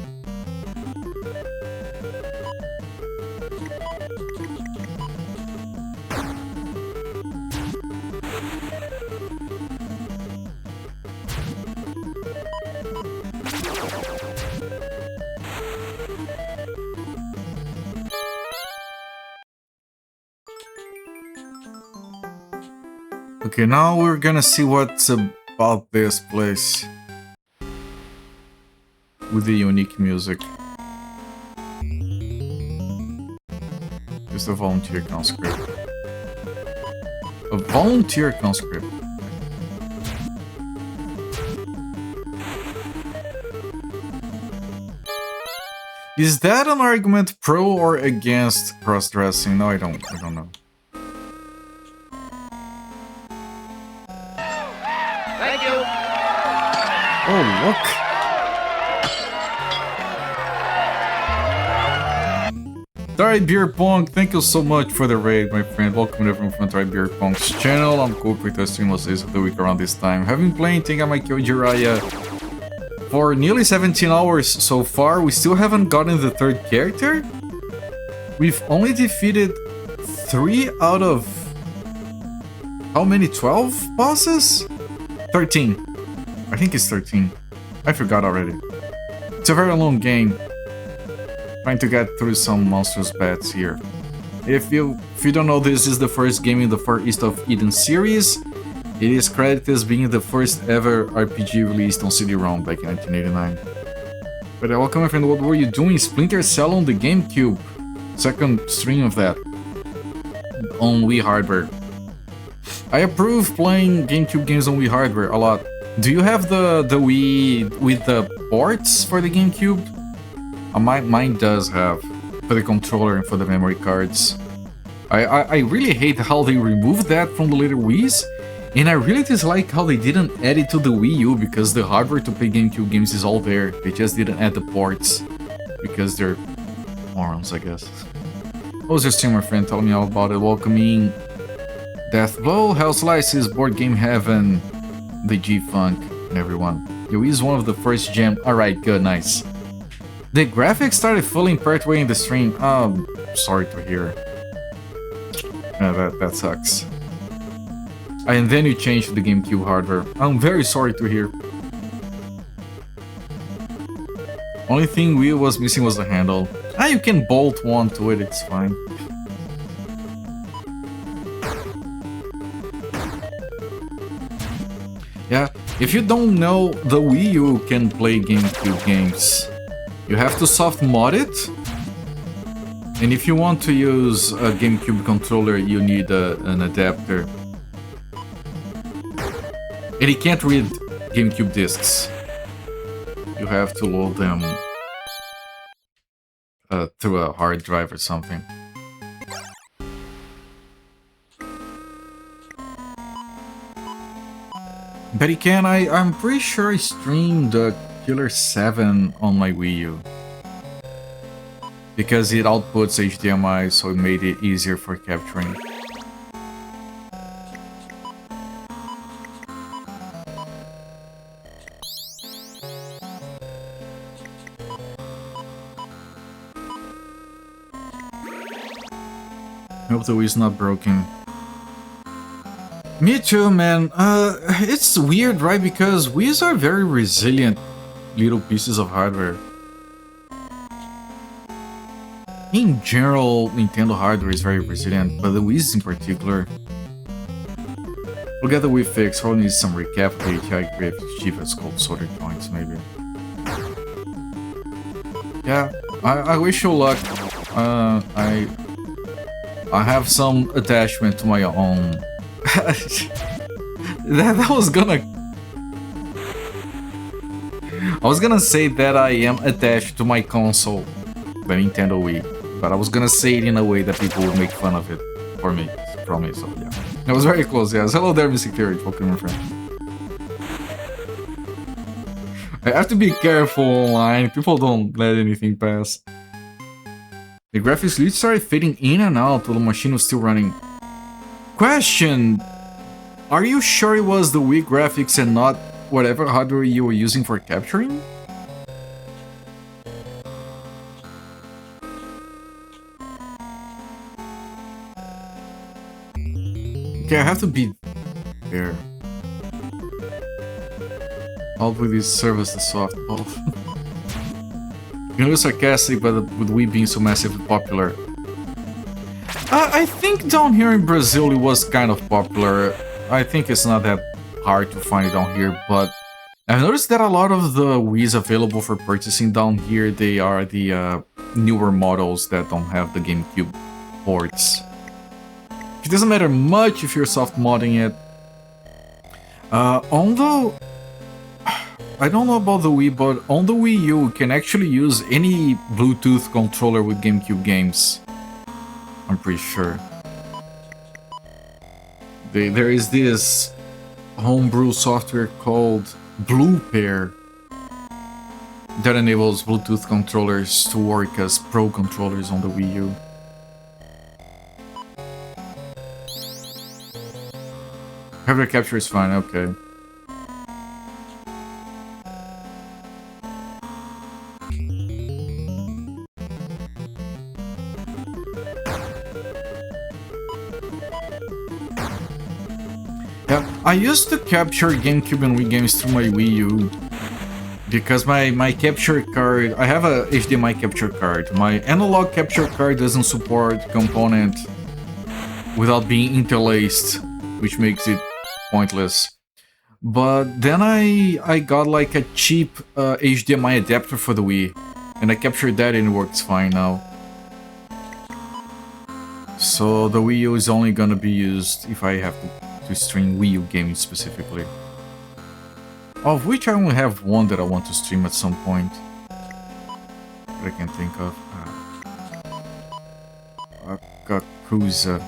Okay, now we're gonna see what's about this place with the unique music. Just a volunteer conscript. A volunteer conscript. Is that an argument pro or against cross-dressing? No, I don't know.
Thank you.
Oh, look. Try Beer Pong, thank you so much for the raid, my friend. Welcome everyone from Try Beer Pong's channel. I'm Coop with the stream most days of the week around this time. Have been playing Tengai Makyō Jiraiya for nearly 17 hours so far. We still haven't gotten the 3rd character. We've only defeated 3 out of... how many? 12 bosses? 13. I think it's 13. I forgot already. It's a very long game. Trying to get through some monstrous bats here. If you don't know, this is the first game in the Far East of Eden series. It is credited as being the first ever RPG released on CD-ROM back in 1989. But welcome my friend, what were you doing? Splinter Cell on the GameCube. Second stream of that. On Wii hardware. I approve playing GameCube games on Wii hardware a lot. Do you have the Wii with the ports for the GameCube? Mine does have, for the controller and for the memory cards. I really hate how they removed that from the later Wiis, and I really dislike how they didn't add it to the Wii U, because the hardware to play GameCube games is all there. They just didn't add the ports, because they're morons, I guess. What was your streamer friend? Tell me all about it. Welcoming Death Blow, Hell Slices, Board Game Heaven, the G-Funk, and everyone. Yo, he's one of the first gem. Alright, good, nice. The graphics started falling partway in the stream. Sorry to hear. That sucks. And then you changed the GameCube hardware. I'm very sorry to hear. Only thing Wii was missing was the handle. You can bolt one to it, it's fine. Yeah, if you don't know, the Wii U can play GameCube games. You have to soft mod it. And if you want to use a GameCube controller, you need an adapter. And it can't read GameCube discs. You have to load them through a hard drive or something. But it can, I'm pretty sure I streamed Killer 7 on my Wii U. Because it outputs HDMI, so it made it easier for capturing. I hope the Wii's not broken. Me too, man. It's weird, right? Because Wii's are very resilient little pieces of hardware. In general, Nintendo hardware is very resilient, but the Wii's in particular. We'll get the Wii fixed, probably needs some recap of the HI graphics, Chivas cold solder joints, maybe. Yeah, I wish you luck. I have some attachment to my own. that was gonna... I was gonna say that I am attached to my console, the Nintendo Wii, but I was gonna say it in a way that people would make fun of it for me, from me, so yeah. That was very close, yes. Hello there, Mr. Carriage, welcome, my friend. I have to be careful online, people don't let anything pass. The graphics lead started fading in and out while the machine was still running. Question! Are you sure it was the Wii graphics and not whatever hardware you were using for capturing? Okay, I have to be there. I'll really serve as the soft both. You know, sarcastic, but with Wii being so massively popular. I think down here in Brazil it was kind of popular. I think it's not that hard to find it down here, but I've noticed that a lot of the Wii's available for purchasing down here, they are the newer models that don't have the GameCube ports. It doesn't matter much if you're soft modding it. Although I don't know about the Wii, but on the Wii U, you can actually use any Bluetooth controller with GameCube games. I'm pretty sure. There is this homebrew software called Blue Pair that enables Bluetooth controllers to work as Pro controllers on the Wii U. Hardware capture is fine, okay. Yeah, I used to capture GameCube and Wii games through my Wii U because my capture card, I have a HDMI capture card. My analog capture card doesn't support component without being interlaced, which makes it pointless. But then I got like a cheap HDMI adapter for the Wii, and I captured that and it works fine now. So the Wii U is only gonna be used if I have to stream Wii U games specifically. Of which I only have one that I want to stream at some point. That I can think of. Akakuza.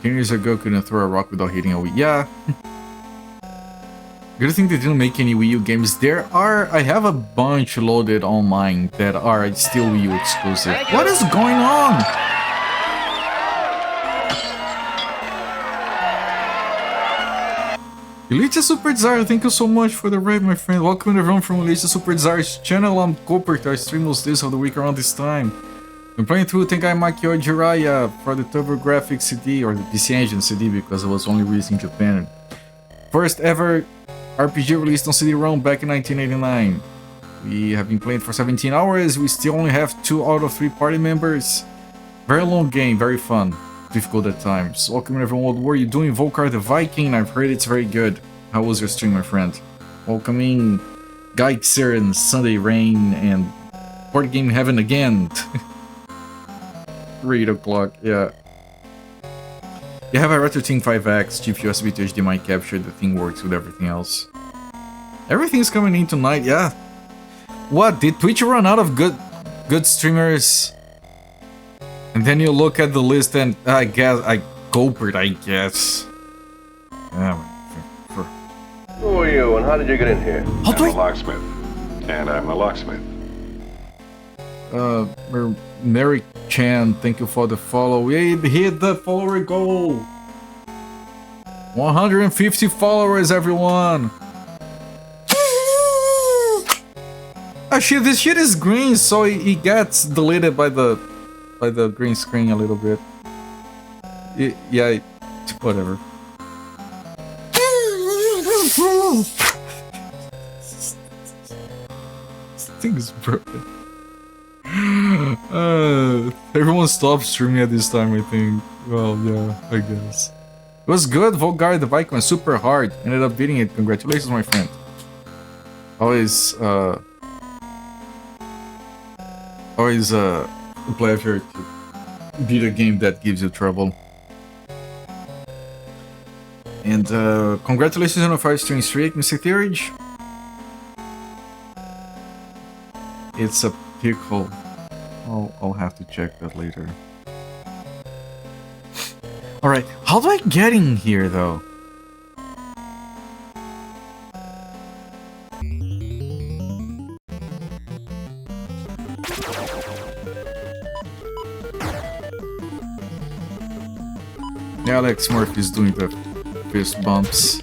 10 years ago, couldn't throw a rock without hitting a Wii. Yeah. Good thing they didn't make any Wii U games. I have a bunch loaded online that are still Wii U exclusive. What is going on? Elite Super Desire, thank you so much for the raid, my friend. Welcome everyone from Elite Super Desire's channel. I'm Copert. I stream most days of the week around this time. I'm playing through Tengai Makyō Ziria for the TurboGrafx CD, or the PC Engine CD, because it was only released in Japan. First ever RPG released on CD-ROM back in 1989. We have been playing for 17 hours. We still only have 2 out of 3 party members. Very long game, very fun. Difficult at times. Welcome everyone. What were you doing? Volcar the Viking. I've heard it's very good. How was your stream, my friend? Welcoming Geixer and Sunday Rain and Board Game Heaven again. 8 o'clock, yeah. You have a RetroTing 5X, chief USB to HDMI capture, the thing works with everything else. Everything's coming in tonight, yeah. What, did Twitch run out of good streamers? And then you look at the list and I guess, I guess.
Who are you and how did you get in here?
I'm a locksmith. And I'm a locksmith.
Mary Chan, thank you for the follow. We hit the follower goal. 150 followers, everyone. Oh shit, this shit is green, so it gets deleted by the green screen a little bit. Yeah, whatever. This thing is broken. Everyone stopped streaming at this time, I think. Well, yeah, I guess. It was good. Volgar the Viking was super hard. Ended up beating it. Congratulations, my friend. Always a pleasure to beat a game that gives you trouble. And congratulations on a 5-string streak, Mr. Theurge. It's a pickle. I'll have to check that later. Alright, how do I get in here though? Alex Murphy is doing the fist bumps.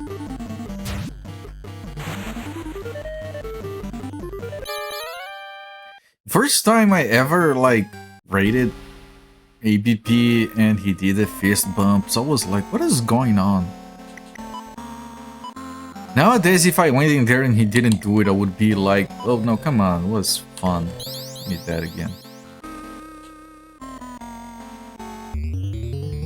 First time I ever like raided ABP and he did the fist bumps, I was like, what is going on? Nowadays, if I went in there and he didn't do it, I would be like, oh no, come on, it was fun. Need that again.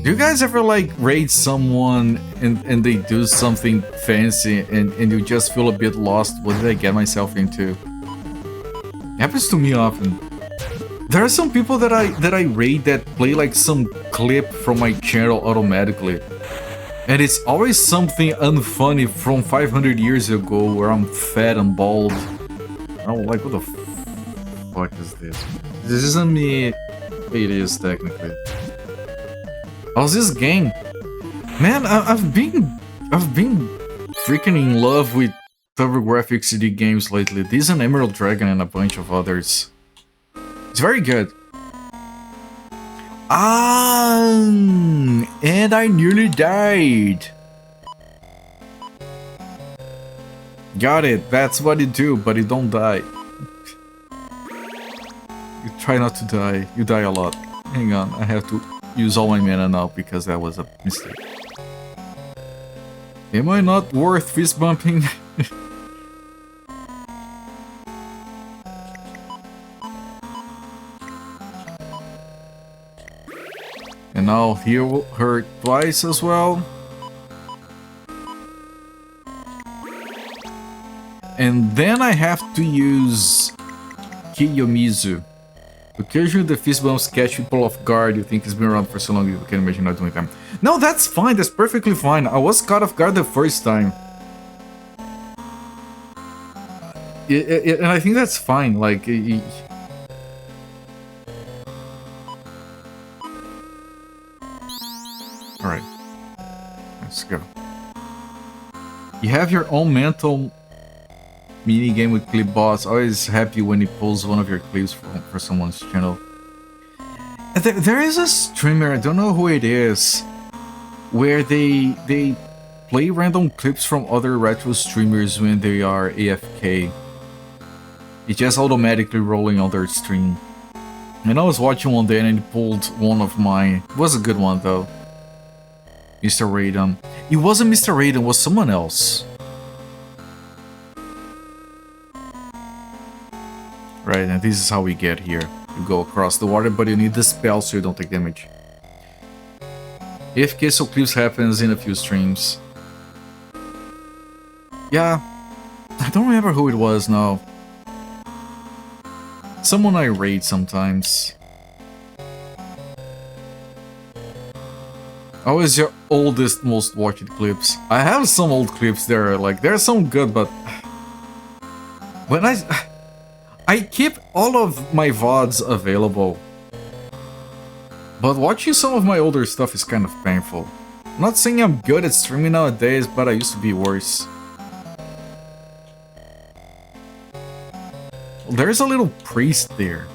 Do you guys ever like raid someone and they do something fancy and you just feel a bit lost? What did I get myself into? It happens to me often. There are some people that I raid that play like some clip from my channel automatically. And it's always something unfunny from 500 years ago where I'm fat and bald. I'm like, what the fuck is this? This isn't me. It is technically. How's this game? Man, I've been freaking in love with TurboGrafx CD games lately. This and Emerald Dragon and a bunch of others. It's very good. And I nearly died. Got it. That's what you do, but you don't die. You try not to die. You die a lot. Hang on, I have to use all my mana now because that was a mistake. Am I not worth fist bumping? And I'll heal her twice as well. And then I have to use Kiyomizu. Occasionally the fist bumps catch people off guard. You think it's been around for so long you can imagine not doing them. No, that's fine. That's perfectly fine. I was caught off guard the first time. And I think that's fine. Like... Alright. Let's go. You have your own mental mini game with clip boss. Always happy when he pulls one of your clips for someone's channel. And there is a streamer, I don't know who it is, where they play random clips from other retro streamers when they are AFK. It's just automatically rolling on their stream. And I was watching one day and it pulled one of mine. It was a good one though. Mr. Raiden. It wasn't Mr. Raiden, it was someone else. Right, and this is how we get here. You go across the water, but you need the spell so you don't take damage. AFK so clips happens in a few streams. Yeah, I don't remember who it was now. Someone I raid sometimes. Always your oldest, most watched clips. I have some old clips there, like there's some good, but when I keep all of my VODs available. But watching some of my older stuff is kind of painful. I'm not saying I'm good at streaming nowadays, but I used to be worse. There's a little priest there.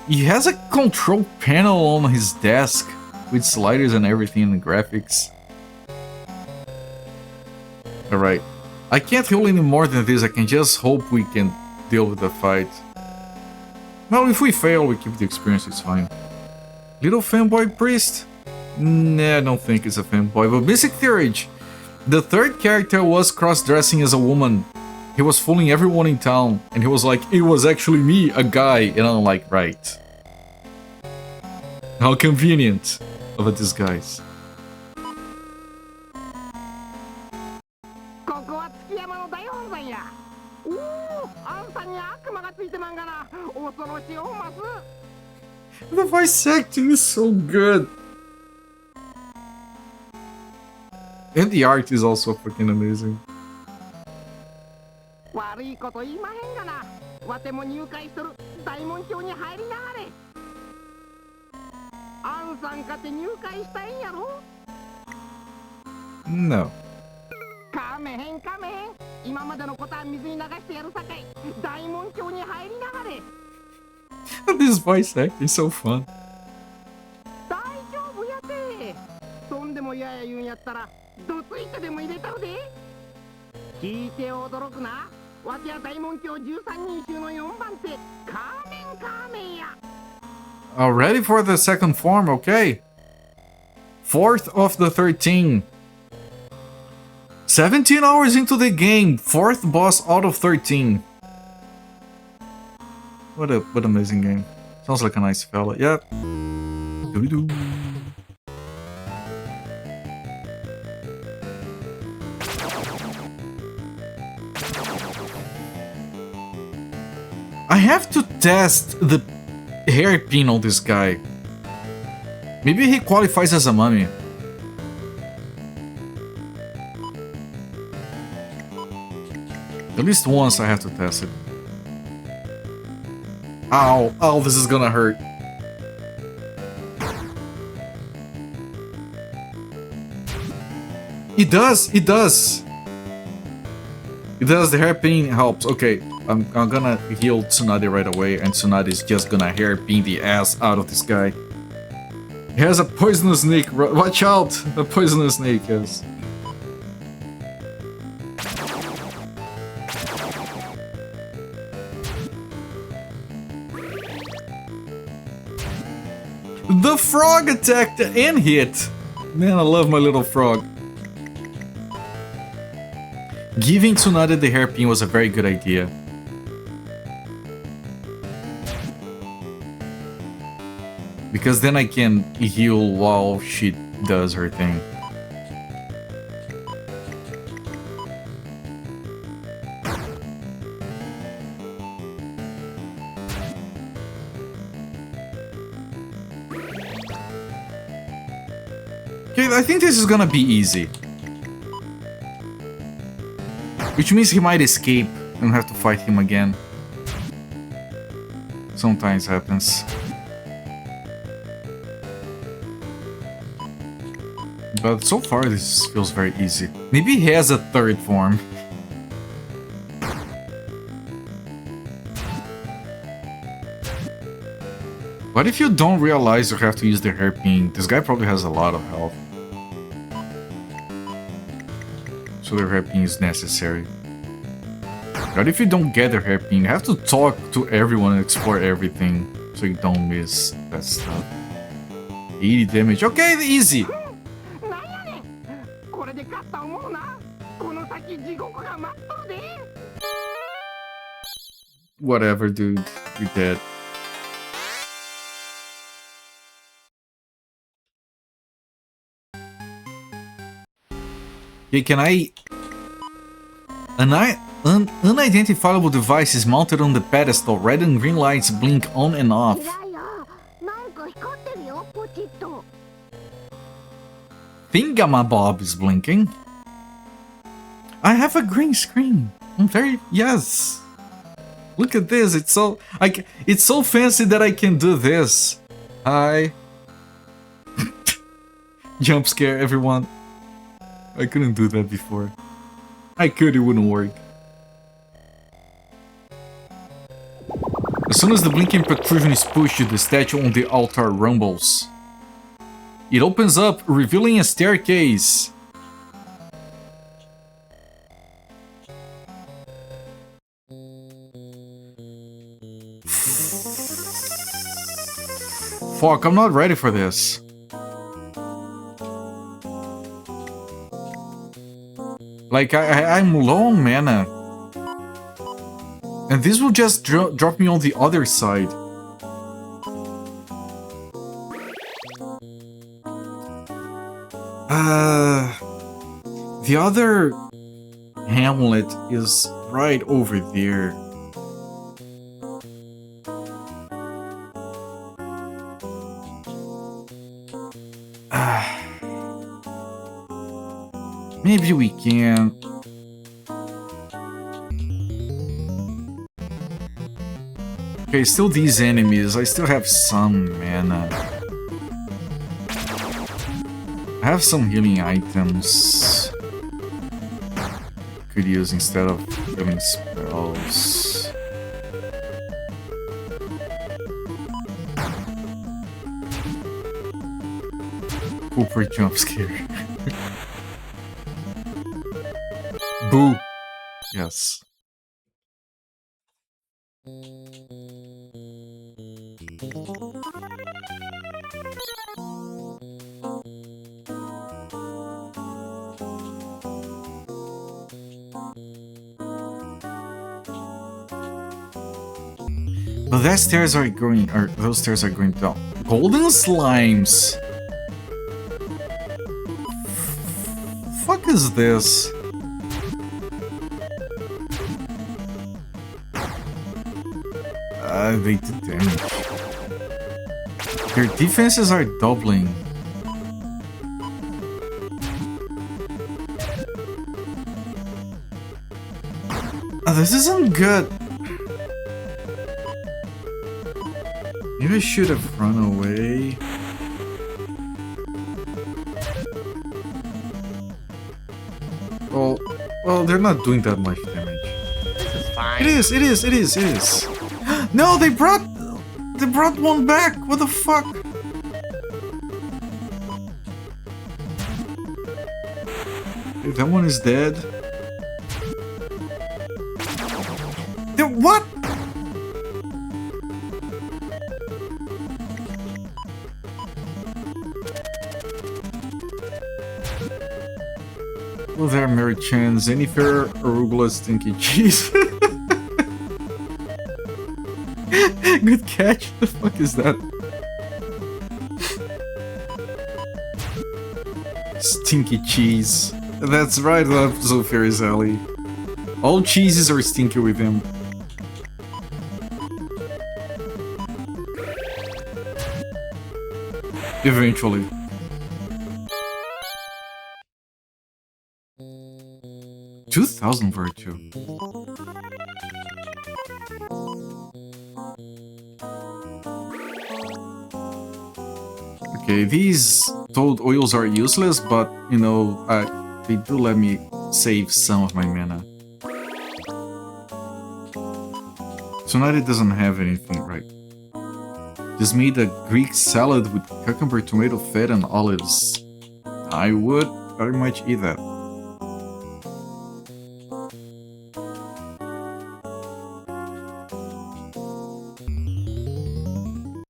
He has a control panel on his desk with sliders and everything in the graphics. Alright. I can't heal any more than this, I can just hope we can deal with the fight. Well, if we fail, we keep the experience, it's fine. Little fanboy priest? Nah, I don't think it's a fanboy, but Mystic Theurge. The third character was cross-dressing as a woman. He was fooling everyone in town, and he was like, it was actually me, a guy, and I'm like, right. How convenient of a disguise. The voice acting is so good. And the art is also fucking amazing. No. This voice acting is so fun. Ready for the second form, okay. 4th of the 13. 17 hours into the game, 4th boss out of 13. What amazing game. Sounds like a nice fella. Yep. Doo-doo. I have to test the hairpin on this guy. Maybe he qualifies as a mummy. At least once I have to test it. Ow, ow, this is gonna hurt. It does, it does. It does, the hairpin helps. Okay, I'm gonna heal Tsunade right away, and Tsunade is just gonna hairpin the ass out of this guy. He has a poisonous snake, watch out! A poisonous snake, yes. The frog attacked and hit! Man, I love my little frog. Giving Tsunade the hairpin was a very good idea. Because then I can heal while she does her thing. Okay, I think this is gonna be easy. Which means he might escape and have to fight him again. Sometimes happens. But so far, this feels very easy. Maybe he has a third form. What if you don't realize you have to use the hairpin? This guy probably has a lot of health. So the hairpin is necessary. What if you don't get the hairpin? You have to talk to everyone and explore everything so you don't miss that stuff. 80 damage. Okay, easy.
なんやねんこれで勝った思うなこの先地獄が待っとるで
Whatever, dude. You're dead. Okay, can I... An unidentifiable device is mounted on the pedestal. Red and green lights blink on and off.
なんか光ってるよポチッと
Thingamabob is blinking. I have a green screen. I'm very... Yes. Look at this. It's so... It's so fancy that I can do this. Hi. Jump scare, everyone. I couldn't do that before. I could, it wouldn't work. As soon as the blinking protrusion is pushed, the statue on the altar rumbles. It opens up, revealing a staircase. Fuck, I'm not ready for this. Like, I'm low on mana. And this will just drop me on the other side. The other hamlet is right over there. Maybe we can. Okay, still these enemies. I still have some mana. I have some healing items. Could use instead of healing spells. Cooper jump scare. Boo. Yes. But that stairs are going, or those stairs are going down. Golden slimes. Fuck is this? They did damage. Their defenses are doubling. Oh, this isn't good. Maybe I should have run away. Well, they're not doing that much damage.
This is fine.
It is. No, they brought one back. What the fuck? Okay, that one is dead. What? Hello there, Mary Chan, Zennifer, Arugula, Stinky Cheese. Good catch. The fuck is that? Stinky cheese. That's right, love Zofiri's alley. All cheeses are stinky with him. Eventually. $2,000 virtue. Okay, these toad oils are useless, but you know, they do let me save some of my mana. So now it doesn't have anything, right? Just made a Greek salad with cucumber, tomato, feta, and olives. I would very much eat that.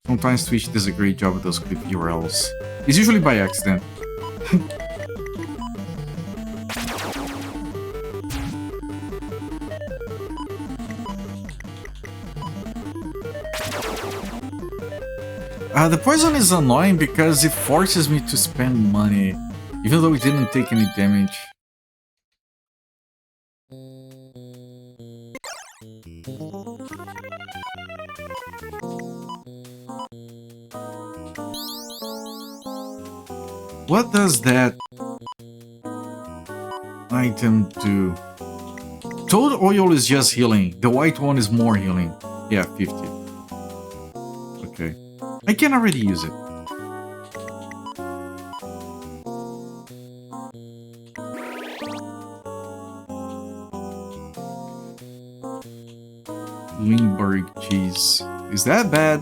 Sometimes Twitch does a great job with those clip URLs. It's usually by accident. The poison is annoying because it forces me to spend money, even though it didn't take any damage. What does that item do? Toad oil is just healing. The white one is more healing. Yeah, 50. Okay. I can already use it. Limburg cheese. Is that bad?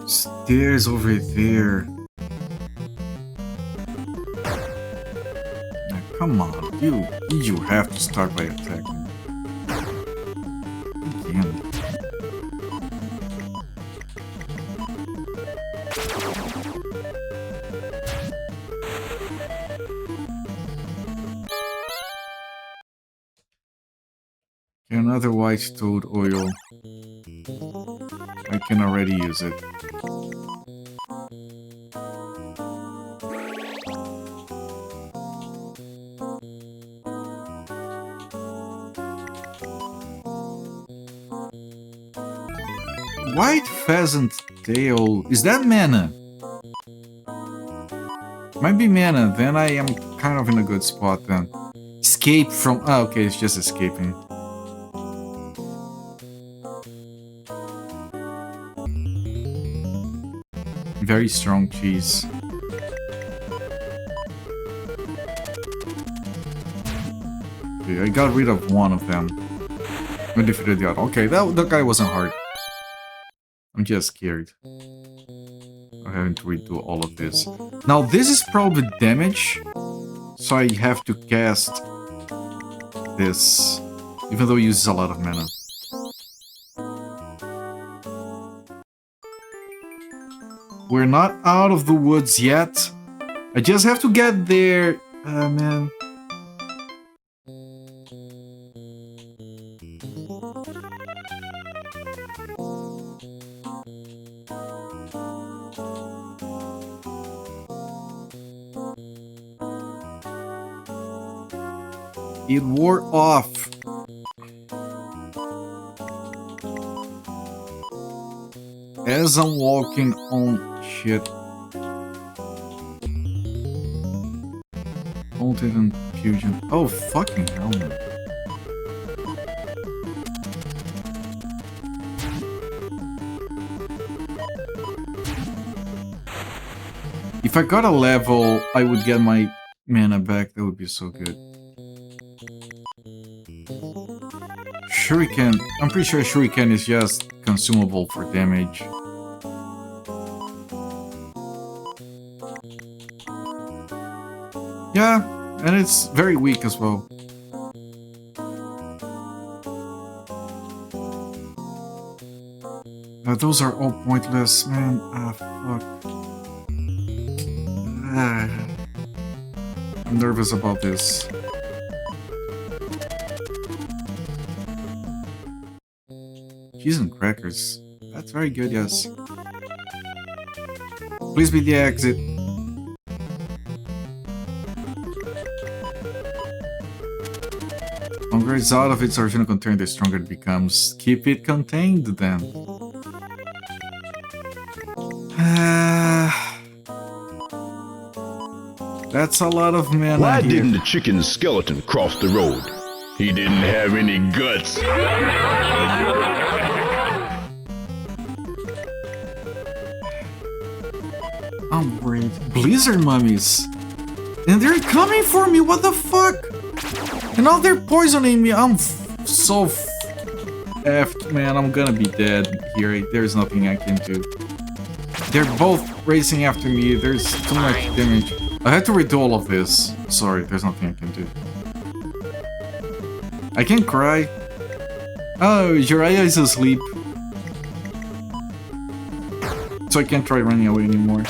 Stairs over there. Now, come on, you have to start by attacking. Again. Another white toad oil. I can already use it. White pheasant tail. Is that mana? Might be mana. Then I am kind of in a good spot then. Escape from... Oh, okay, it's just escaping. Very strong cheese. Okay, I got rid of one of them. I defeated the other. Okay, that guy wasn't hard. I'm just scared. I'm having to redo all of this. Now this is probably damage, so I have to cast this, even though it uses a lot of mana. We're not out of the woods yet. I just have to get there. Man. It wore off. As I'm walking on shit. Haunted Infusion. Oh, fucking hell, man. If I got a level, I would get my mana back. That would be so good. Shuriken. I'm pretty sure Shuriken is just consumable for damage. Yeah, and it's very weak as well. Those are all pointless, man. Fuck. I'm nervous about this. Cheese and crackers. That's very good, yes. Please be the exit. The longer it's out of its original container, the stronger it becomes. Keep it contained, then. That's a lot of mana.
Why
here.
didn't the chicken skeleton cross the road? He didn't have any guts.
I'm worried. Blizzard mummies! And they're coming for me, what the fuck? And now they're poisoning me, I'm so effed, man, I'm gonna be dead here, there's nothing I can do. They're both racing after me, there's too much damage. I had to redo all of this. Sorry, there's nothing I can do. I can't cry. Oh, Jiraiya is asleep. So I can't try running away anymore.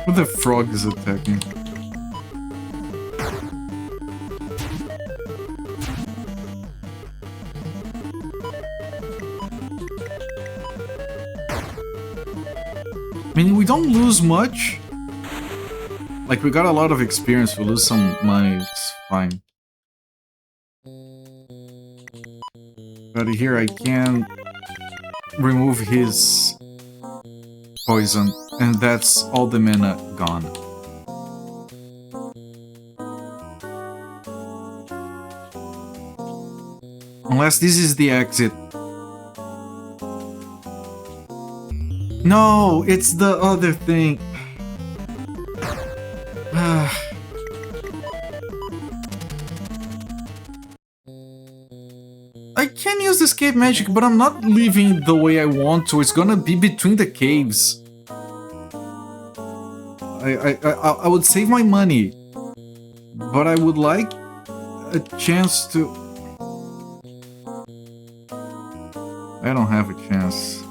What the frog is attacking? I mean, we don't lose much. Like, we got a lot of experience, we lose some money, it's fine. But here I can remove his poison, and that's all the mana gone. Unless this is the exit. No, it's the other thing. I can use escape magic, but I'm not leaving the way I want to. It's gonna be between the caves. I would save my money, but I would like a chance to... I don't have a chance.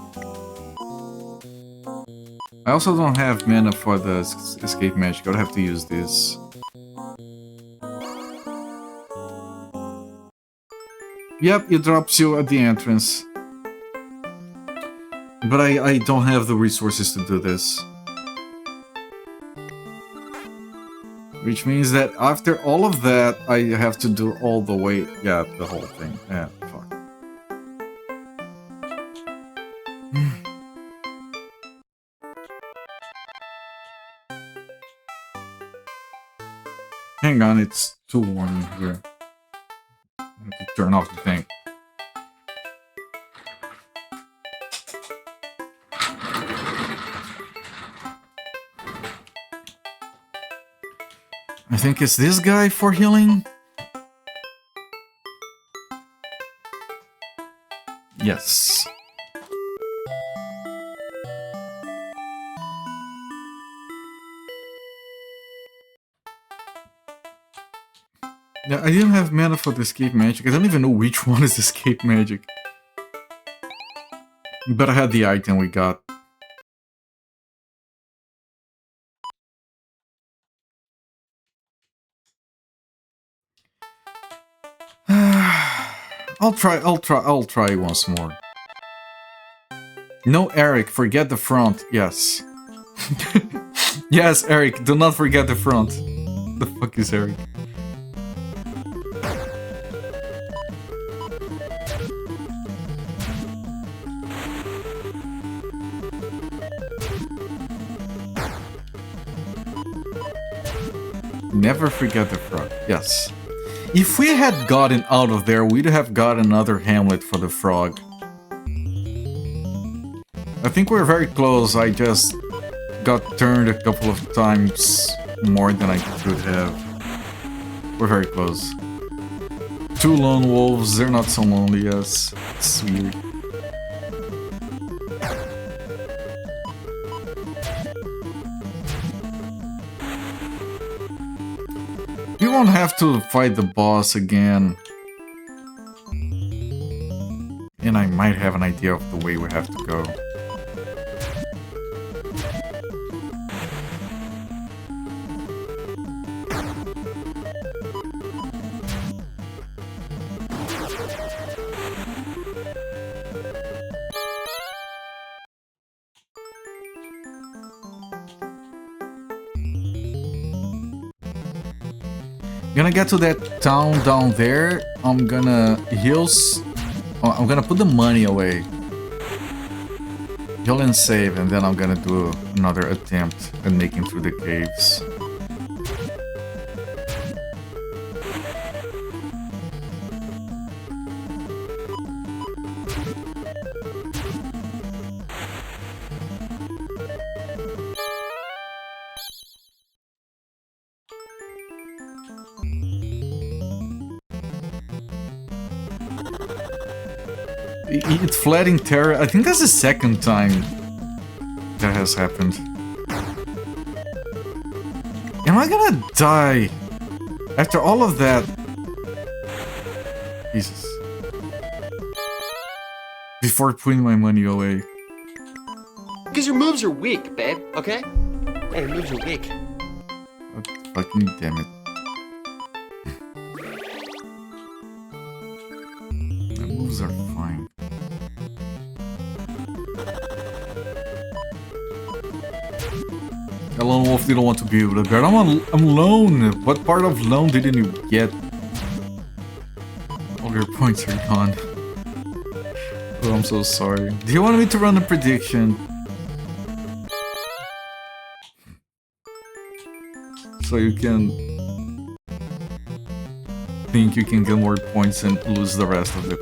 I also don't have mana for the escape magic. I'll have to use this. Yep, it drops you at the entrance. But I don't have the resources to do this. Which means that after all of that, I have to do all the way... Yeah, the whole thing. Yeah, fuck. Hang on, it's too warm in here. I have to turn off the thing. I think it's this guy for healing. Yes. Yeah, I didn't have mana for the escape magic. I don't even know which one is escape magic. But I had the item we got. I'll try once more. No, Eric, forget the front. Yes. Yes, Eric, do not forget the front. The fuck is Eric? Never forget the frog. Yes. If we had gotten out of there, we'd have got another Hamlet for the frog. I think we're very close. I just got turned a couple of times more than I could have. We're very close. Two lone wolves, they're not so lonely, yes. It's weird. We won't have to fight the boss again. And I might have an idea of the way we have to go. Gonna get to that town down there. I'm gonna heal. I'm gonna put the money away. Heal and save, and then I'm gonna do another attempt at making through the caves. it fled in terror. I think that's the second time that has happened. Am I gonna die after all of that? Jesus. Before putting my money away.
Because your moves are weak, babe, okay? Yeah, your moves are weak.
Oh, fucking damn it. My moves are fine. A lone wolf didn't want to be able to guard. I'm lone. What part of lone didn't you get? All your points are gone. Oh, I'm so sorry. Do you want me to run a prediction? So you can think you can get more points and lose the rest of it.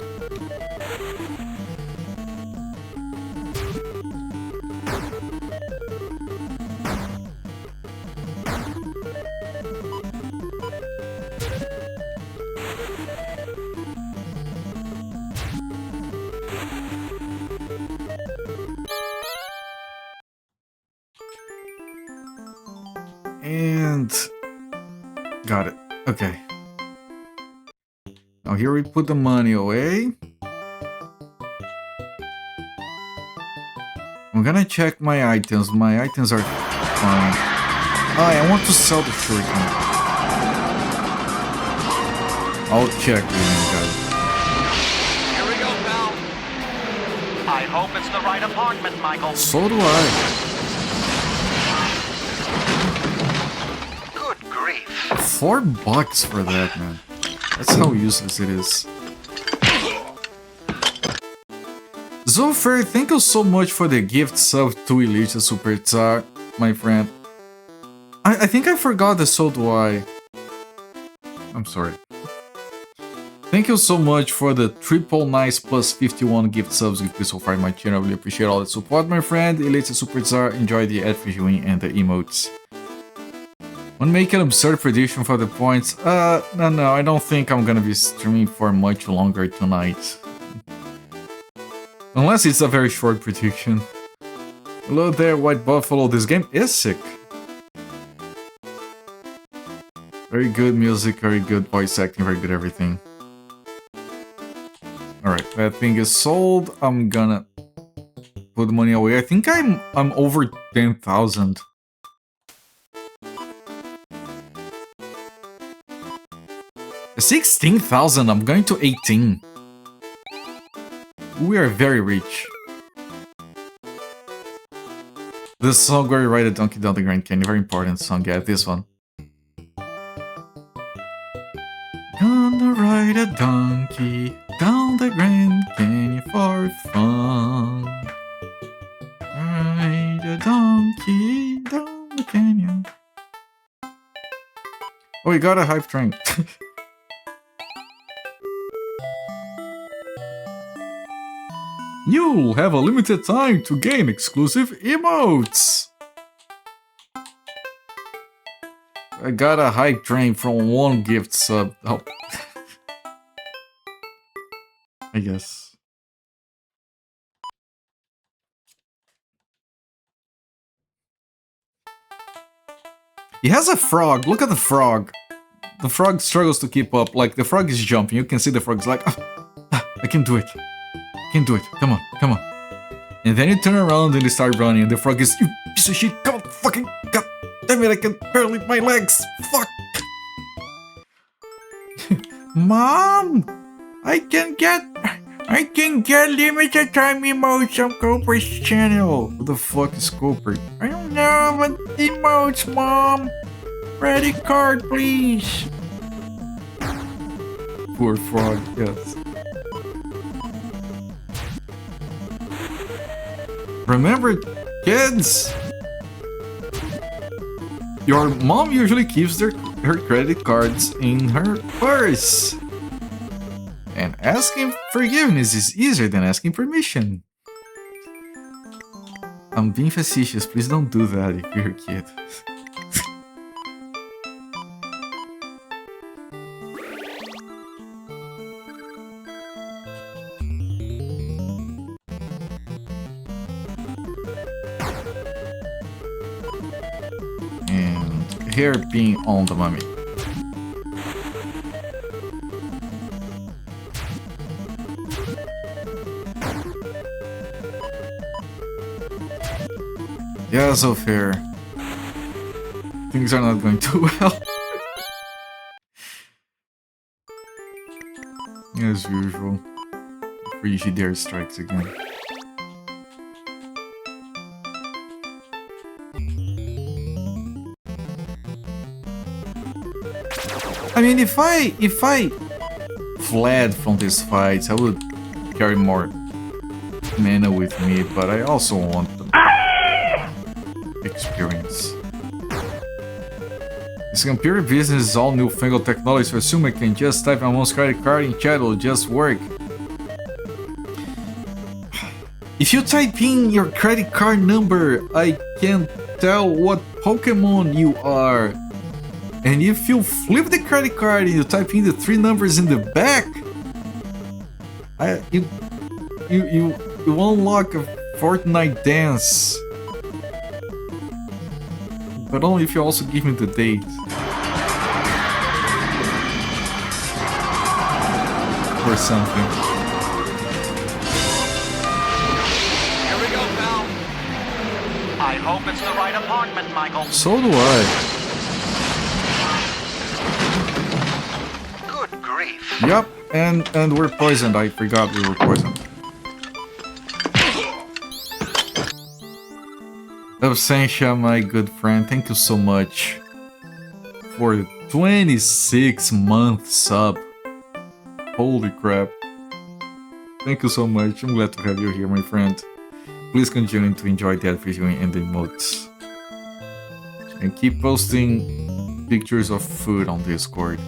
And got it. Okay. Now here we put the money away. I'm gonna check my items. My items are fine. Oh, I want to sell the shuriken. I'll check with you guys.
Here we go, pal. I hope it's the right apartment, Michael.
So do I. $4 for that, man. That's how useless it is. Zofer, thank you so much for the gift sub to Elite Super Tsar, my friend. I think I forgot the so do I. I'm sorry. Thank you so much for the triple nice plus 51 gift subs with me so far in my channel. I really appreciate all the support, my friend. Elite Super Tsar, enjoy the ad viewing and the emotes. Want to make an absurd prediction for the points? No, I don't think I'm gonna be streaming for much longer tonight. Unless it's a very short prediction. Hello there, White Buffalo. This game is sick. Very good music, very good voice acting, very good everything. Alright, that thing is sold. I'm gonna put the money away. I think I'm over 10,000. 16,000, I'm going to 18. We are very rich. This song where you ride a donkey down the Grand Canyon, very important song, yeah, this one. Gonna ride a donkey down the Grand Canyon for fun. Ride a donkey down the canyon. Oh, we got a hype train. You'll have a limited time to gain exclusive emotes! I got a hype train from one gift sub. Oh. I guess. He has a frog. Look at the frog. The frog struggles to keep up. Like, the frog is jumping. You can see the frog's like, I can do it. Can do it. Come on, come on. And then you turn around and you start running, and the frog is, you piece of shit, come on, fucking, god damn it, I can barely lift my legs, fuck. Mom, I can get limited time emotes on Cooper's channel. What the fuck is Cooper? I don't know, but emotes, Mom. Credit card, please. Poor frog, yes. Remember, kids, your mom usually keeps her credit cards in her purse. And asking forgiveness is easier than asking permission. I'm being facetious, please don't do that if you're a kid. hairpin on the mummy. Yeah, so fair. Things are not going too well. As usual. Frigidaire strikes again. I mean, if I fled from these fights, I would carry more mana with me, but I also want the experience. This computer business is all newfangled technology, so I assume I can just type my mom's credit card in chat, it'll just work. If you type in your credit card number, I can tell what Pokemon you are. And if you flip the credit card and you type in the 3 numbers in the back, you unlock a Fortnite dance. But only if you also give me the date. Or something.
Here we go, pal. I hope it's the right apartment, Michael.
So do I.
Good grief.
Yup, and we're poisoned. I forgot we were poisoned. Absentia, my good friend, thank you so much for 26 months sub. Holy crap. Thank you so much. I'm glad to have you here, my friend. Please continue to enjoy that video and the emotes. And keep posting pictures of food on Discord.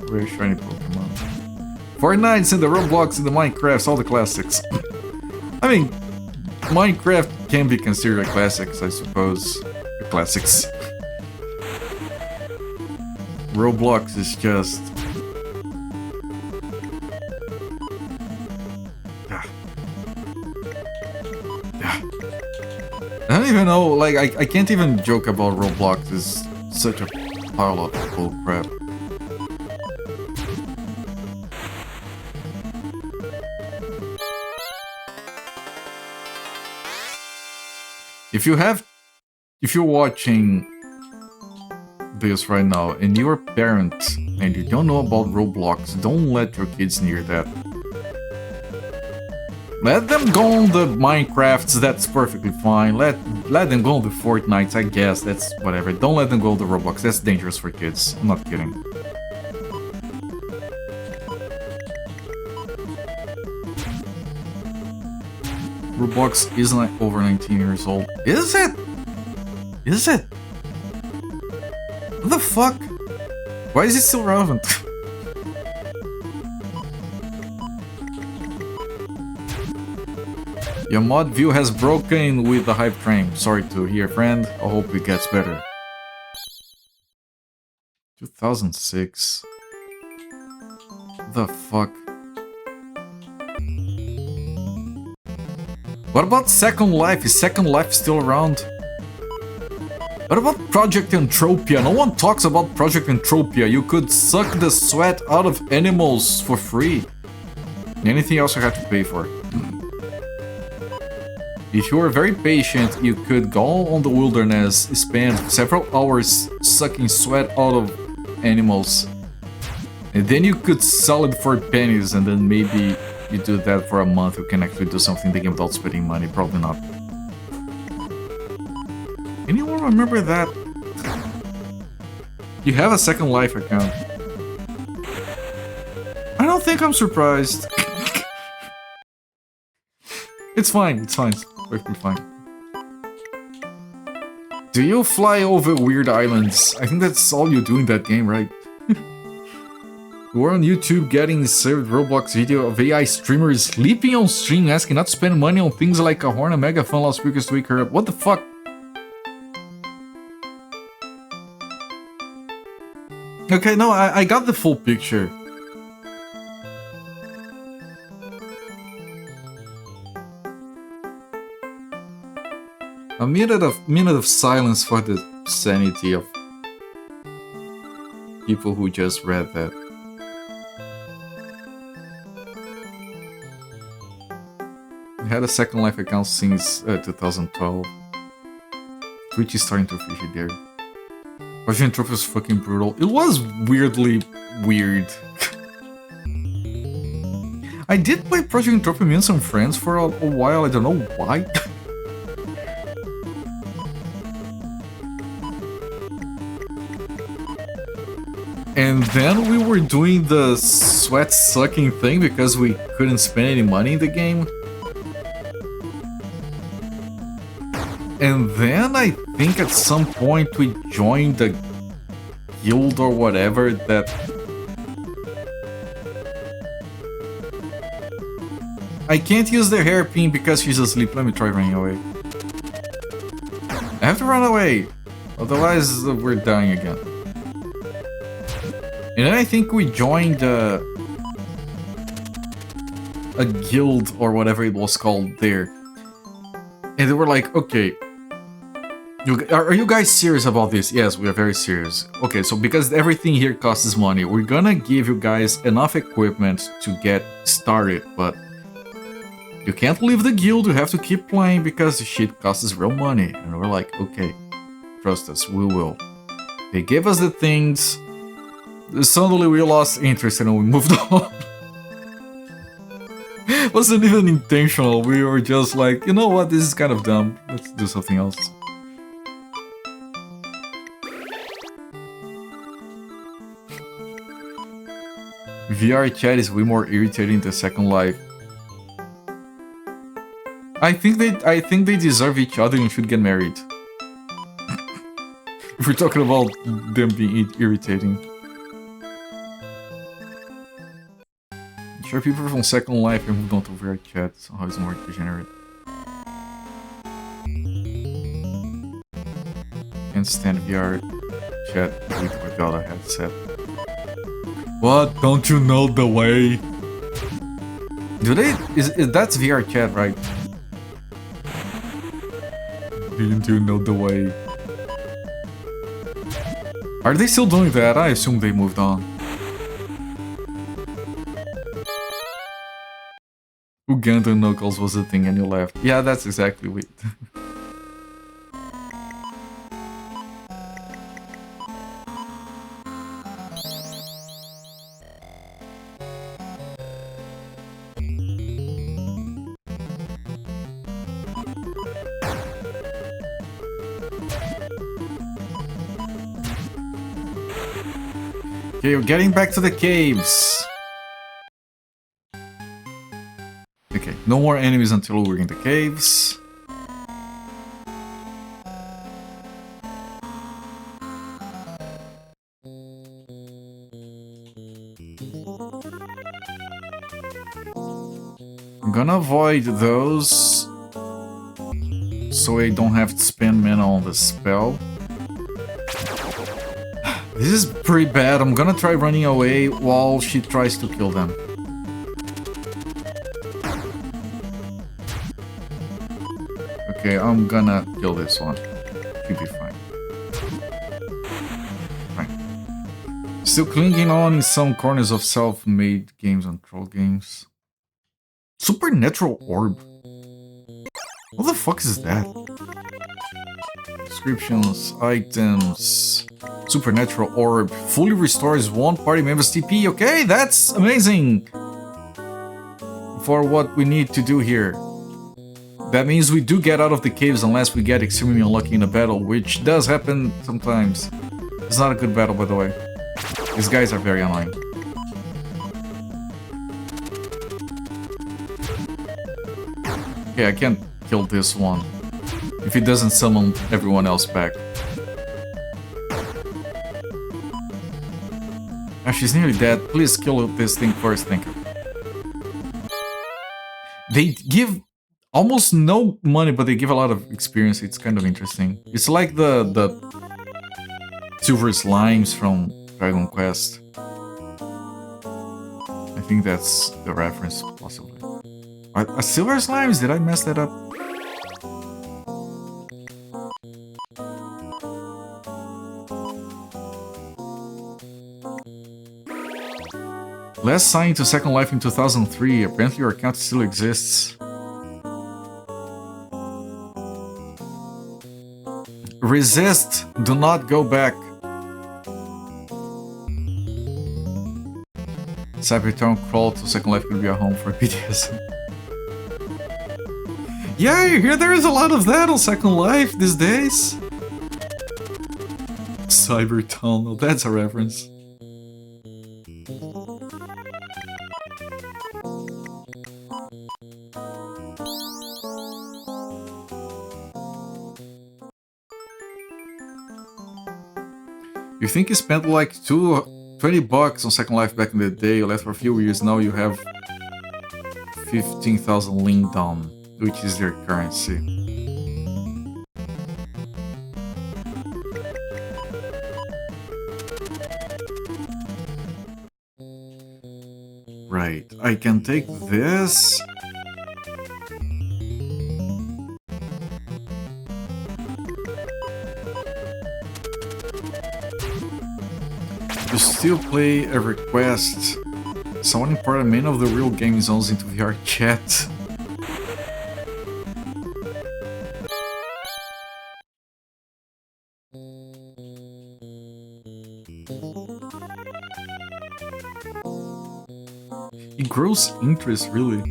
Very shiny Pokemon. Fortnite's in the Roblox, in the Minecrafts, all the classics. I mean, Minecraft can be considered a classics, I suppose. The classics. Roblox is just... I don't even know, like, I can't even joke about Roblox. It's such a pile of bullcrap. If you're watching this right now and you're a parent and you don't know about Roblox, don't let your kids near that. Let them go on the Minecrafts, that's perfectly fine. Let them go on the Fortnites, I guess, that's whatever. Don't let them go on the Roblox, that's dangerous for kids. I'm not kidding. Roblox isn't over 19 years old. Is it? Is it? What the fuck? Why is it still relevant? Your mod view has broken with the hype train. Sorry to hear, friend. I hope it gets better. 2006. The fuck? What about Second Life? Is Second Life still around? What about Project Entropia? No one talks about Project Entropia. You could suck the sweat out of animals for free. Anything else you have to pay for. If you were very patient, you could go on the wilderness, spend several hours sucking sweat out of animals. And then you could sell it for pennies, and then maybe you do that for a month, you can actually do something in the game without spending money. Probably not. Anyone remember that? You have a Second Life account. I don't think I'm surprised. It's fine, it's fine, it's perfectly fine. Do you fly over weird islands? I think that's all you do in that game, right? We're on YouTube getting served Roblox video of AI streamers sleeping on stream, asking not to spend money on things like a horn and megaphone loudspeakers to wake her up. What the fuck? Okay, no, I got the full picture. A minute of silence for the sanity of people who just read that. I had a Second Life account since 2012. Twitch is starting to fish it there. Project Trophy was fucking brutal. It was weirdly weird. I did play Project Trophy with some friends for a while, I don't know why. And then we were doing the sweat-sucking thing because we couldn't spend any money in the game. And then I think at some point we joined the guild or whatever that... I can't use the hairpin because she's asleep. Let me try running away. I have to run away, otherwise we're dying again. And then I think we joined a guild or whatever it was called there. And they were like, okay, are you guys serious about this? Yes, we are very serious. Okay, so because everything here costs money, we're gonna give you guys enough equipment to get started, but you can't leave the guild, you have to keep playing because the shit costs real money. And we're like, okay, trust us, we will. They gave us the things, suddenly we lost interest and we moved on. It wasn't even intentional, we were just like, you know what, this is kind of dumb, let's do something else. VR chat is way more irritating than Second Life. I think they deserve each other and should get married. If we're talking about them being irritating. I'm sure people from Second Life have moved on to VR chat, somehow it's more degenerate. Can't stand VR chat without a headset. What? Don't you know the way? Do they? That's VR chat, right? Didn't you know the way? Are they still doing that? I assume they moved on. Uganda Knuckles was a thing and you left. Yeah, that's exactly what. Okay, we're getting back to the caves. Okay, no more enemies until we're in the caves. I'm gonna avoid those so I don't have to spend mana on the spell. This is pretty bad. I'm gonna try running away while she tries to kill them. Okay, I'm gonna kill this one. Should be fine. Fine. Still clinging on in some corners of self-made games and troll games. Supernatural orb. What the fuck is that? Descriptions, items. Supernatural orb fully restores one party member's TP. Okay, that's amazing for what we need to do here. That means we do get out of the caves unless we get extremely unlucky in a battle, which does happen sometimes. It's not a good battle, by the way. These guys are very annoying. Okay, I can't kill this one if it doesn't summon everyone else back. Now she's nearly dead. Please kill this thing first, thank you. They give almost no money, but they give a lot of experience. It's kind of interesting. It's like the silver slimes from Dragon Quest. I think that's the reference, possibly. Are silver slimes? Did I mess that up? Last signed to Second Life in 2003. Apparently your account still exists. Resist! Do not go back. Cybertron crawl to Second Life could be a home for BDSM. Yeah, I hear there is a lot of that on Second Life these days. Cybertron, oh, that's a reference. You think you spent like $20 on Second Life back in the day, you left for a few years, now you have 15,000 lean down, which is their currency. Right, I can take this. To still play a request. Someone imported many of the real game zones into VR chat. It grows interest, really.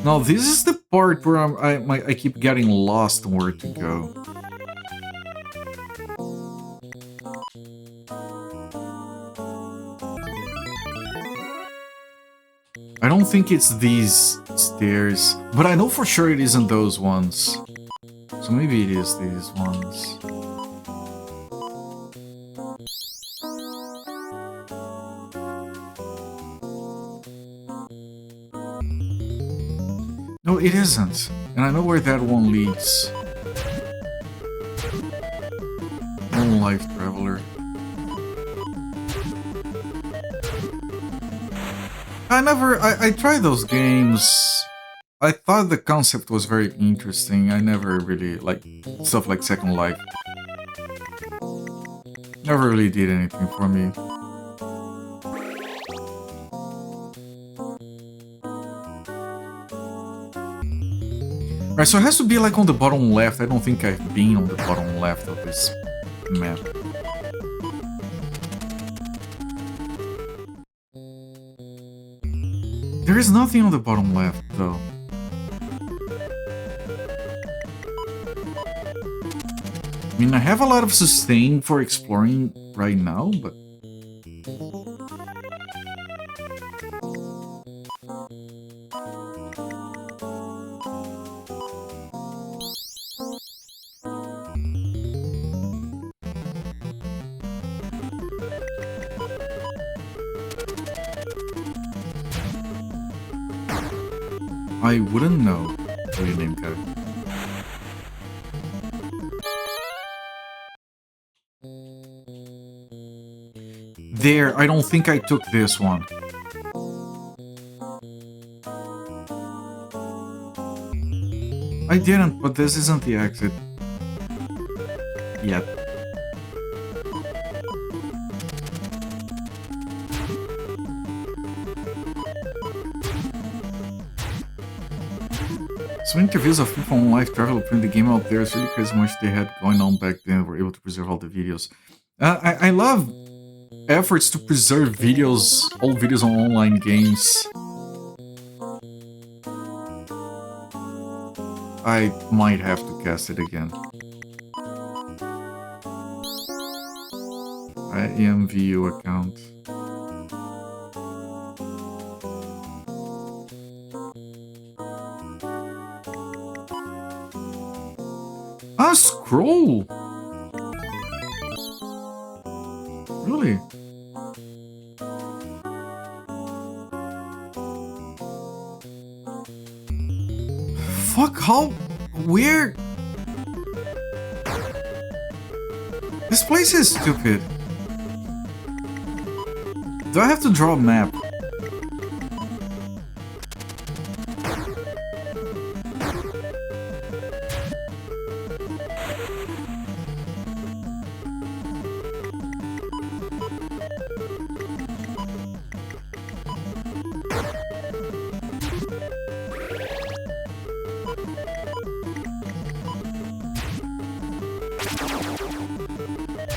Now this is the part where I keep getting lost on where to go. I don't think it's these stairs, but I know for sure it isn't those ones. So maybe it is these ones. No, it isn't. And I know where that one leads. Lone Life Traveler. I tried those games. I thought the concept was very interesting. I never really, like, stuff like Second Life. Never really did anything for me. Right, so it has to be like on the bottom left. I don't think I've been on the bottom left of this map. There is nothing on the bottom left, though. I mean, I have a lot of sustain for exploring right now, but... I wouldn't know what your name code. There, I don't think I took this one. I didn't, but this isn't the exit. Yet. Some interviews of people on Life Travel putting the game out there. It's really crazy how much they had going on back then. Were able to preserve all the videos. I love efforts to preserve videos, old videos on online games. I might have to cast it again. IMVU account. A scroll! Really? Fuck, how? Where? This place is stupid. Do I have to draw a map?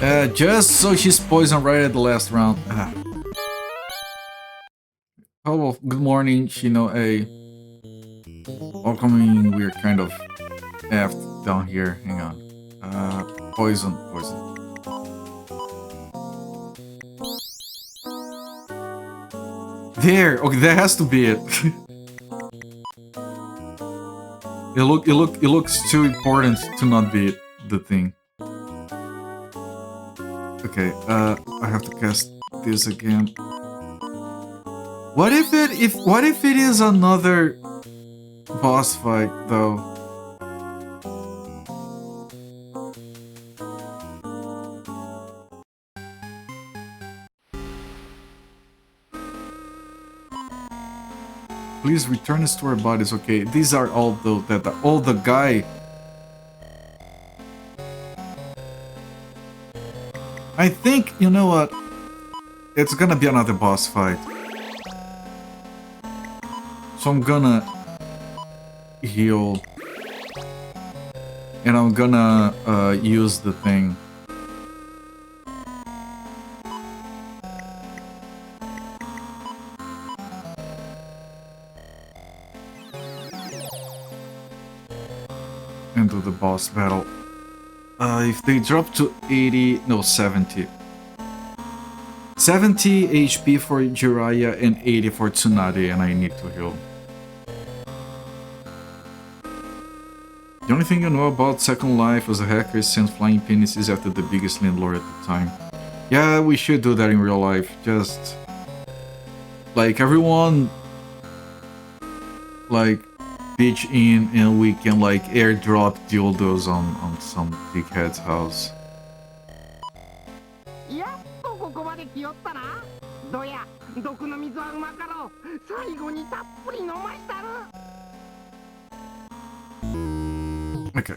Just so she's poisoned right at the last round. Oh, well, good morning, Shino. Hey. Welcoming, we're kind of effed down here. Hang on. Poison. There! Okay, that has to be it. It looks too important to not be the thing. Okay, I have to cast this again. What if it is another boss fight though? Please return us to our bodies. Okay, these are all the guy. I think, you know what? It's gonna be another boss fight. So I'm gonna heal. And I'm gonna use the thing. And do the boss battle. If they drop to 80, no, 70. 70 HP for Jiraiya and 80 for Tsunade, and I need to heal. The only thing I know about Second Life was a hacker sent flying penises after the biggest landlord at the time. Yeah, we should do that in real life. Just like everyone, like pitch in, and we can like airdrop dildos on some dickhead's house. Okay.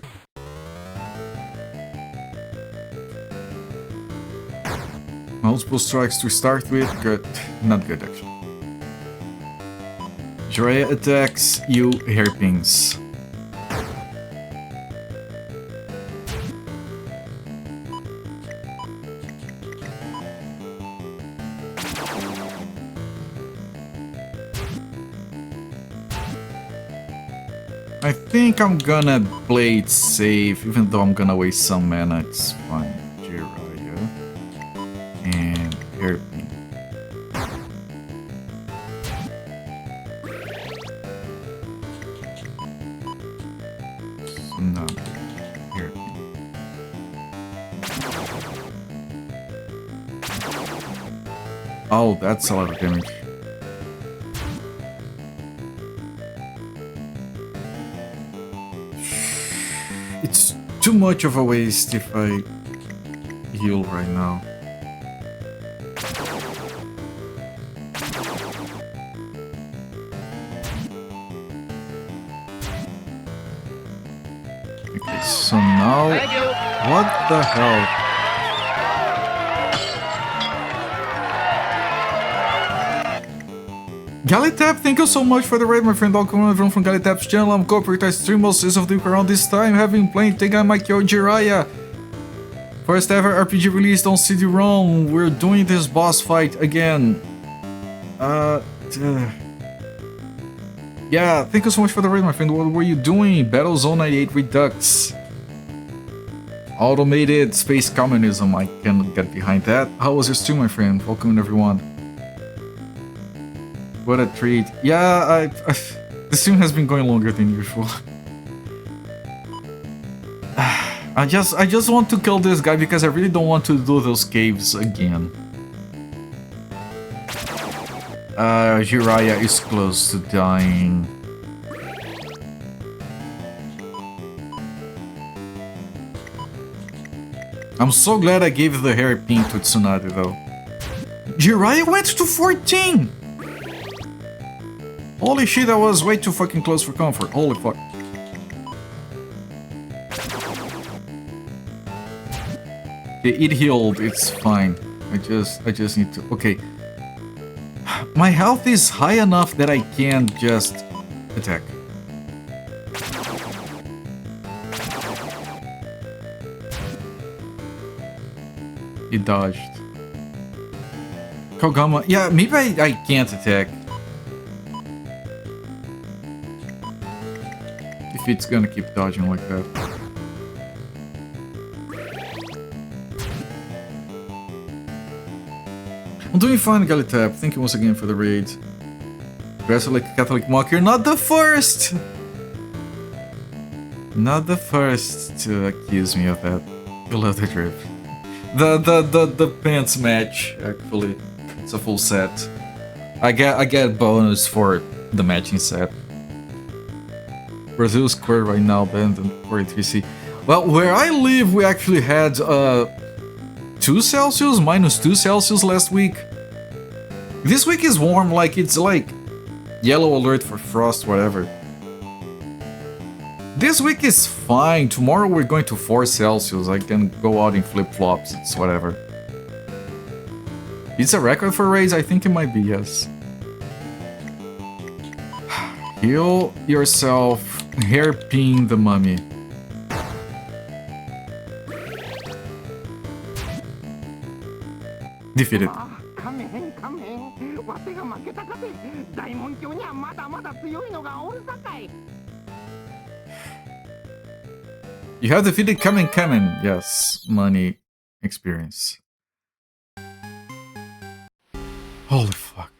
Multiple strikes to start with. Good. Not good, actually. Jiraiya attacks you, hairpins. I think I'm gonna blade save, even though I'm gonna waste some mana. It's fine. Jiraiya and hairpin. No, hairpin. Oh, that's a lot of damage. It's too much of a waste if I heal right now. Okay, so now... What the hell? Galitap, thank you so much for the raid, my friend. Welcome everyone from Galitap's channel. I'm Cooper. I stream most seasons of the week around this time, having played Tengai, Makyō, Jiraiya. First ever RPG released on CD-ROM. We're doing this boss fight again. Yeah, thank you so much for the raid, my friend. What were you doing? Battlezone 98 Redux. Automated space communism. I can get behind that. How was your stream, my friend? Welcome everyone. What a treat. Yeah, the stream has been going longer than usual. I just want to kill this guy because I really don't want to do those caves again. Jiraiya is close to dying. I'm so glad I gave the hairpin to Tsunade though. Jiraiya went to 14! Holy shit, that was way too fucking close for comfort. Holy fuck. It healed, it's fine. I just need to... Okay. My health is high enough that I can just attack. He dodged. Kogama. Yeah, maybe I can't attack. If it's gonna keep dodging like that. I'm doing fine, Galitap. Thank you once again for the raid. Dressed like a Catholic monk. You're not the first! Not the first to accuse me of that. I love the drip. The pants match, actually. It's a full set. I get bonus for the matching set. Brazil square right now, banned on 43C. Well, where I live, we actually had 2 Celsius, -2 Celsius last week. This week is warm, like it's like yellow alert for frost, whatever. This week is fine. Tomorrow we're going to 4 Celsius. I can go out in flip-flops, it's whatever. It's a record for raids? I think it might be, yes. Heal yourself, hairpin the mummy. Defeated. You have defeated Kamen. Yes, money, experience. Holy fuck.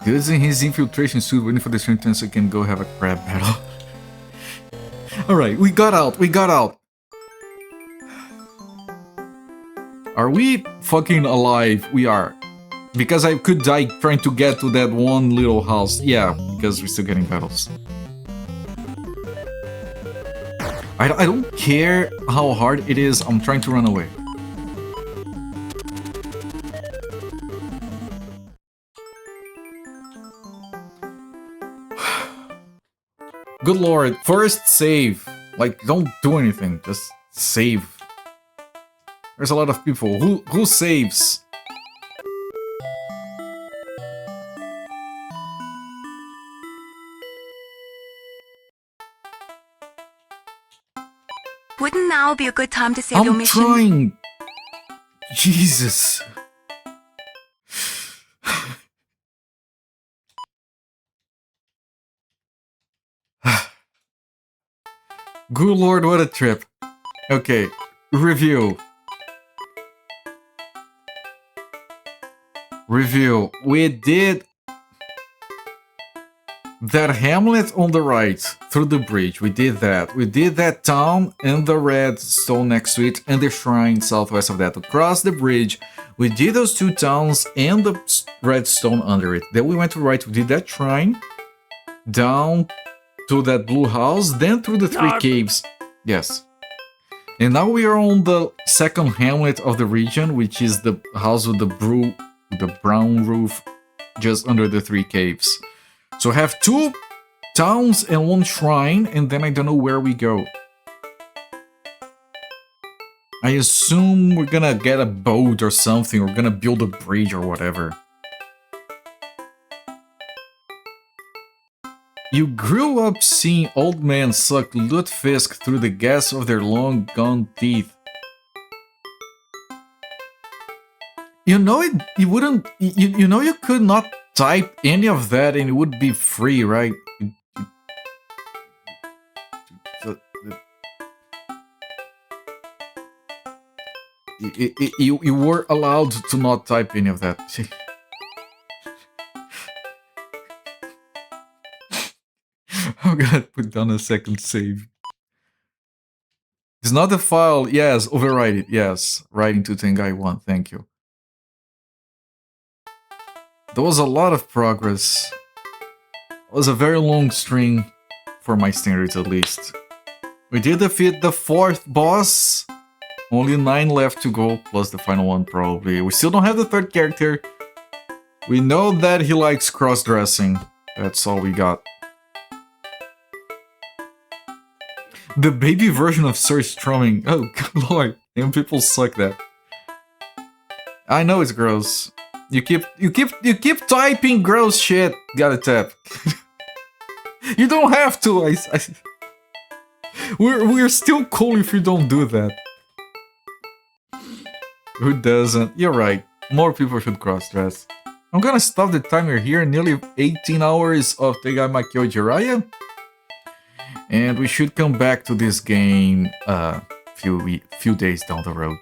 Dude's in his infiltration suit waiting for the stream so he can go have a crab battle. Alright, we got out. Are we fucking alive? We are. Because I could die trying to get to that one little house. Yeah, because we're still getting battles. I don't care how hard it is, I'm trying to run away. Good lord, first save. Like, don't do anything, just save. There's a lot of people. Who saves?
Wouldn't now be a good time to save your mission?
I'm trying. Jesus. Good lord, what a trip. Okay, review. We did that hamlet on the right through the bridge. We did that. We did that town and the red stone next to it and the shrine southwest of that. Across the bridge, we did those 2 towns and the red stone under it. Then we went to right. We did that shrine down to that blue house, then through the 3 caves. Yes. And now we are on the second hamlet of the region, which is the house with the brown roof just under the 3 caves. So I have 2 towns and 1 shrine, and then I don't know where we go. I assume we're gonna get a boat or something, we're gonna build a bridge or whatever. You grew up seeing old men suck lutefisk through the gas of their long-gone teeth. You know it wouldn't... You know you could not type any of that and it would be free, right? You were allowed to not type any of that. I'm gonna put down a second save. It's not the file. Yes, overwrite it. Yes, writing to Tengai 1. Thank you. There was a lot of progress. It was a very long string, for my standards at least. We did defeat the 4th boss. Only 9 left to go, plus the final one probably. We still don't have the 3rd character. We know that he likes cross-dressing. That's all we got. The baby version of Sir Strumming. Oh, good lord. And people suck that. I know it's gross. You keep typing gross shit. Gotta tap. You don't have to. We're still cool if you don't do that. Who doesn't? You're right. More people should cross-dress. I'm gonna stop the timer here. Nearly 18 hours of Tengai Makyō Jiraiya. And we should come back to this game few days down the road.